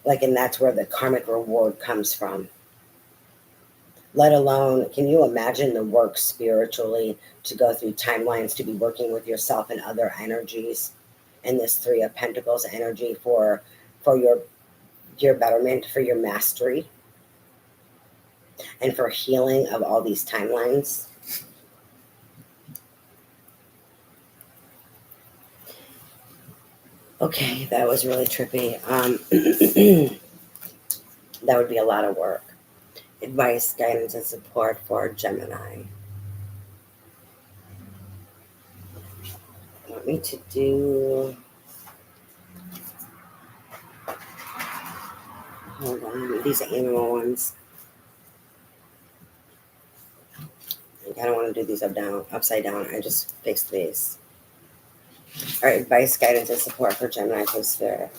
Like, and that's where the karmic reward comes from. Let alone, can you imagine the work spiritually to go through timelines, to be working with yourself and other energies and this Three of Pentacles energy for your betterment, for your mastery, and for healing of all these timelines. Okay, that was really trippy. That would be a lot of work. Advice, guidance, and support for Gemini. I want me to do... Hold on, these animal ones. I don't want to do these upside down. I just fixed these. All right, advice, guidance, and support for Gemini for Spirit.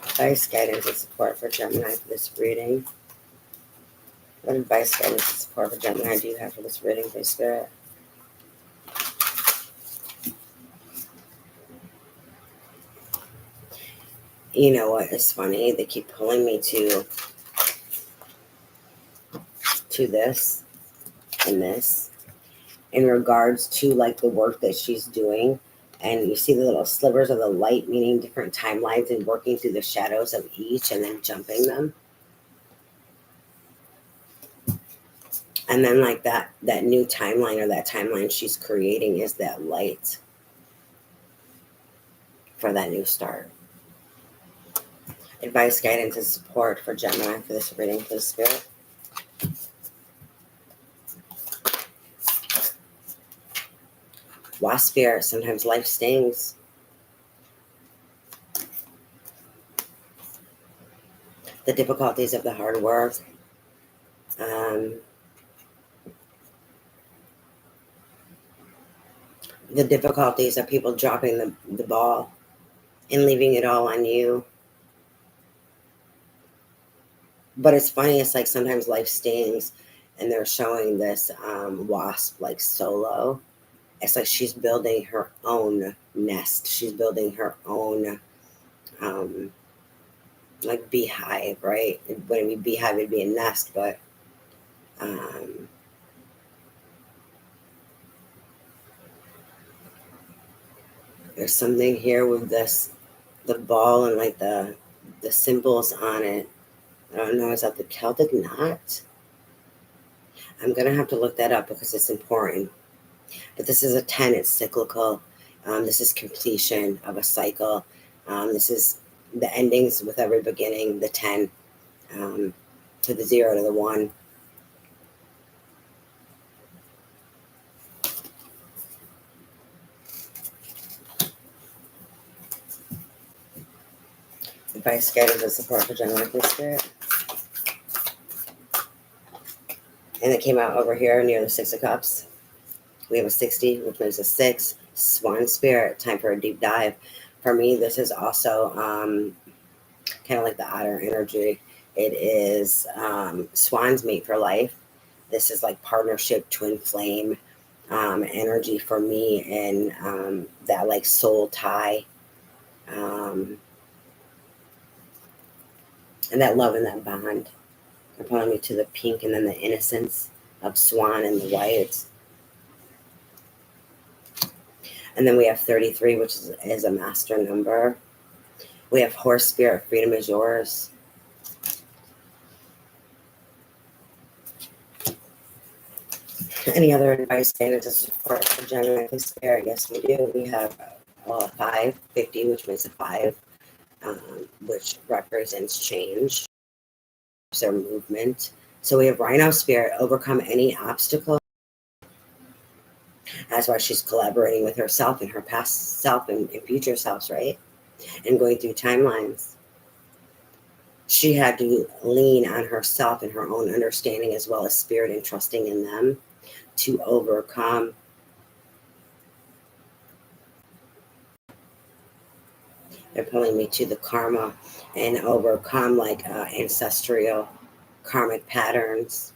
Advice, guidance, and support for Gemini for this reading. What advice, guidance, and support for Gemini do you have for this reading for Spirit? You know what is funny? They keep pulling me to this and this in regards to like the work that she's doing. And you see the little slivers of the light, meaning different timelines, and working through the shadows of each and then jumping them. And then like that new timeline, or that timeline she's creating, is that light for that new start. Advice, guidance, and support for Gemini for this reading for the Spirit. Wasp Spirit, sometimes life stings. The difficulties of the hard work. The difficulties of people dropping the ball and leaving it all on you. But it's funny, it's like sometimes life stings, and they're showing this wasp like solo. It's like she's building her own nest. She's building her own like beehive, right? It wouldn't be beehive, it'd be a nest, but there's something here with the ball and like the symbols on it. I don't know, is that the Celtic knot? I'm going to have to look that up because it's important. But this is a 10, it's cyclical. This is completion of a cycle. This is the endings with every beginning, the 10 to the 0 to the 1. Advice, guidance, and support for Gemini Spirit. And it came out over here near the 6 of Cups. We have a 60, which makes a 6. Swan Spirit, time for a deep dive. For me, this is also kind of like the otter energy. It is Swan's mate for life. This is like partnership, twin flame energy for me, and that like soul tie. And that love and that bond. They're pulling me to the pink and then the innocence of Swan and the white. And then we have 33, which is a master number. We have Horse Spirit, freedom is yours. Any other advice, guidance, or support for Gemini Spirit? Yes, we do. We have 550, which makes a 5, which represents change, or movement. So we have Rhino Spirit, overcome any obstacle. That's why she's collaborating with herself and her past self and future selves, right? And going through timelines. She had to lean on herself and her own understanding as well as spirit and trusting in them to overcome. They're pulling me to the karma and overcome like ancestral karmic patterns,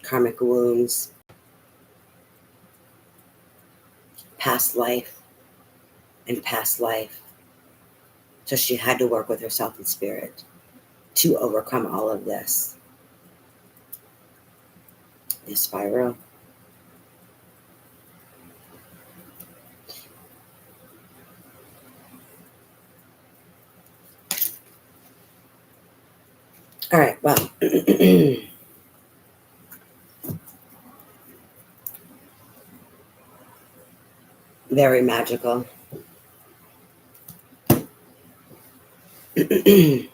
karmic wounds, past life and past life. So she had to work with herself and spirit to overcome all of this. The spiral. All right, well, very magical. The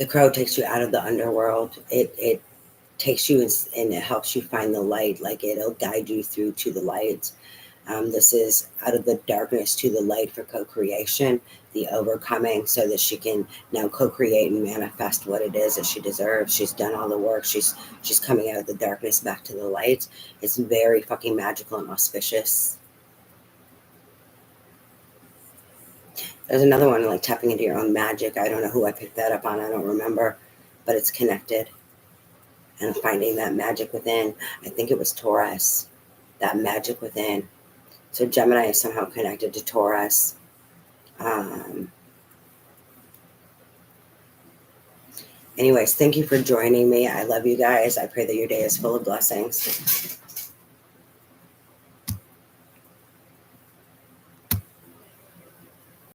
crow takes you out of the underworld. It takes you and it helps you find the light. Like it'll guide you through to the light. This is out of the darkness to the light for co-creation, the overcoming, so that she can now co-create and manifest what it is that she deserves. She's done all the work. She's coming out of the darkness back to the light. It's very fucking magical and auspicious. There's another one like tapping into your own magic. I don't know who I picked that up on. I don't remember, but it's connected and finding that magic within. I think it was Taurus, that magic within. So Gemini is somehow connected to Taurus. Anyways, thank you for joining me. I love you guys. I pray that your day is full of blessings.